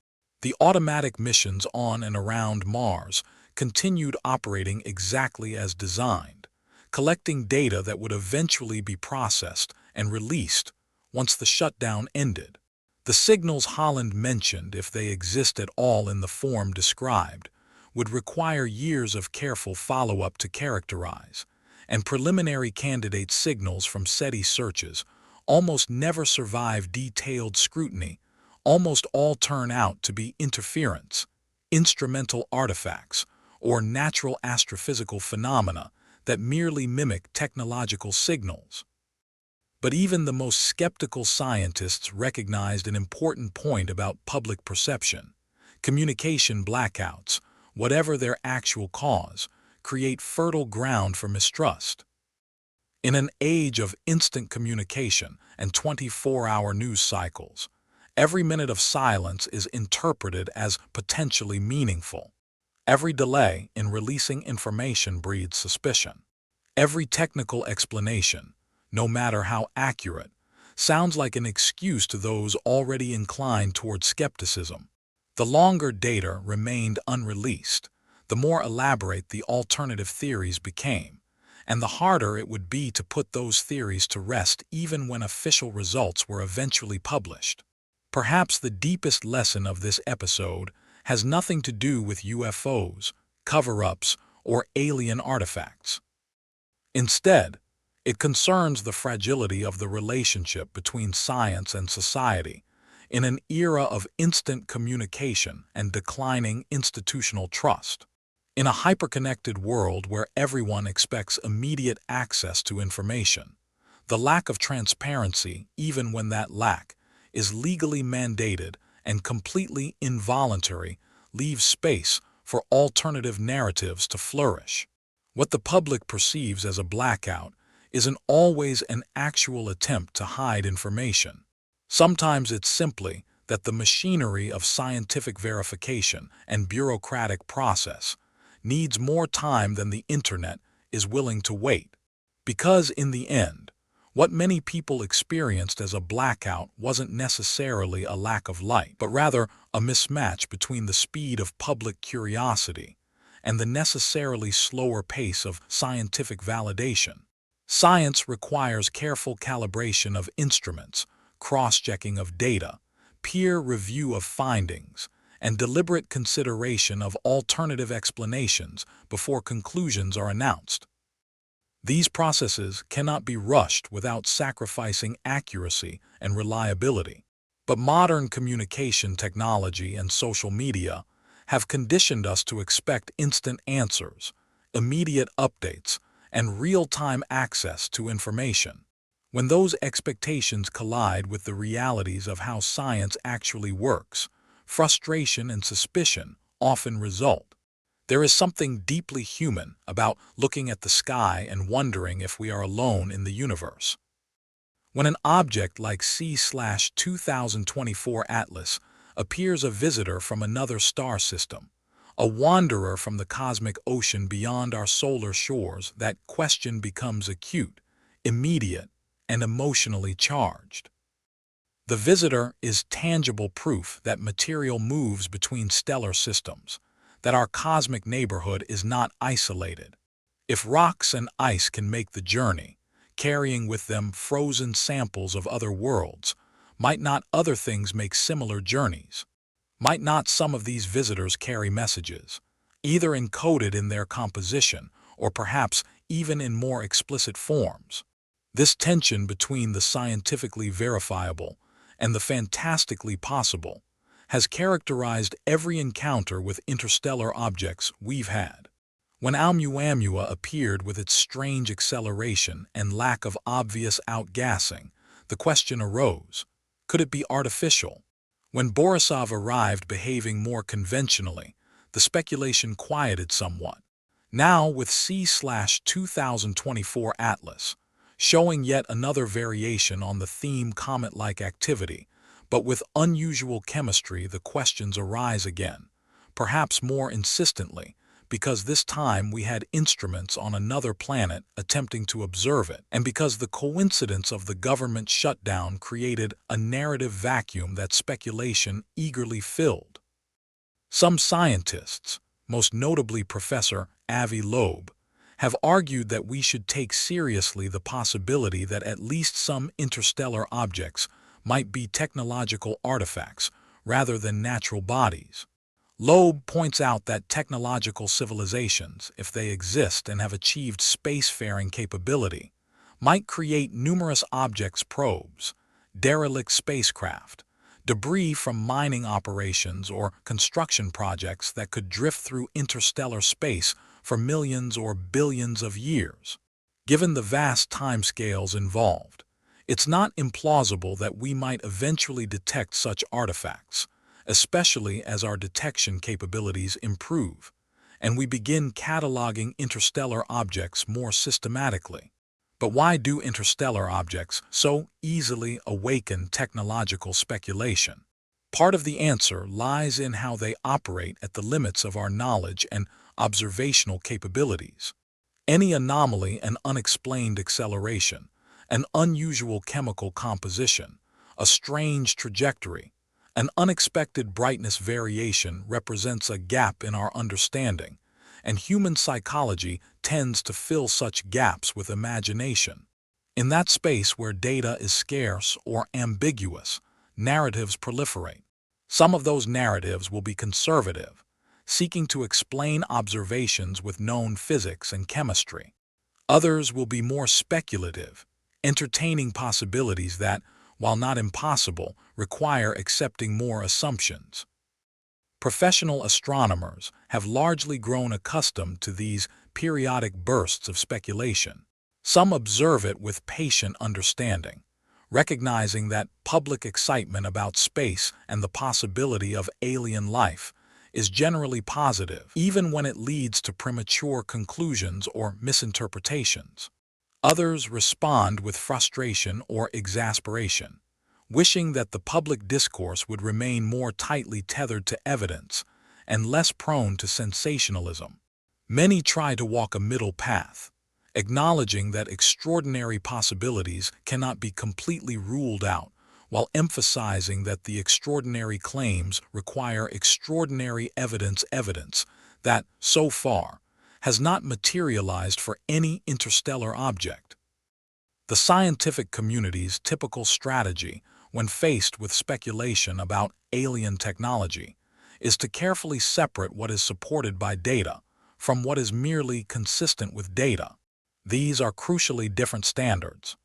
The automatic missions on and around Mars continued operating exactly as designed, collecting data that would eventually be processed and released once the shutdown ended. The signals Holland mentioned, if they exist at all in the form described, would require years of careful follow-up to characterize, and preliminary candidate signals from SETI searches almost never survive detailed scrutiny. Almost all turn out to be interference, instrumental artifacts, or natural astrophysical phenomena that merely mimic technological signals. But even the most skeptical scientists recognized an important point about public perception. Communication blackouts, whatever their actual cause, create fertile ground for mistrust. In an age of instant communication and 24-hour news cycles, every minute of silence is interpreted as potentially meaningful. Every delay in releasing information breeds suspicion. Every technical explanation, no matter how accurate, sounds like an excuse to those already inclined toward skepticism. The longer data remained unreleased, the more elaborate the alternative theories became, and the harder it would be to put those theories to rest even when official results were eventually published. Perhaps the deepest lesson of this episode has nothing to do with UFOs, cover-ups, or alien artifacts. Instead, it concerns the fragility of the relationship between science and society in an era of instant communication and declining institutional trust. In a hyperconnected world where everyone expects immediate access to information, the lack of transparency, even when that lack is legally mandated and completely involuntary, leaves space for alternative narratives to flourish. What the public perceives as a blackout isn't always an actual attempt to hide information. Sometimes it's simply that the machinery of scientific verification and bureaucratic process needs more time than the internet is willing to wait. Because in the end, what many people experienced as a blackout wasn't necessarily a lack of light, but rather a mismatch between the speed of public curiosity and the necessarily slower pace of scientific validation. Science requires careful calibration of instruments, cross-checking of data, peer review of findings, and deliberate consideration of alternative explanations before conclusions are announced. These processes cannot be rushed without sacrificing accuracy and reliability. But modern communication technology and social media have conditioned us to expect instant answers, immediate updates, and real-time access to information. When those expectations collide with the realities of how science actually works, frustration and suspicion often result. There is something deeply human about looking at the sky and wondering if we are alone in the universe. When an object like C/2024 Atlas appears a visitor from another star system, a wanderer from the cosmic ocean beyond our solar shores, that question becomes acute, immediate, and emotionally charged. The visitor is tangible proof that material moves between stellar systems, that our cosmic neighborhood is not isolated. If rocks and ice can make the journey, carrying with them frozen samples of other worlds, might not other things make similar journeys? Might not some of these visitors carry messages, either encoded in their composition or perhaps even in more explicit forms? This tension between the scientifically verifiable and the fantastically possible has characterized every encounter with interstellar objects we've had. When Oumuamua appeared with its strange acceleration and lack of obvious outgassing, the question arose, could it be artificial? When Borisov arrived behaving more conventionally, the speculation quieted somewhat. Now with C/2024 Atlas, showing yet another variation on the theme comet-like activity, but with unusual chemistry, the questions arise again, perhaps more insistently, because this time we had instruments on another planet attempting to observe it, and because the coincidence of the government shutdown created a narrative vacuum that speculation eagerly filled. Some scientists, most notably Professor Avi Loeb, have argued that we should take seriously the possibility that at least some interstellar objects might be technological artifacts rather than natural bodies. Loeb points out that technological civilizations, if they exist and have achieved spacefaring capability, might create numerous objects, probes, derelict spacecraft, debris from mining operations or construction projects that could drift through interstellar space for millions or billions of years. Given the vast timescales involved, it's not implausible that we might eventually detect such artifacts, especially as our detection capabilities improve, and we begin cataloging interstellar objects more systematically. But why do interstellar objects so easily awaken technological speculation? Part of the answer lies in how they operate at the limits of our knowledge and observational capabilities. Any anomaly, an unexplained acceleration, an unusual chemical composition, a strange trajectory, an unexpected brightness variation represents a gap in our understanding, and human psychology tends to fill such gaps with imagination. In that space where data is scarce or ambiguous, narratives proliferate. Some of those narratives will be conservative, seeking to explain observations with known physics and chemistry. Others will be more speculative, entertaining possibilities that, while not impossible, require accepting more assumptions. Professional astronomers have largely grown accustomed to these periodic bursts of speculation. Some observe it with patient understanding, recognizing that public excitement about space and the possibility of alien life is generally positive, even when it leads to premature conclusions or misinterpretations. Others respond with frustration or exasperation, wishing that the public discourse would remain more tightly tethered to evidence and less prone to sensationalism. Many try to walk a middle path, acknowledging that extraordinary possibilities cannot be completely ruled out, while emphasizing that the extraordinary claims require extraordinary evidence that, so far, has not materialized for any interstellar object. The scientific community's typical strategy when faced with speculation about alien technology is to carefully separate what is supported by data from what is merely consistent with data. These are crucially different standards.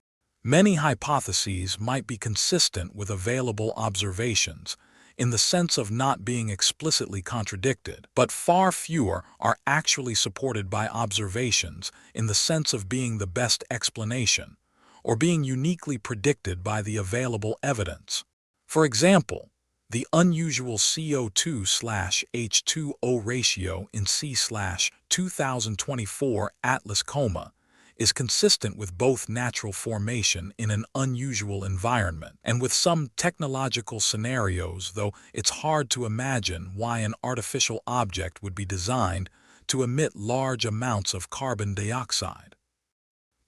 Many hypotheses might be consistent with available observations in the sense of not being explicitly contradicted, but far fewer are actually supported by observations in the sense of being the best explanation or being uniquely predicted by the available evidence. For example, the unusual CO2/H2O ratio in C/2024 Atlas coma is consistent with both natural formation in an unusual environment and with some technological scenarios, though it's hard to imagine why an artificial object would be designed to emit large amounts of carbon dioxide.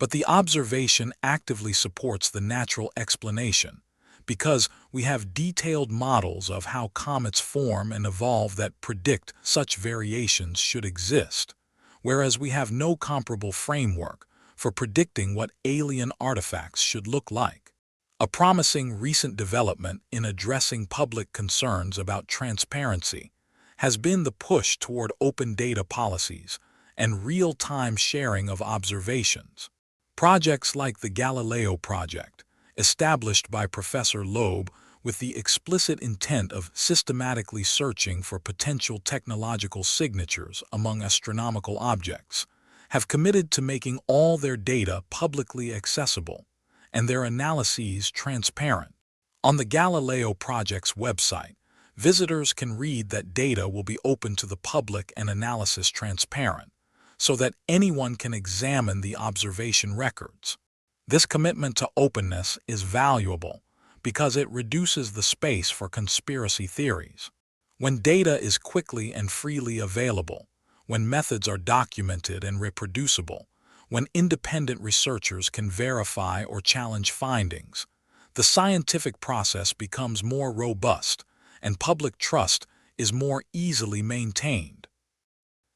But the observation actively supports the natural explanation, because we have detailed models of how comets form and evolve that predict such variations should exist, whereas we have no comparable framework for predicting what alien artifacts should look like. A promising recent development in addressing public concerns about transparency has been the push toward open data policies and real-time sharing of observations. Projects like the Galileo Project, established by Professor Loeb with the explicit intent of systematically searching for potential technological signatures among astronomical objects, have committed to making all their data publicly accessible and their analyses transparent. On the Galileo Project's website, visitors can read that data will be open to the public and analysis transparent, so that anyone can examine the observation records. This commitment to openness is valuable because it reduces the space for conspiracy theories. When data is quickly and freely available, when methods are documented and reproducible, when independent researchers can verify or challenge findings, the scientific process becomes more robust and public trust is more easily maintained.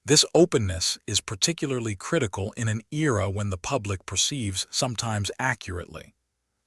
This openness is particularly critical in an era when the public perceives, sometimes accurately,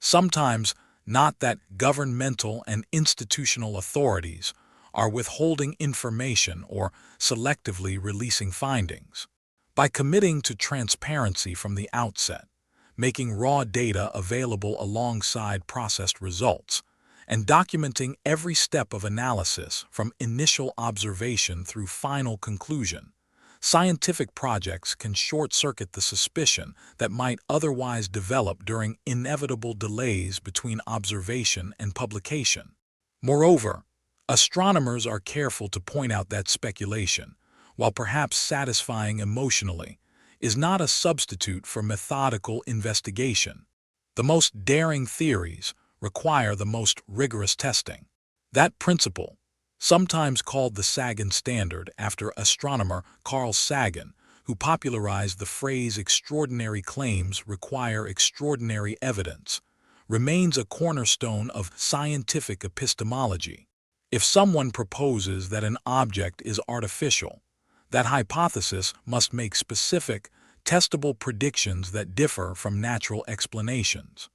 sometimes not, that governmental and institutional authorities are withholding information or selectively releasing findings. By committing to transparency from the outset, making raw data available alongside processed results, and documenting every step of analysis from initial observation through final conclusion, scientific projects can short-circuit the suspicion that might otherwise develop during inevitable delays between observation and publication. Moreover, astronomers are careful to point out that speculation, while perhaps satisfying emotionally, is not a substitute for methodical investigation. The most daring theories require the most rigorous testing. That principle, sometimes called the Sagan standard after astronomer Carl Sagan, who popularized the phrase extraordinary claims require extraordinary evidence, remains a cornerstone of scientific epistemology. If someone proposes that an object is artificial, that hypothesis must make specific, testable predictions that differ from natural explanations.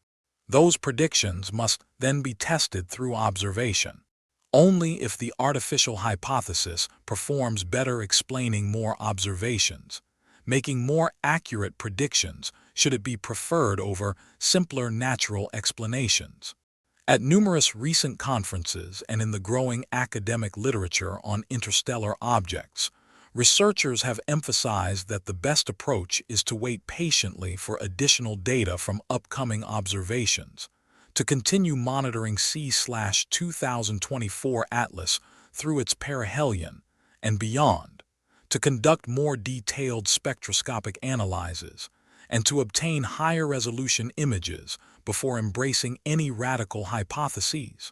Those predictions must then be tested through observation. Only if the artificial hypothesis performs better explaining more observations, making more accurate predictions, should it be preferred over simpler natural explanations. At numerous recent conferences and in the growing academic literature on interstellar objects, researchers have emphasized that the best approach is to wait patiently for additional data from upcoming observations, to continue monitoring C/2024 Atlas through its perihelion and beyond, to conduct more detailed spectroscopic analyses, and to obtain higher resolution images before embracing any radical hypotheses.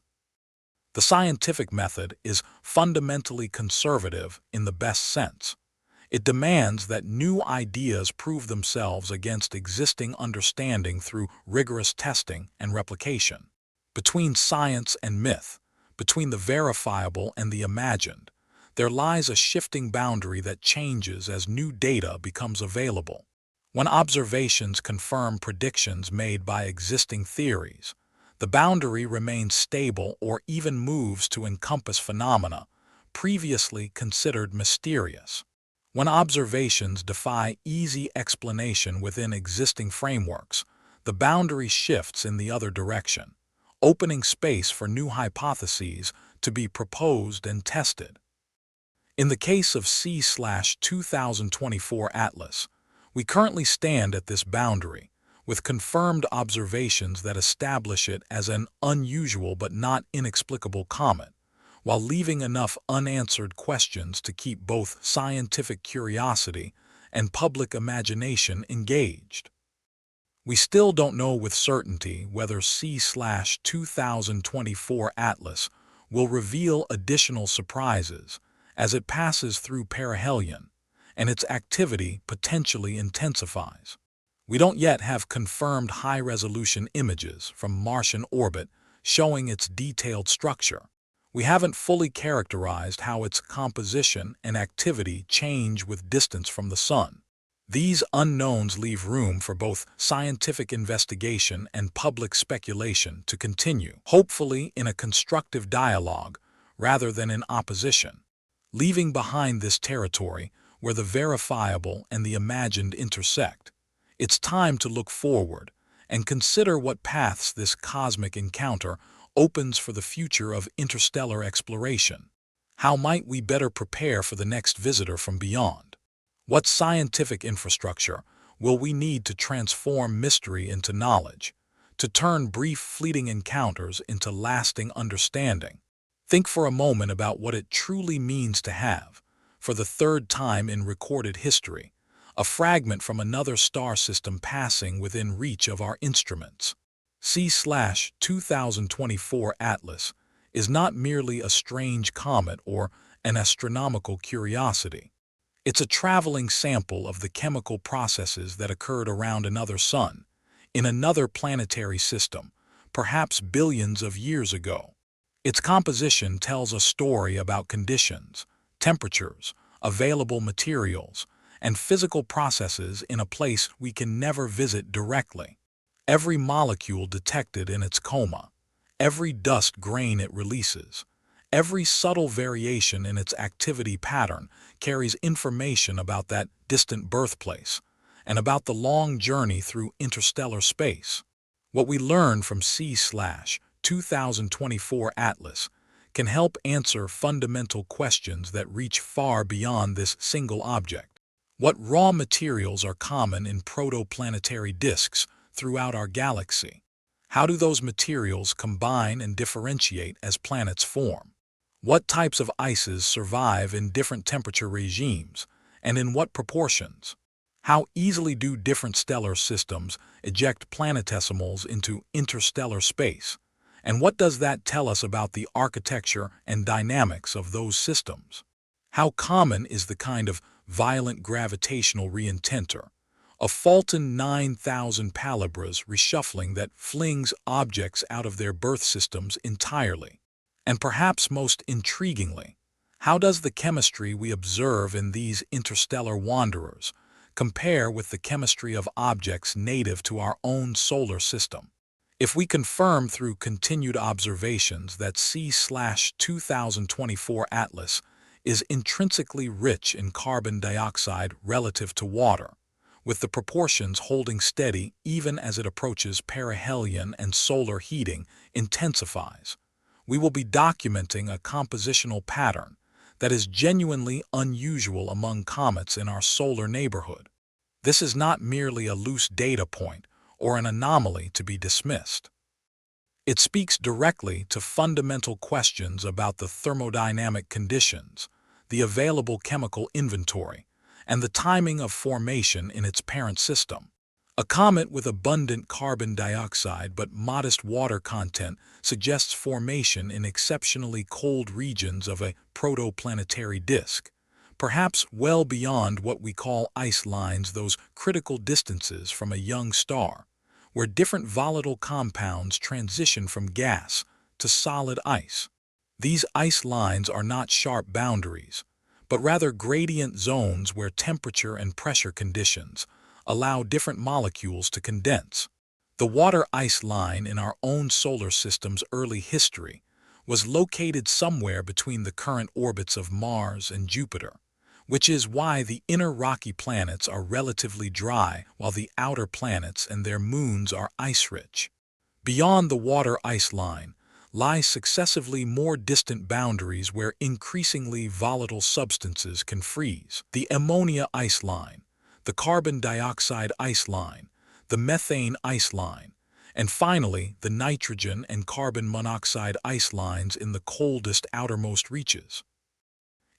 The scientific method is fundamentally conservative in the best sense. It demands that new ideas prove themselves against existing understanding through rigorous testing and replication. Between science and myth, between the verifiable and the imagined, there lies a shifting boundary that changes as new data becomes available. When observations confirm predictions made by existing theories, the boundary remains stable or even moves to encompass phenomena previously considered mysterious. When observations defy easy explanation within existing frameworks, the boundary shifts in the other direction, opening space for new hypotheses to be proposed and tested. In the case of C/2024 Atlas, we currently stand at this boundary, with confirmed observations that establish it as an unusual but not inexplicable comet, while leaving enough unanswered questions to keep both scientific curiosity and public imagination engaged. We still don't know with certainty whether C/2024 Atlas will reveal additional surprises as it passes through perihelion and its activity potentially intensifies. We don't yet have confirmed high-resolution images from Martian orbit showing its detailed structure. We haven't fully characterized how its composition and activity change with distance from the Sun. These unknowns leave room for both scientific investigation and public speculation to continue, hopefully in a constructive dialogue rather than in opposition. Leaving behind this territory where the verifiable and the imagined intersect, it's time to look forward and consider what paths this cosmic encounter opens for the future of interstellar exploration. How might we better prepare for the next visitor from beyond? What scientific infrastructure will we need to transform mystery into knowledge, to turn brief fleeting encounters into lasting understanding? Think for a moment about what it truly means to have, for the third time in recorded history, a fragment from another star system passing within reach of our instruments. C/2024 Atlas is not merely a strange comet or an astronomical curiosity. It's a traveling sample of the chemical processes that occurred around another sun, in another planetary system, perhaps billions of years ago. Its composition tells a story about conditions, temperatures, available materials, and physical processes in a place we can never visit directly. Every molecule detected in its coma, every dust grain it releases, every subtle variation in its activity pattern carries information about that distant birthplace and about the long journey through interstellar space. What we learn from C/2024 Atlas can help answer fundamental questions that reach far beyond this single object. What raw materials are common in protoplanetary disks throughout our galaxy? How do those materials combine and differentiate as planets form? What types of ices survive in different temperature regimes, and in what proportions? How easily do different stellar systems eject planetesimals into interstellar space? And what does that tell us about the architecture and dynamics of those systems? How common is the kind of violent gravitational reententer, a Fulton 9000 palabras reshuffling that flings objects out of their birth systems entirely? And perhaps most intriguingly, how does the chemistry we observe in these interstellar wanderers compare with the chemistry of objects native to our own solar system? If we confirm through continued observations that C/2024 Atlas is intrinsically rich in carbon dioxide relative to water, with the proportions holding steady even as it approaches perihelion and solar heating intensifies, we will be documenting a compositional pattern that is genuinely unusual among comets in our solar neighborhood. This is not merely a loose data point or an anomaly to be dismissed. It speaks directly to fundamental questions about the thermodynamic conditions, the available chemical inventory, and the timing of formation in its parent system. A comet with abundant carbon dioxide but modest water content suggests formation in exceptionally cold regions of a protoplanetary disk, perhaps well beyond what we call ice lines, those critical distances from a young star, where different volatile compounds transition from gas to solid ice. These ice lines are not sharp boundaries, but rather gradient zones where temperature and pressure conditions allow different molecules to condense. The water ice line in our own solar system's early history was located somewhere between the current orbits of Mars and Jupiter, which is why the inner rocky planets are relatively dry while the outer planets and their moons are ice-rich. Beyond the water ice line lie successively more distant boundaries where increasingly volatile substances can freeze. The ammonia ice line, the carbon dioxide ice line, the methane ice line, and finally the nitrogen and carbon monoxide ice lines in the coldest outermost reaches.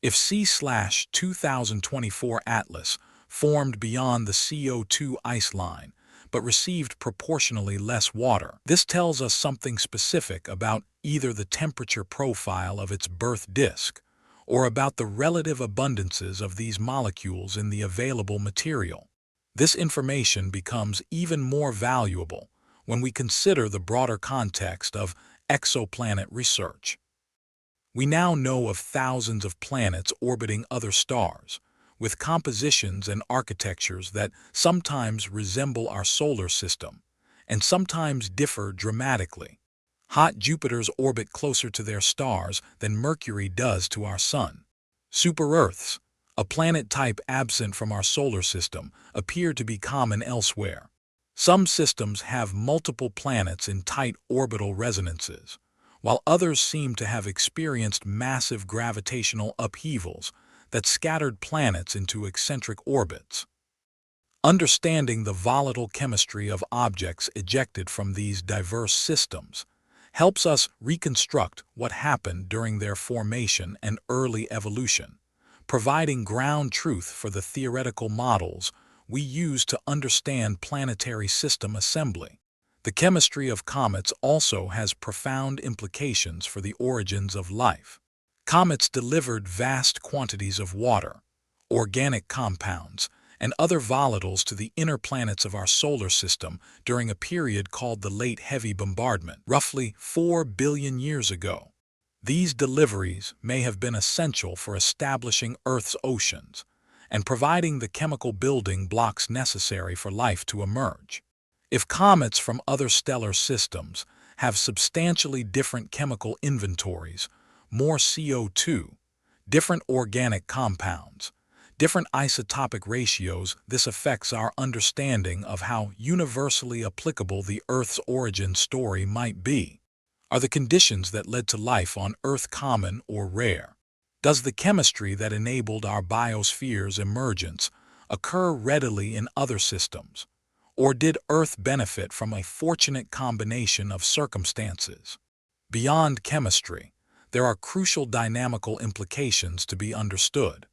If C/2024 Atlas formed beyond the CO2 ice line but received proportionally less water, this tells us something specific about either the temperature profile of its birth disk or about the relative abundances of these molecules in the available material. This information becomes even more valuable when we consider the broader context of exoplanet research. We now know of thousands of planets orbiting other stars, with compositions and architectures that sometimes resemble our solar system and sometimes differ dramatically. Hot Jupiters orbit closer to their stars than Mercury does to our Sun. Super-Earths, a planet type absent from our solar system, appear to be common elsewhere. Some systems have multiple planets in tight orbital resonances, while others seem to have experienced massive gravitational upheavals that scattered planets into eccentric orbits. Understanding the volatile chemistry of objects ejected from these diverse systems helps us reconstruct what happened during their formation and early evolution, providing ground truth for the theoretical models we use to understand planetary system assembly. The chemistry of comets also has profound implications for the origins of life. Comets delivered vast quantities of water, organic compounds, and other volatiles to the inner planets of our solar system during a period called the Late Heavy Bombardment, roughly 4 billion years ago. These deliveries may have been essential for establishing Earth's oceans and providing the chemical building blocks necessary for life to emerge. If comets from other stellar systems have substantially different chemical inventories, more CO2, different organic compounds, different isotopic ratios, this affects our understanding of how universally applicable the Earth's origin story might be. Are the conditions that led to life on Earth common or rare? Does the chemistry that enabled our biosphere's emergence occur readily in other systems? Or did Earth benefit from a fortunate combination of circumstances? Beyond chemistry, there are crucial dynamical implications to be understood.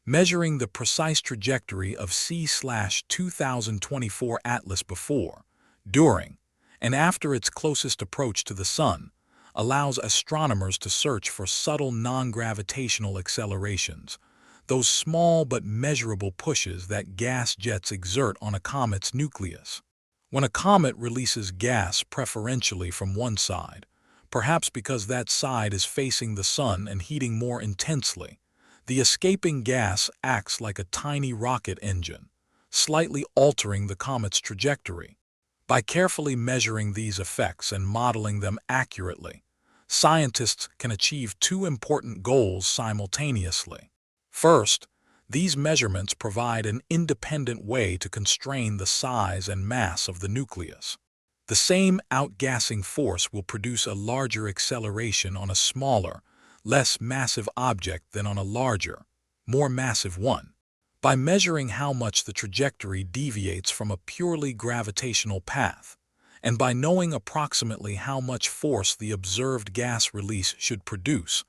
Measuring the precise trajectory of C/2024 Atlas before, during, and after its closest approach to the Sun allows astronomers to search for subtle non-gravitational accelerations, those small but measurable pushes that gas jets exert on a comet's nucleus. When a comet releases gas preferentially from one side, perhaps because that side is facing the Sun and heating more intensely, the escaping gas acts like a tiny rocket engine, slightly altering the comet's trajectory. By carefully measuring these effects and modeling them accurately, scientists can achieve two important goals simultaneously. First, these measurements provide an independent way to constrain the size and mass of the nucleus. The same outgassing force will produce a larger acceleration on a smaller, less massive object than on a larger, more massive one. By measuring how much the trajectory deviates from a purely gravitational path, and by knowing approximately how much force the observed gas release should produce,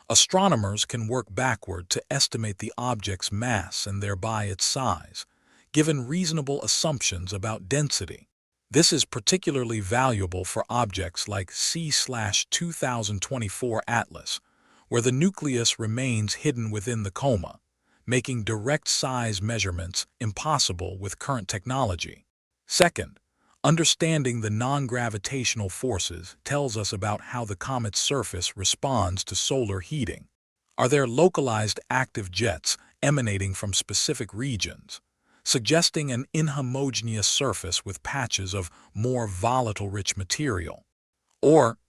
astronomers can work backward to estimate the object's mass and thereby its size, given reasonable assumptions about density. This is particularly valuable for objects like C/2024 Atlas, where the nucleus remains hidden within the coma, making direct size measurements impossible with current technology. Second, understanding the non-gravitational forces tells us about how the comet's surface responds to solar heating. Are there localized active jets emanating from specific regions, suggesting an inhomogeneous surface with patches of more volatile-rich material? Or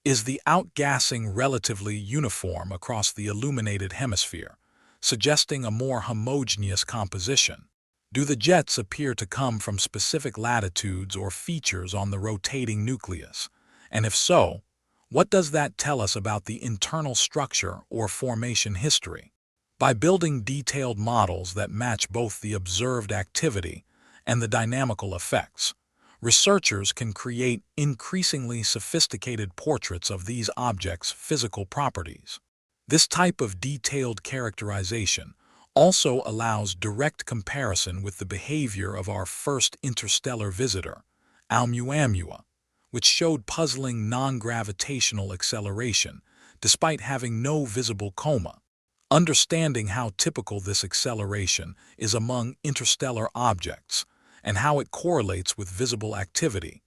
is the outgassing relatively uniform across the illuminated hemisphere, suggesting a more homogeneous composition? Do the jets appear to come from specific latitudes or features on the rotating nucleus? And if so, what does that tell us about the internal structure or formation history? By building detailed models that match both the observed activity and the dynamical effects, researchers can create increasingly sophisticated portraits of these objects' physical properties. This type of detailed characterization also allows direct comparison with the behavior of our first interstellar visitor, Oumuamua, which showed puzzling non-gravitational acceleration despite having no visible coma. Understanding how typical this acceleration is among interstellar objects and how it correlates with visible activity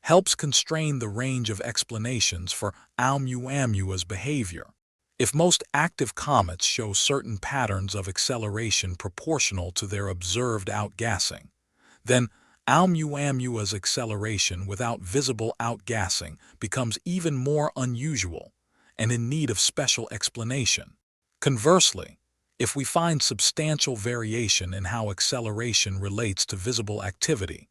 helps constrain the range of explanations for Oumuamua's behavior. If most active comets show certain patterns of acceleration proportional to their observed outgassing, then Oumuamua's acceleration without visible outgassing becomes even more unusual and in need of special explanation. Conversely, if we find substantial variation in how acceleration relates to visible activity,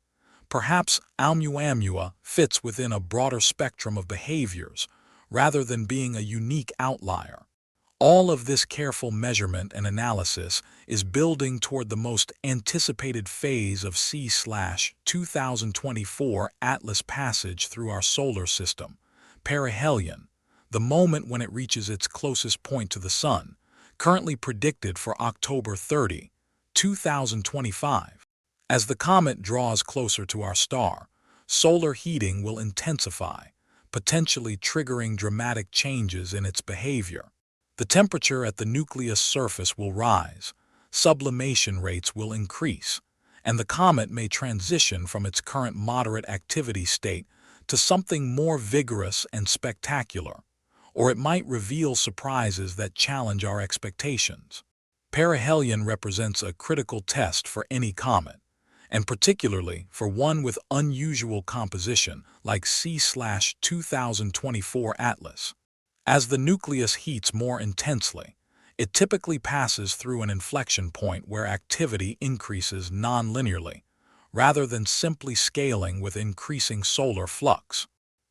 perhaps Oumuamua fits within a broader spectrum of behaviors rather than being a unique outlier. All of this careful measurement and analysis is building toward the most anticipated phase of C/2024 Atlas passage through our solar system, perihelion, the moment when it reaches its closest point to the Sun, currently predicted for October 30, 2025. As the comet draws closer to our star, solar heating will intensify, potentially triggering dramatic changes in its behavior. The temperature at the nucleus surface will rise, sublimation rates will increase, and the comet may transition from its current moderate activity state to something more vigorous and spectacular, or it might reveal surprises that challenge our expectations. Perihelion represents a critical test for any comet, and particularly for one with unusual composition like C/2024 Atlas. As the nucleus heats more intensely, it typically passes through an inflection point where activity increases non-linearly, rather than simply scaling with increasing solar flux.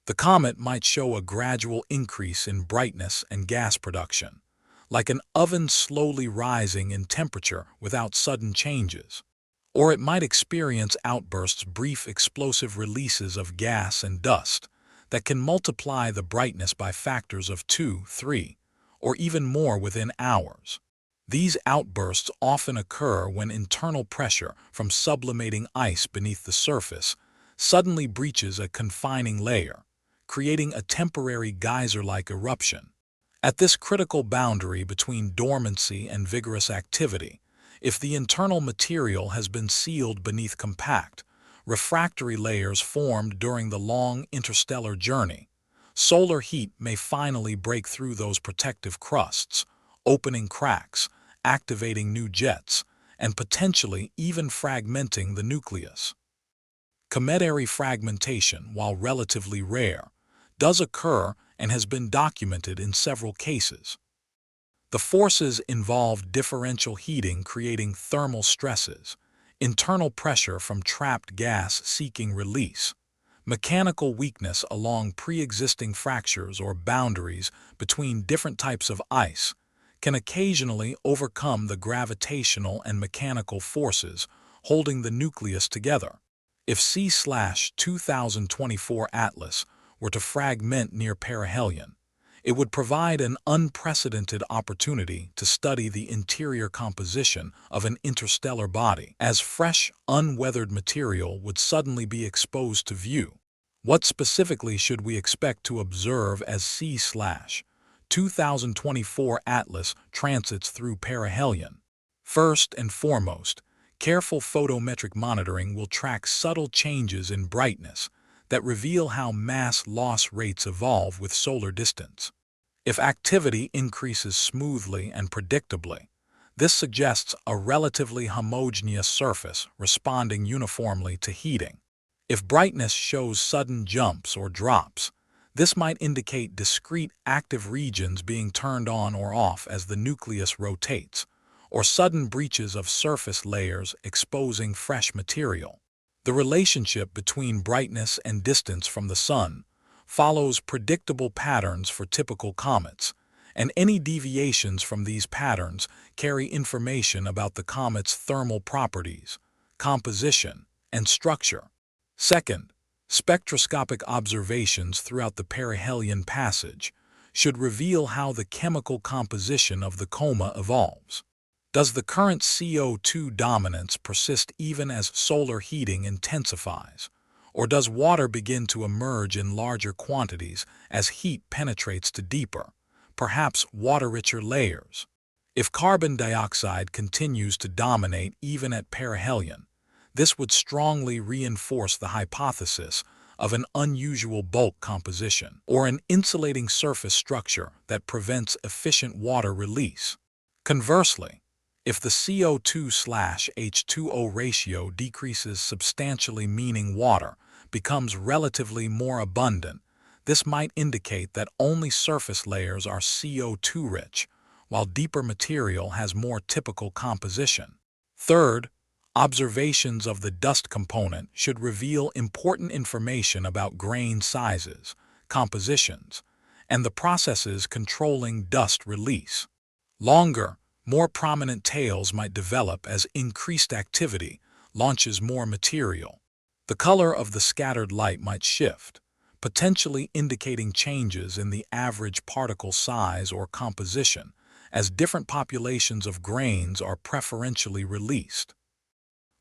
The comet might show a gradual increase in brightness and gas production, like an oven slowly rising in temperature without sudden changes. Or it might experience outbursts, brief explosive releases of gas and dust that can multiply the brightness by factors of 2, 3, or even more within hours. These outbursts often occur when internal pressure from sublimating ice beneath the surface suddenly breaches a confining layer, creating a temporary geyser-like eruption. At this critical boundary between dormancy and vigorous activity, if the internal material has been sealed beneath compact, refractory layers formed during the long interstellar journey, solar heat may finally break through those protective crusts, opening cracks, activating new jets, and potentially even fragmenting the nucleus. Cometary fragmentation, while relatively rare, does occur and has been documented in several cases. The forces involve differential heating creating thermal stresses, internal pressure from trapped gas seeking release, mechanical weakness along pre-existing fractures or boundaries between different types of ice can occasionally overcome the gravitational and mechanical forces holding the nucleus together. If C/2024 Atlas were to fragment near perihelion, it would provide an unprecedented opportunity to study the interior composition of an interstellar body, as fresh, unweathered material would suddenly be exposed to view. What specifically should we expect to observe as C/2024 Atlas transits through perihelion? First and foremost, careful photometric monitoring will track subtle changes in brightness that reveal how mass loss rates evolve with solar distance. If activity increases smoothly and predictably, this suggests a relatively homogeneous surface responding uniformly to heating. If brightness shows sudden jumps or drops, this might indicate discrete active regions being turned on or off as the nucleus rotates, or sudden breaches of surface layers exposing fresh material. The relationship between brightness and distance from the Sun follows predictable patterns for typical comets, and any deviations from these patterns carry information about the comet's thermal properties, composition, and structure. Second, spectroscopic observations throughout the perihelion passage should reveal how the chemical composition of the coma evolves. Does the current CO2 dominance persist even as solar heating intensifies, or does water begin to emerge in larger quantities as heat penetrates to deeper, perhaps water-richer layers? If carbon dioxide continues to dominate even at perihelion, this would strongly reinforce the hypothesis of an unusual bulk composition or an insulating surface structure that prevents efficient water release. Conversely, if the CO2/H2O ratio decreases substantially, meaning water becomes relatively more abundant, this might indicate that only surface layers are CO2-rich, while deeper material has more typical composition. Third, observations of the dust component should reveal important information about grain sizes, compositions, and the processes controlling dust release. Longer, more prominent tails might develop as increased activity launches more material. The color of the scattered light might shift, potentially indicating changes in the average particle size or composition as different populations of grains are preferentially released.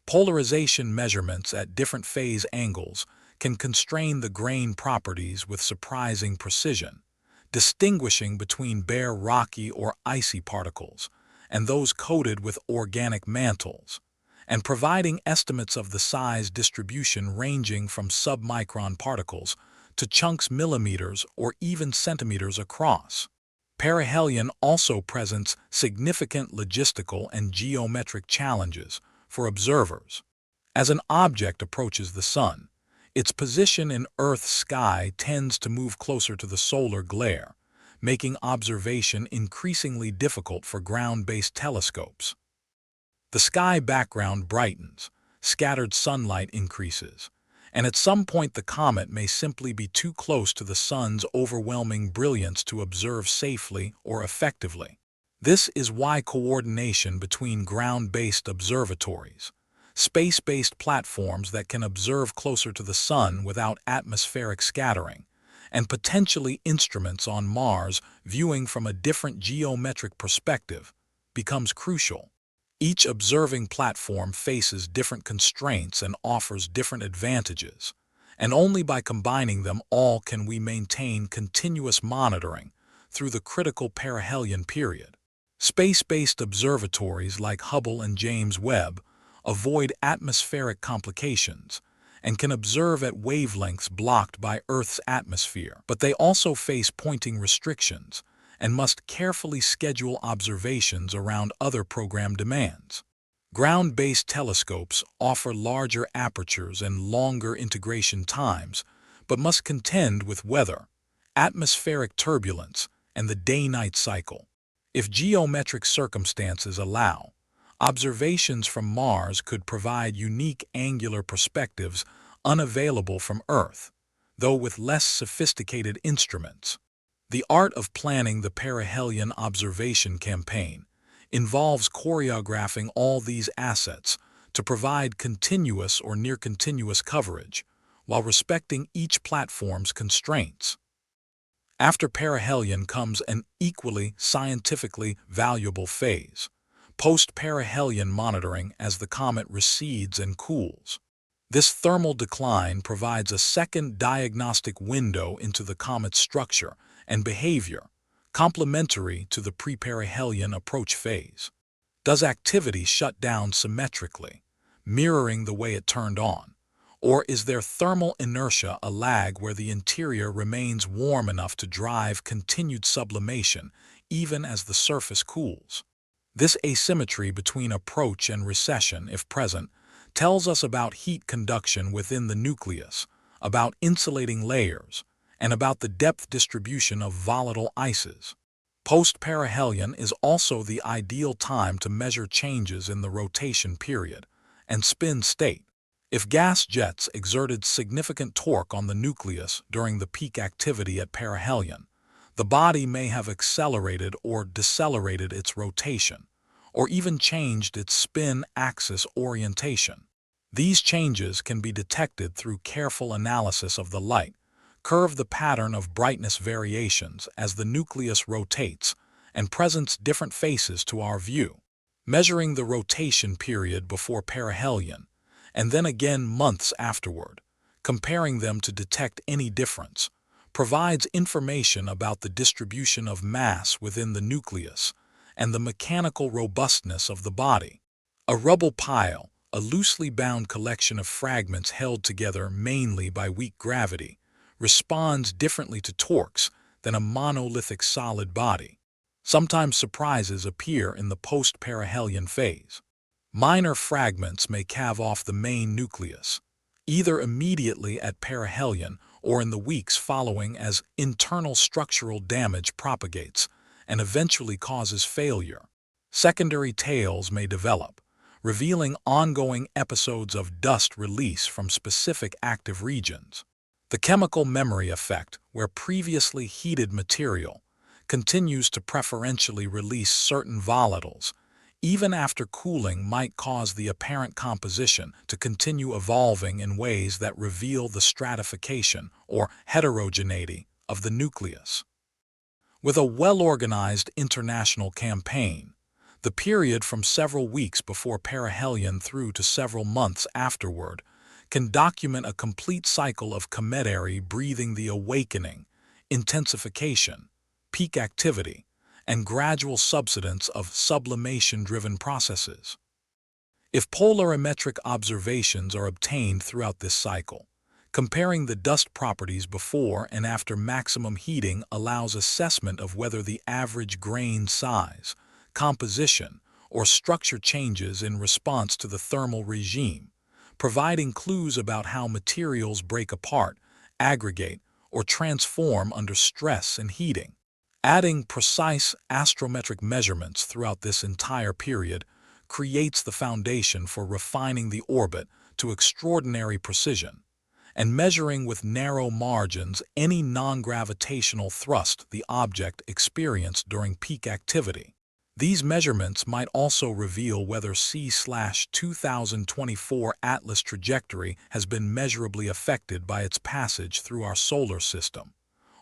Polarization measurements at different phase angles can constrain the grain properties with surprising precision, distinguishing between bare rocky or icy particles and those coated with organic mantles, and providing estimates of the size distribution ranging from submicron particles to chunks millimeters or even centimeters across. Perihelion also presents significant logistical and geometric challenges for observers. As an object approaches the Sun, its position in Earth's sky tends to move closer to the solar glare, making observation increasingly difficult for ground-based telescopes. The sky background brightens, scattered sunlight increases, and at some point the comet may simply be too close to the Sun's overwhelming brilliance to observe safely or effectively. This is why coordination between ground-based observatories, space-based platforms that can observe closer to the Sun without atmospheric scattering, and potentially instruments on Mars viewing from a different geometric perspective becomes crucial. Each observing platform faces different constraints and offers different advantages, and only by combining them all can we maintain continuous monitoring through the critical perihelion period. Space-based observatories like Hubble and James Webb avoid atmospheric complications and can observe at wavelengths blocked by Earth's atmosphere, but they also face pointing restrictions and must carefully schedule observations around other program demands. Ground-based telescopes offer larger apertures and longer integration times, but must contend with weather, atmospheric turbulence, and the day-night cycle. If geometric circumstances allow, observations from Mars could provide unique angular perspectives unavailable from Earth, though with less sophisticated instruments. The art of planning the perihelion observation campaign involves choreographing all these assets to provide continuous or near-continuous coverage, while respecting each platform's constraints. After perihelion comes an equally scientifically valuable phase, post-perihelion monitoring as the comet recedes and cools. This thermal decline provides a second diagnostic window into the comet's structure and behavior, complementary to the pre-perihelion approach phase. Does activity shut down symmetrically, mirroring the way it turned on? Or is there thermal inertia, a lag where the interior remains warm enough to drive continued sublimation even as the surface cools? This asymmetry between approach and recession, if present, tells us about heat conduction within the nucleus, about insulating layers, and about the depth distribution of volatile ices. Post-perihelion is also the ideal time to measure changes in the rotation period and spin state. If gas jets exerted significant torque on the nucleus during the peak activity at perihelion, the body may have accelerated or decelerated its rotation, or even changed its spin axis orientation. These changes can be detected through careful analysis of the light, curve the pattern of brightness variations as the nucleus rotates and presents different faces to our view. Measuring the rotation period before perihelion, and then again months afterward, comparing them to detect any difference, provides information about the distribution of mass within the nucleus and the mechanical robustness of the body. A rubble pile, a loosely bound collection of fragments held together mainly by weak gravity, responds differently to torques than a monolithic solid body. Sometimes surprises appear in the post-perihelion phase. Minor fragments may calve off the main nucleus, either immediately at perihelion or in the weeks following as internal structural damage propagates and eventually causes failure. Secondary tails may develop, revealing ongoing episodes of dust release from specific active regions. The chemical memory effect, where previously heated material continues to preferentially release certain volatiles, even after cooling, might cause the apparent composition to continue evolving in ways that reveal the stratification or heterogeneity of the nucleus. With a well-organized international campaign, the period from several weeks before perihelion through to several months afterward can document a complete cycle of cometary breathing, the awakening, intensification, peak activity, and gradual subsidence of sublimation-driven processes. If polarimetric observations are obtained throughout this cycle, comparing the dust properties before and after maximum heating allows assessment of whether the average grain size, composition, or structure changes in response to the thermal regime, providing clues about how materials break apart, aggregate, or transform under stress and heating. Adding precise astrometric measurements throughout this entire period creates the foundation for refining the orbit to extraordinary precision, and measuring with narrow margins any non-gravitational thrust the object experienced during peak activity. These measurements might also reveal whether C/2024 Atlas trajectory has been measurably affected by its passage through our solar system,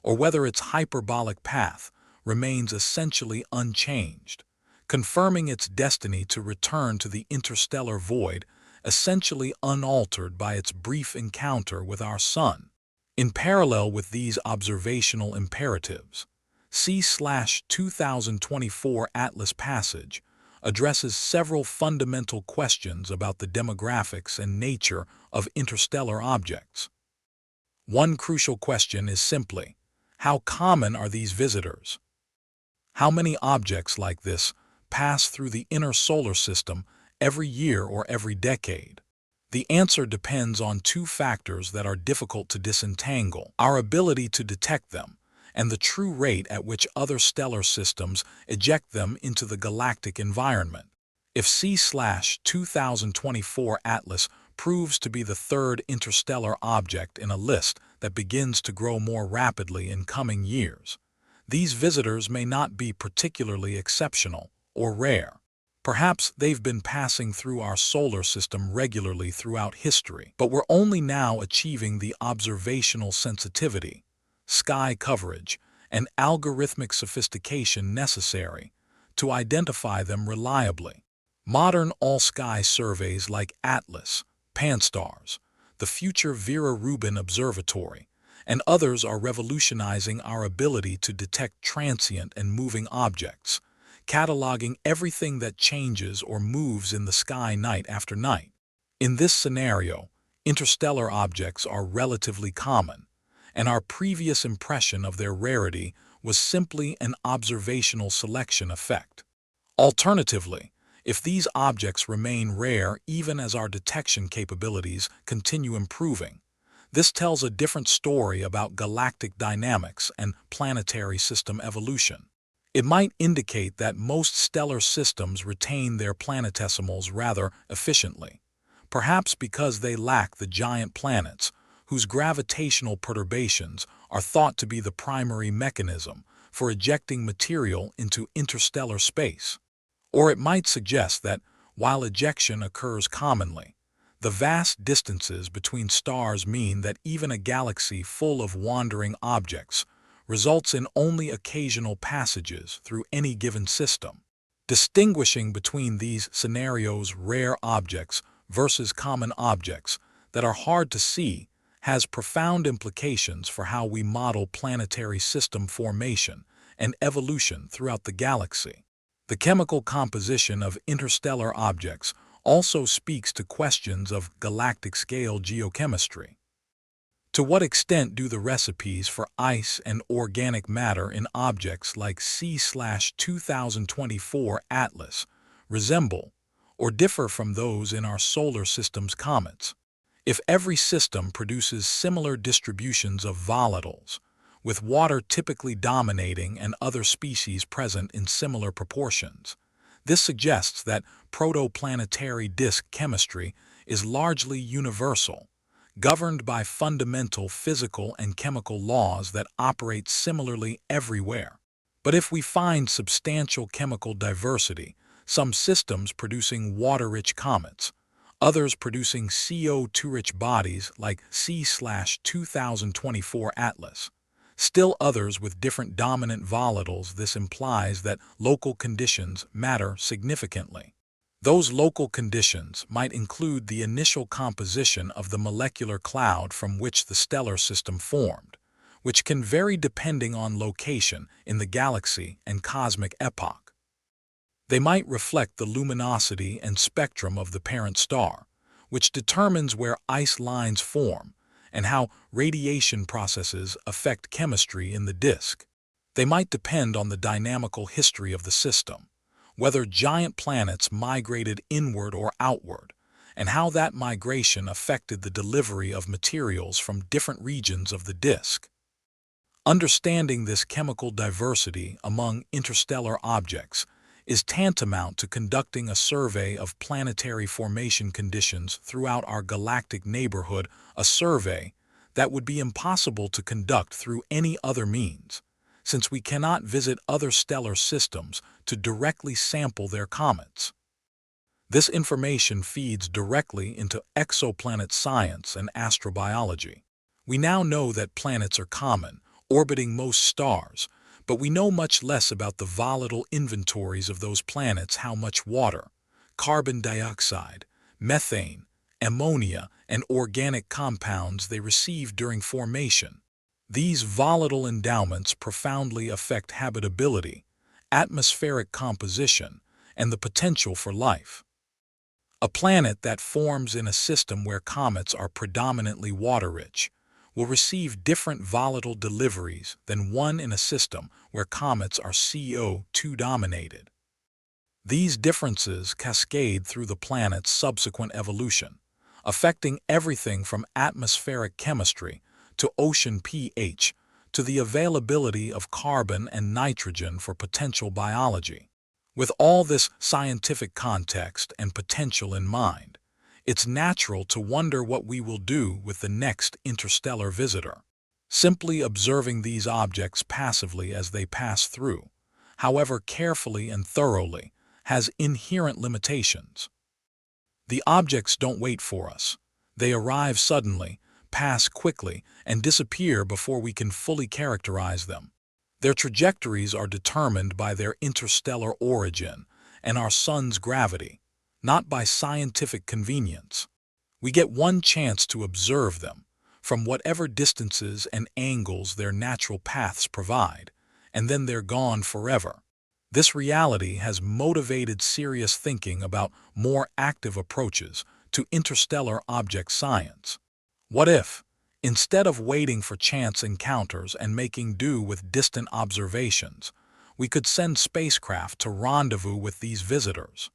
or whether its hyperbolic path remains essentially unchanged, confirming its destiny to return to the interstellar void, essentially unaltered by its brief encounter with our Sun. In parallel with these observational imperatives, C/2024 Atlas passage addresses several fundamental questions about the demographics and nature of interstellar objects. One crucial question is simply, how common are these visitors? How many objects like this pass through the inner solar system every year or every decade? The answer depends on two factors that are difficult to disentangle: our ability to detect them and the true rate at which other stellar systems eject them into the galactic environment. If C/2024 Atlas proves to be the third interstellar object in a list that begins to grow more rapidly in coming years, these visitors may not be particularly exceptional or rare. Perhaps they've been passing through our solar system regularly throughout history, but we're only now achieving the observational sensitivity, sky coverage, and algorithmic sophistication necessary to identify them reliably. Modern all-sky surveys like ATLAS, Pan-STARRS, the future Vera Rubin Observatory, and others are revolutionizing our ability to detect transient and moving objects, cataloging everything that changes or moves in the sky night after night. In this scenario, interstellar objects are relatively common, and our previous impression of their rarity was simply an observational selection effect. Alternatively, if these objects remain rare even as our detection capabilities continue improving, this tells a different story about galactic dynamics and planetary system evolution. It might indicate that most stellar systems retain their planetesimals rather efficiently, perhaps because they lack the giant planets, whose gravitational perturbations are thought to be the primary mechanism for ejecting material into interstellar space. Or it might suggest that, while ejection occurs commonly, the vast distances between stars mean that even a galaxy full of wandering objects results in only occasional passages through any given system. Distinguishing between these scenarios, rare objects versus common objects that are hard to see, has profound implications for how we model planetary system formation and evolution throughout the galaxy. The chemical composition of interstellar objects also speaks to questions of galactic-scale geochemistry. To what extent do the recipes for ice and organic matter in objects like C/2024 Atlas resemble or differ from those in our solar system's comets? If every system produces similar distributions of volatiles, with water typically dominating and other species present in similar proportions, this suggests that protoplanetary disk chemistry is largely universal, governed by fundamental physical and chemical laws that operate similarly everywhere. But if we find substantial chemical diversity, some systems producing water-rich comets, others producing CO2-rich bodies like C/2024 Atlas, still others with different dominant volatiles, this implies that local conditions matter significantly. Those local conditions might include the initial composition of the molecular cloud from which the stellar system formed, which can vary depending on location in the galaxy and cosmic epoch. They might reflect the luminosity and spectrum of the parent star, which determines where ice lines form and how radiation processes affect chemistry in the disk. They might depend on the dynamical history of the system, whether giant planets migrated inward or outward, and how that migration affected the delivery of materials from different regions of the disk. Understanding this chemical diversity among interstellar objects is tantamount to conducting a survey of planetary formation conditions throughout our galactic neighborhood, a survey that would be impossible to conduct through any other means, since we cannot visit other stellar systems to directly sample their comets. This information feeds directly into exoplanet science and astrobiology. We now know that planets are common, orbiting most stars, but we know much less about the volatile inventories of those planets, how much water, carbon dioxide, methane, ammonia, and organic compounds they receive during formation. These volatile endowments profoundly affect habitability, atmospheric composition, and the potential for life. A planet that forms in a system where comets are predominantly water-rich will receive different volatile deliveries than one in a system where comets are CO2-dominated. These differences cascade through the planet's subsequent evolution, affecting everything from atmospheric chemistry to ocean pH to the availability of carbon and nitrogen for potential biology. With all this scientific context and potential in mind, it's natural to wonder what we will do with the next interstellar visitor. Simply observing these objects passively as they pass through, however carefully and thoroughly, has inherent limitations. The objects don't wait for us. They arrive suddenly, pass quickly, and disappear before we can fully characterize them. Their trajectories are determined by their interstellar origin and our sun's gravity, not by scientific convenience. We get one chance to observe them, from whatever distances and angles their natural paths provide, and then they're gone forever. This reality has motivated serious thinking about more active approaches to interstellar object science. What if, instead of waiting for chance encounters and making do with distant observations, we could send spacecraft to rendezvous with these visitors?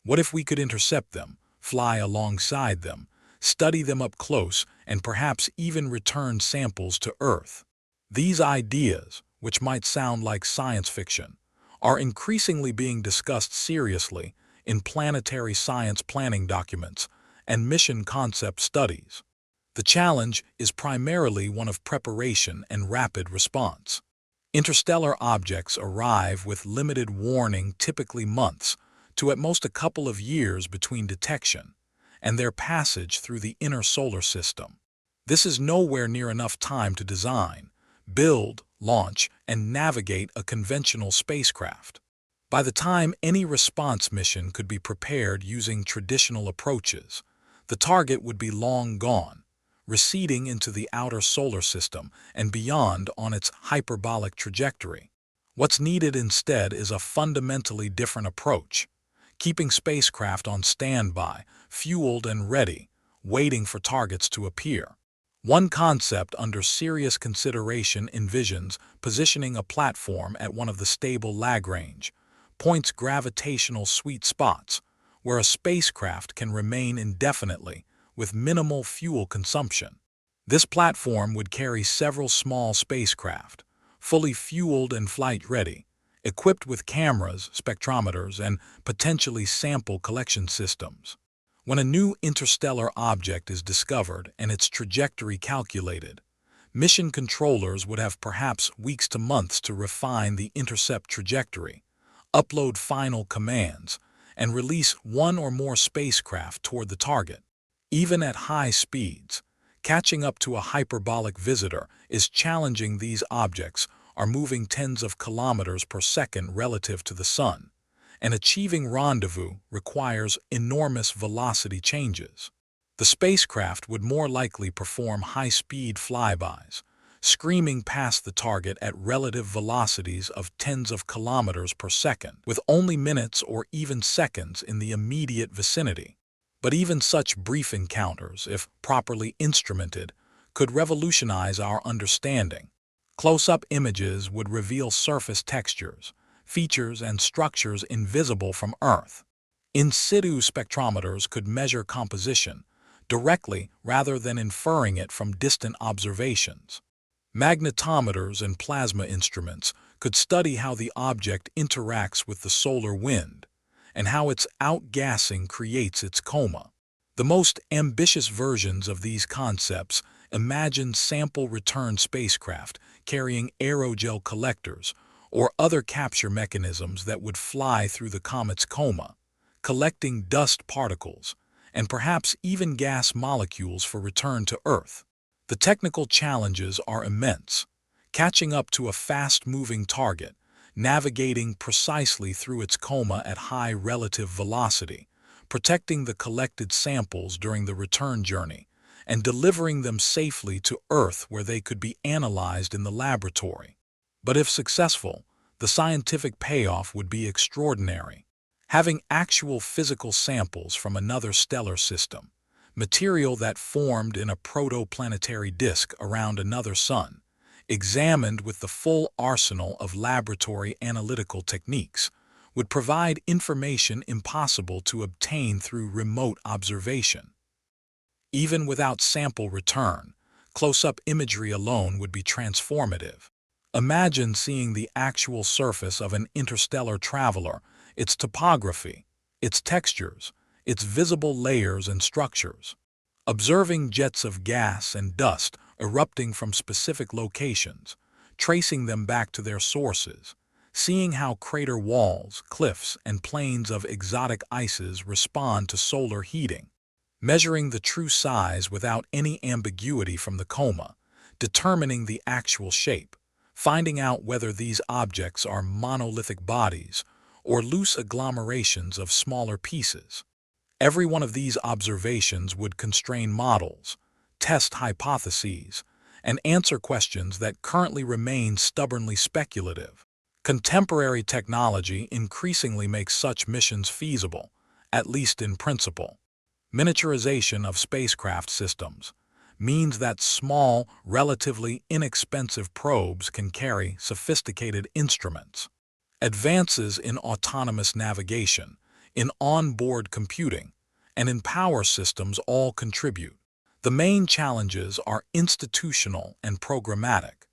What if we could intercept them, fly alongside them, study them up close, and perhaps even return samples to Earth? These ideas, which might sound like science fiction, are increasingly being discussed seriously in planetary science planning documents and mission concept studies. The challenge is primarily one of preparation and rapid response. Interstellar objects arrive with limited warning, typically months to at most a couple of years between detection and their passage through the inner solar system. This is nowhere near enough time to design, build, launch, and navigate a conventional spacecraft. By the time any response mission could be prepared using traditional approaches, the target would be long gone, receding into the outer solar system and beyond on its hyperbolic trajectory. What's needed instead is a fundamentally different approach, keeping spacecraft on standby, fueled and ready, waiting for targets to appear. One concept under serious consideration envisions positioning a platform at one of the stable Lagrange points, gravitational sweet spots, where a spacecraft can remain indefinitely with minimal fuel consumption. This platform would carry several small spacecraft, fully fueled and flight-ready, equipped with cameras, spectrometers, and potentially sample collection systems. When a new interstellar object is discovered and its trajectory calculated, mission controllers would have perhaps weeks to months to refine the intercept trajectory, upload final commands, and release one or more spacecraft toward the target. Even at high speeds, catching up to a hyperbolic visitor is challenging. These objects are moving tens of kilometers per second relative to the Sun, and achieving rendezvous requires enormous velocity changes. The spacecraft would more likely perform high-speed flybys, screaming past the target at relative velocities of tens of kilometers per second, with only minutes or even seconds in the immediate vicinity. But even such brief encounters, if properly instrumented, could revolutionize our understanding. Close-up images would reveal surface textures, features, and structures invisible from Earth. In situ spectrometers could measure composition directly rather than inferring it from distant observations. Magnetometers and plasma instruments could study how the object interacts with the solar wind and how its outgassing creates its coma. The most ambitious versions of these concepts imagine sample return spacecraft carrying aerogel collectors or other capture mechanisms that would fly through the comet's coma, collecting dust particles and perhaps even gas molecules for return to Earth. The technical challenges are immense. catching up to a fast-moving target, navigating precisely through its coma at high relative velocity, protecting the collected samples during the return journey, and delivering them safely to Earth where they could be analyzed in the laboratory. But if successful, the scientific payoff would be extraordinary. Having actual physical samples from another stellar system, material that formed in a protoplanetary disk around another sun, examined with the full arsenal of laboratory analytical techniques, would provide information impossible to obtain through remote observation. Even without sample return, close-up imagery alone would be transformative. Imagine seeing the actual surface of an interstellar traveler, its topography, its textures, its visible layers and structures. Observing jets of gas and dust erupting from specific locations, tracing them back to their sources, seeing how crater walls, cliffs, and plains of exotic ices respond to solar heating, measuring the true size without any ambiguity from the coma, determining the actual shape, finding out whether these objects are monolithic bodies or loose agglomerations of smaller pieces. Every one of these observations would constrain models, test hypotheses, and answer questions that currently remain stubbornly speculative. Contemporary technology increasingly makes such missions feasible, at least in principle. Miniaturization of spacecraft systems means that small, relatively inexpensive probes can carry sophisticated instruments. Advances in autonomous navigation, in onboard computing, and in power systems all contribute. The main challenges are institutional and programmatic,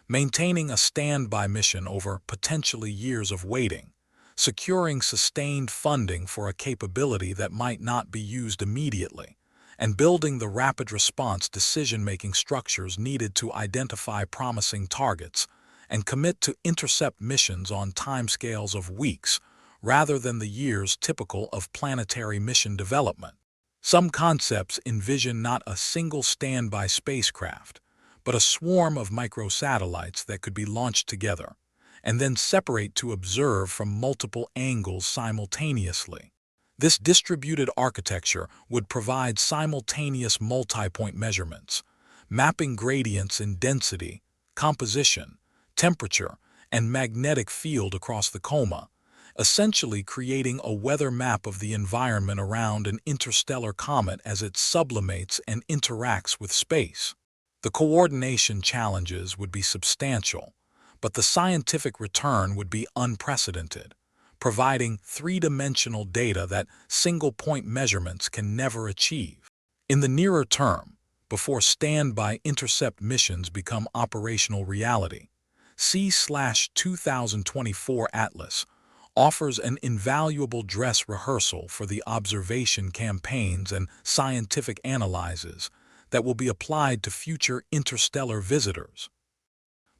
maintaining a standby mission over potentially years of waiting, securing sustained funding for a capability that might not be used immediately, and building the rapid response decision-making structures needed to identify promising targets and commit to intercept missions on timescales of weeks rather than the years typical of planetary mission development. Some concepts envision not a single standby spacecraft, but a swarm of microsatellites that could be launched together, and then separate to observe from multiple angles simultaneously. This distributed architecture would provide simultaneous multi-point measurements, mapping gradients in density, composition, temperature, and magnetic field across the coma, essentially creating a weather map of the environment around an interstellar comet as it sublimates and interacts with space. The coordination challenges would be substantial, but the scientific return would be unprecedented, providing three-dimensional data that single-point measurements can never achieve. In the nearer term, before standby intercept missions become operational reality, C/2024 Atlas offers an invaluable dress rehearsal for the observation campaigns and scientific analyses that will be applied to future interstellar visitors.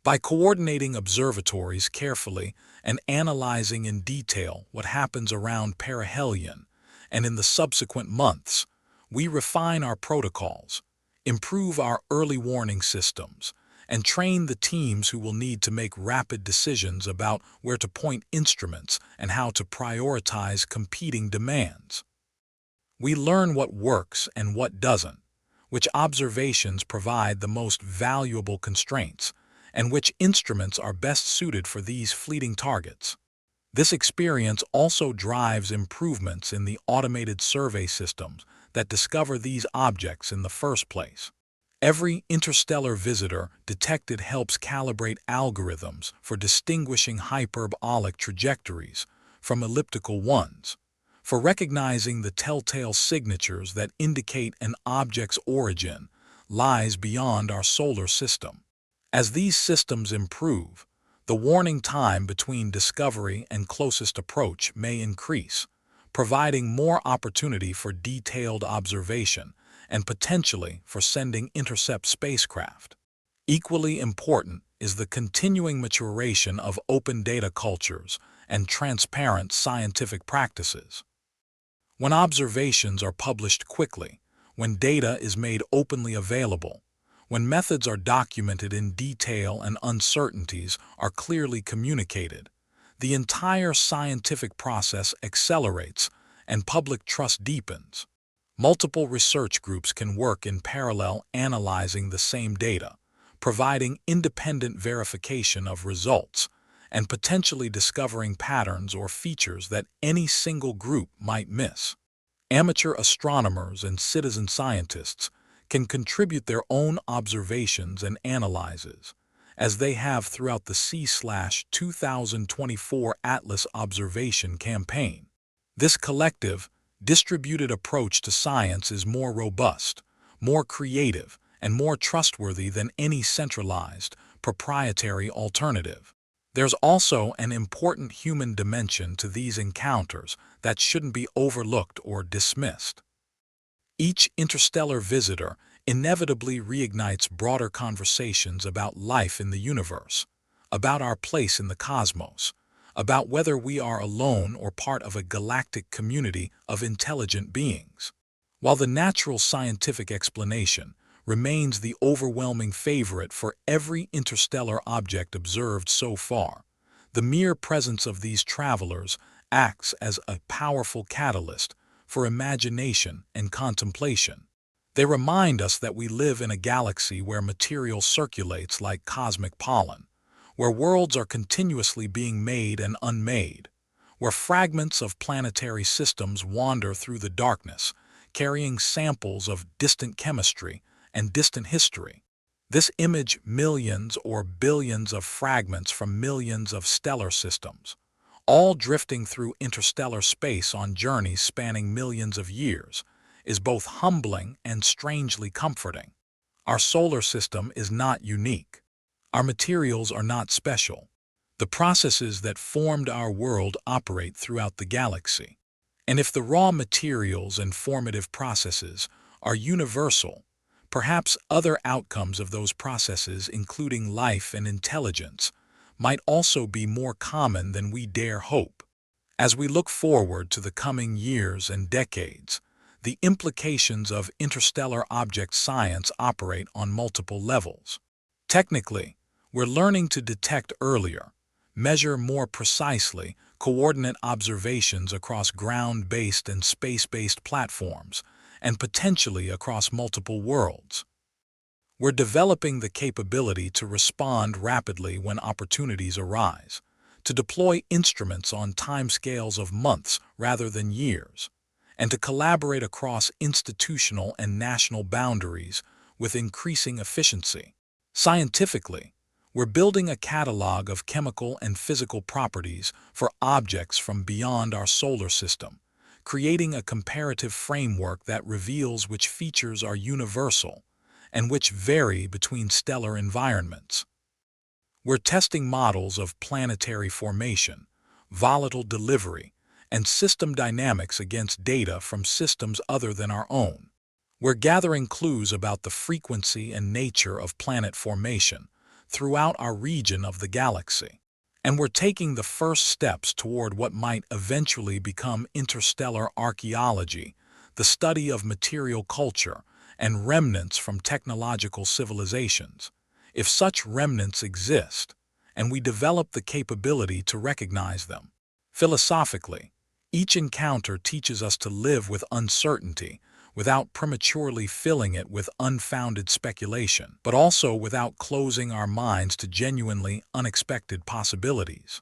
By coordinating observatories carefully and analyzing in detail what happens around perihelion and in the subsequent months, we refine our protocols, improve our early warning systems, and train the teams who will need to make rapid decisions about where to point instruments and how to prioritize competing demands. We learn what works and what doesn't, which observations provide the most valuable constraints, and which instruments are best suited for these fleeting targets. This experience also drives improvements in the automated survey systems that discover these objects in the first place. Every interstellar visitor detected helps calibrate algorithms for distinguishing hyperbolic trajectories from elliptical ones, for recognizing the telltale signatures that indicate an object's origin lies beyond our solar system. As these systems improve, the warning time between discovery and closest approach may increase, providing more opportunity for detailed observation and potentially for sending intercept spacecraft. Equally important is the continuing maturation of open data cultures and transparent scientific practices. When observations are published quickly, when data is made openly available, When methods are documented in detail and uncertainties are clearly communicated, the entire scientific process accelerates and public trust deepens. Multiple research groups can work in parallel analyzing the same data, providing independent verification of results, and potentially discovering patterns or features that any single group might miss. Amateur astronomers and citizen scientists can contribute their own observations and analyses, as they have throughout the C/2024 Atlas Observation Campaign. This collective, distributed approach to science is more robust, more creative, and more trustworthy than any centralized, proprietary alternative. There's also an important human dimension to these encounters that shouldn't be overlooked or dismissed. Each interstellar visitor inevitably reignites broader conversations about life in the universe, about our place in the cosmos, about whether we are alone or part of a galactic community of intelligent beings. While the natural scientific explanation remains the overwhelming favorite for every interstellar object observed so far, the mere presence of these travelers acts as a powerful catalyst for imagination and contemplation. They remind us that we live in a galaxy where material circulates like cosmic pollen, where worlds are continuously being made and unmade, where fragments of planetary systems wander through the darkness, carrying samples of distant chemistry and distant history. This image millions or billions of fragments from millions of stellar systems, all drifting through interstellar space on journeys spanning millions of years, is both humbling and strangely comforting. Our solar system is not unique. Our materials are not special. The processes that formed our world operate throughout the galaxy. And if the raw materials and formative processes are universal, perhaps other outcomes of those processes, including life and intelligence, might also be more common than we dare hope. As we look forward to the coming years and decades, the implications of interstellar object science operate on multiple levels. Technically, we're learning to detect earlier, measure more precisely, coordinate observations across ground-based and space-based platforms, and potentially across multiple worlds. We're developing the capability to respond rapidly when opportunities arise, to deploy instruments on timescales of months rather than years, and to collaborate across institutional and national boundaries with increasing efficiency. Scientifically, we're building a catalog of chemical and physical properties for objects from beyond our solar system, creating a comparative framework that reveals which features are universal and which vary between stellar environments. We're testing models of planetary formation, volatile delivery, and system dynamics against data from systems other than our own. We're gathering clues about the frequency and nature of planet formation throughout our region of the galaxy. And we're taking the first steps toward what might eventually become interstellar archaeology, the study of material culture and remnants from technological civilizations, if such remnants exist, and we develop the capability to recognize them. Philosophically, each encounter teaches us to live with uncertainty without prematurely filling it with unfounded speculation, but also without closing our minds to genuinely unexpected possibilities.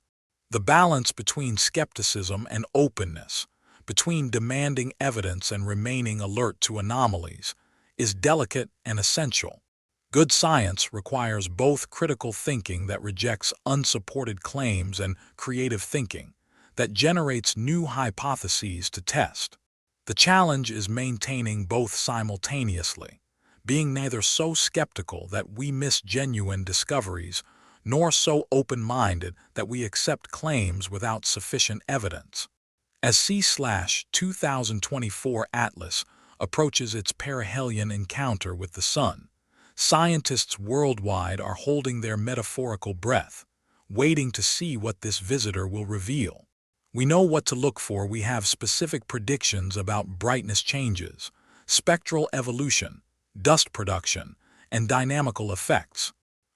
The balance between skepticism and openness, between demanding evidence and remaining alert to anomalies, is delicate and essential. Good science requires both critical thinking that rejects unsupported claims and creative thinking that generates new hypotheses to test. The challenge is maintaining both simultaneously, being neither so skeptical that we miss genuine discoveries, nor so open-minded that we accept claims without sufficient evidence. As C/2024 Atlas approaches its perihelion encounter with the Sun, scientists worldwide are holding their metaphorical breath, waiting to see what this visitor will reveal. We know what to look for. We have specific predictions about brightness changes, spectral evolution, dust production, and dynamical effects.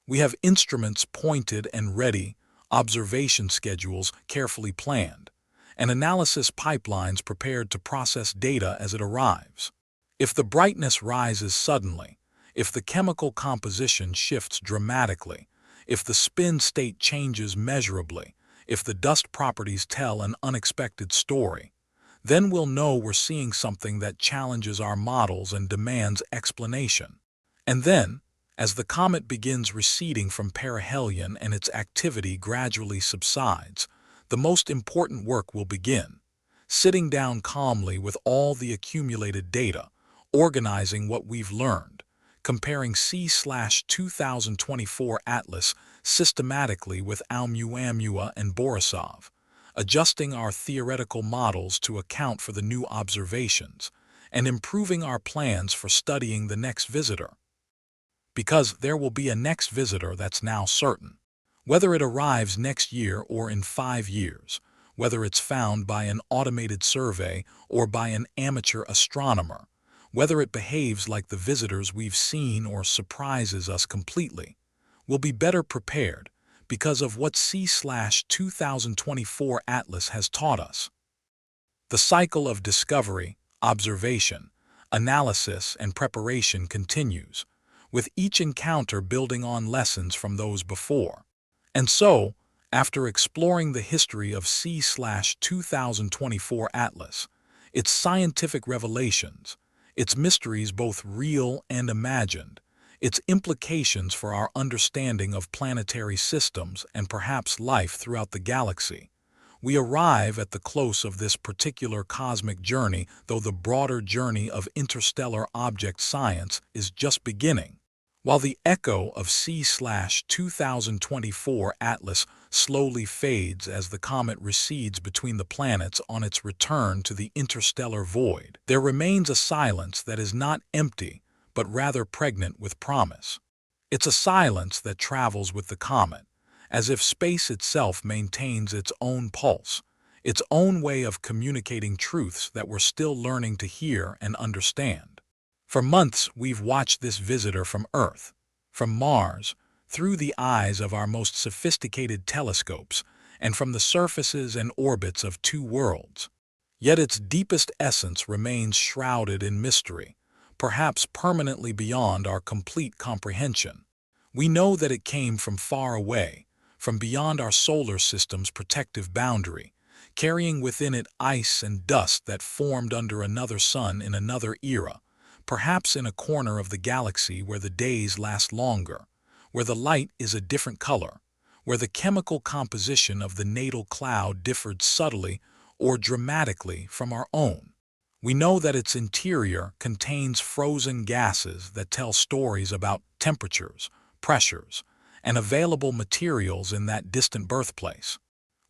We have instruments pointed and ready, observation schedules carefully planned, and analysis pipelines prepared to process data as it arrives. If the brightness rises suddenly, if the chemical composition shifts dramatically, if the spin state changes measurably, if the dust properties tell an unexpected story, then we'll know we're seeing something that challenges our models and demands explanation. And then, as the comet begins receding from perihelion and its activity gradually subsides, the most important work will begin. Sitting down calmly with all the accumulated data, organizing what we've learned, comparing C/2024 Atlas systematically with Oumuamua and Borisov, adjusting our theoretical models to account for the new observations, and improving our plans for studying the next visitor. Because there will be a next visitor that's now certain. Whether it arrives next year or in 5 years, whether it's found by an automated survey or by an amateur astronomer, whether it behaves like the visitors we've seen or surprises us completely, we'll be better prepared because of what C/2024 Atlas has taught us. The cycle of discovery, observation, analysis, and preparation continues, with each encounter building on lessons from those before. And so, after exploring the history of C/2024 Atlas, its scientific revelations, its mysteries both real and imagined, its implications for our understanding of planetary systems and perhaps life throughout the galaxy, we arrive at the close of this particular cosmic journey, though the broader journey of interstellar object science is just beginning. While the echo of C/2024 Atlas slowly fades as the comet recedes between the planets on its return to the interstellar void, there remains a silence that is not empty, but rather pregnant with promise. It's a silence that travels with the comet, as if space itself maintains its own pulse, its own way of communicating truths that we're still learning to hear and understand. For months, we've watched this visitor from Earth, from Mars, through the eyes of our most sophisticated telescopes, and from the surfaces and orbits of 2 worlds. Yet its deepest essence remains shrouded in mystery, perhaps permanently beyond our complete comprehension. We know that it came from far away, from beyond our solar system's protective boundary, carrying within it ice and dust that formed under another sun in another era, perhaps in a corner of the galaxy where the days last longer, where the light is a different color, where the chemical composition of the natal cloud differed subtly or dramatically from our own. We know that its interior contains frozen gases that tell stories about temperatures, pressures, and available materials in that distant birthplace.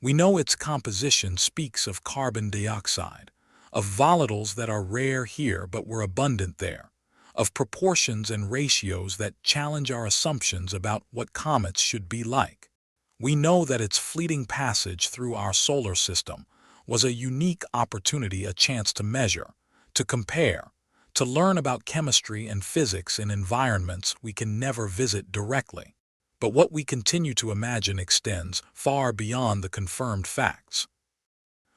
We know its composition speaks of carbon dioxide, of volatiles that are rare here but were abundant there, of proportions and ratios that challenge our assumptions about what comets should be like. We know that its fleeting passage through our solar system was a unique opportunity, a chance to measure, to compare, to learn about chemistry and physics in environments we can never visit directly. But what we continue to imagine extends far beyond the confirmed facts.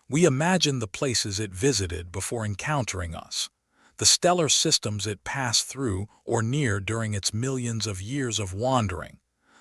We imagine the places it visited before encountering us, the stellar systems it passed through or near during its millions of years of wandering,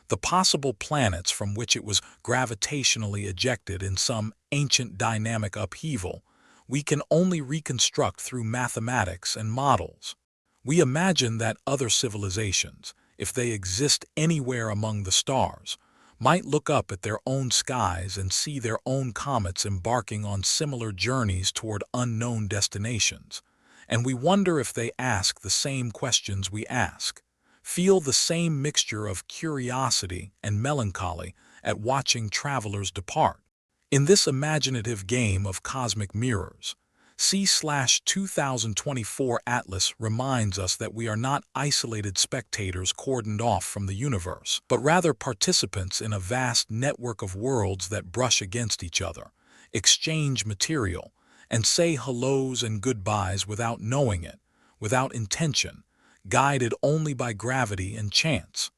the possible planets from which it was gravitationally ejected in some ancient dynamic upheaval we can only reconstruct through mathematics and models. We imagine that other civilizations, if they exist anywhere among the stars, might look up at their own skies and see their own comets embarking on similar journeys toward unknown destinations. And we wonder if they ask the same questions we ask, feel the same mixture of curiosity and melancholy at watching travelers depart. In this imaginative game of cosmic mirrors, C/2024 Atlas reminds us that we are not isolated spectators cordoned off from the universe, but rather participants in a vast network of worlds that brush against each other, exchange material, and say hellos and goodbyes without knowing it, without intention, guided only by gravity and chance.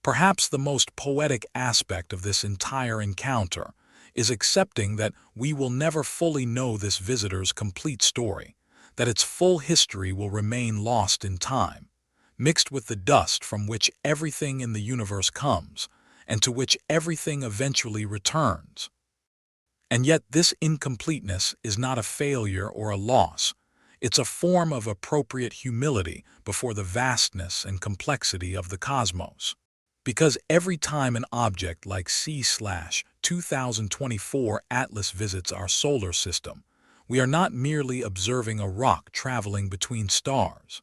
Perhaps the most poetic aspect of this entire encounter is accepting that we will never fully know this visitor's complete story, that its full history will remain lost in time, mixed with the dust from which everything in the universe comes, and to which everything eventually returns. And yet this incompleteness is not a failure or a loss. It's a form of appropriate humility before the vastness and complexity of the cosmos. Because every time an object like C/2024 Atlas visits our solar system, we are not merely observing a rock traveling between stars.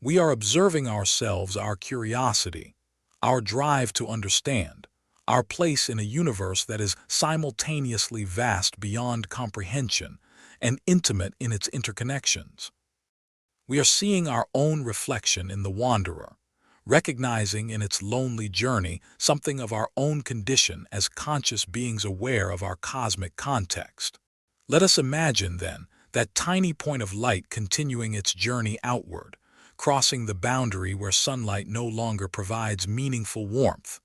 We are observing ourselves, our curiosity, our drive to understand, our place in a universe that is simultaneously vast beyond comprehension and intimate in its interconnections. We are seeing our own reflection in the wanderer, recognizing in its lonely journey something of our own condition as conscious beings aware of our cosmic context. Let us imagine, then, that tiny point of light continuing its journey outward, crossing the boundary where sunlight no longer provides meaningful warmth,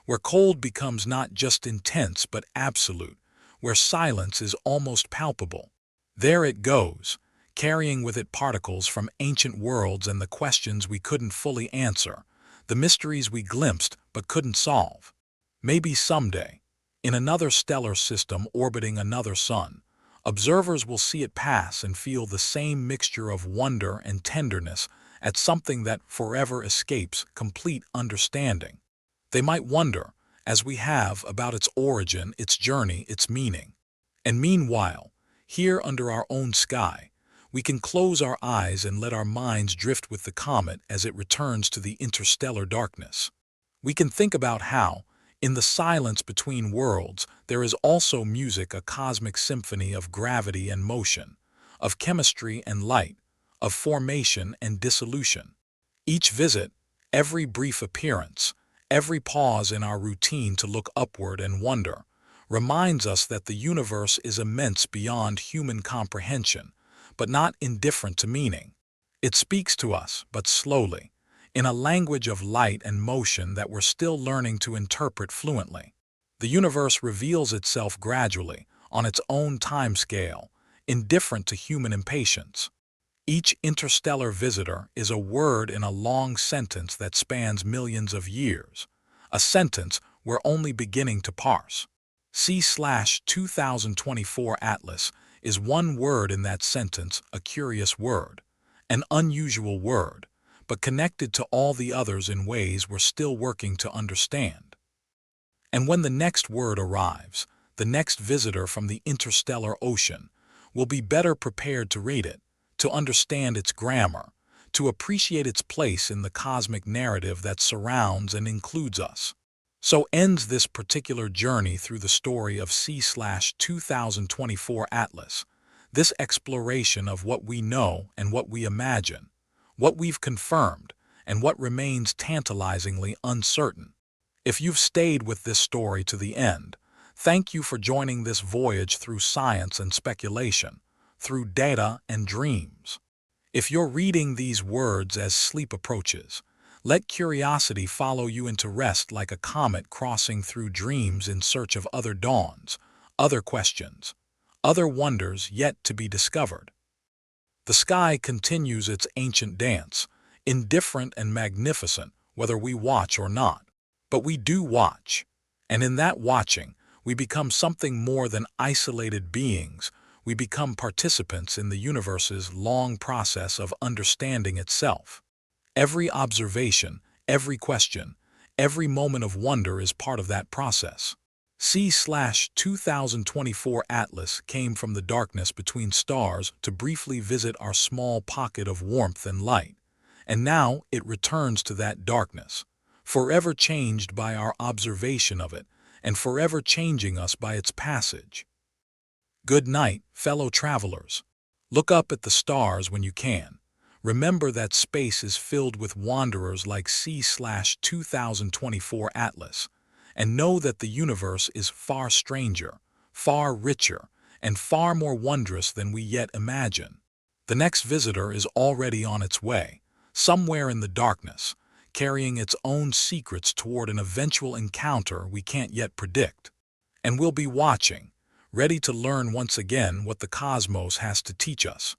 where cold becomes not just intense but absolute, where silence is almost palpable. There it goes, carrying with it particles from ancient worlds and the questions we couldn't fully answer, the mysteries we glimpsed but couldn't solve. Maybe someday, in another stellar system orbiting another sun, observers will see it pass and feel the same mixture of wonder and tenderness at something that forever escapes complete understanding. They might wonder, as we have, about its origin, its journey, its meaning. And meanwhile, here under our own sky, we can close our eyes and let our minds drift with the comet as it returns to the interstellar darkness. We can think about how, in the silence between worlds, there is also music, a cosmic symphony of gravity and motion, of chemistry and light, of formation and dissolution. Each visit, every brief appearance, every pause in our routine to look upward and wonder, reminds us that the universe is immense beyond human comprehension, but not indifferent to meaning. It speaks to us, but slowly, in a language of light and motion that we're still learning to interpret fluently. The universe reveals itself gradually, on its own time scale, indifferent to human impatience. Each interstellar visitor is a word in a long sentence that spans millions of years, a sentence we're only beginning to parse. C/2024 Atlas is one word in that sentence, a curious word, an unusual word, but connected to all the others in ways we're still working to understand. And when the next word arrives, the next visitor from the interstellar ocean, we'll be better prepared to read it, to understand its grammar, to appreciate its place in the cosmic narrative that surrounds and includes us. So ends this particular journey through the story of C/2024 Atlas, this exploration of what we know and what we imagine, what we've confirmed, and what remains tantalizingly uncertain. If you've stayed with this story to the end, thank you for joining this voyage through science and speculation, through data and dreams. If you're reading these words as sleep approaches, let curiosity follow you into rest like a comet crossing through dreams in search of other dawns, other questions, other wonders yet to be discovered. The sky continues its ancient dance, indifferent and magnificent whether we watch or not. But we do watch, and in that watching, we become something more than isolated beings. We become participants in the universe's long process of understanding itself. Every observation, every question, every moment of wonder is part of that process. C/2024 Atlas came from the darkness between stars to briefly visit our small pocket of warmth and light, and now it returns to that darkness, forever changed by our observation of it, and forever changing us by its passage. Good night, fellow travelers. Look up at the stars when you can. Remember that space is filled with wanderers like C/2024 Atlas, and know that the universe is far stranger, far richer, and far more wondrous than we yet imagine. The next visitor is already on its way, somewhere in the darkness, carrying its own secrets toward an eventual encounter we can't yet predict. And we'll be watching, ready to learn once again what the cosmos has to teach us.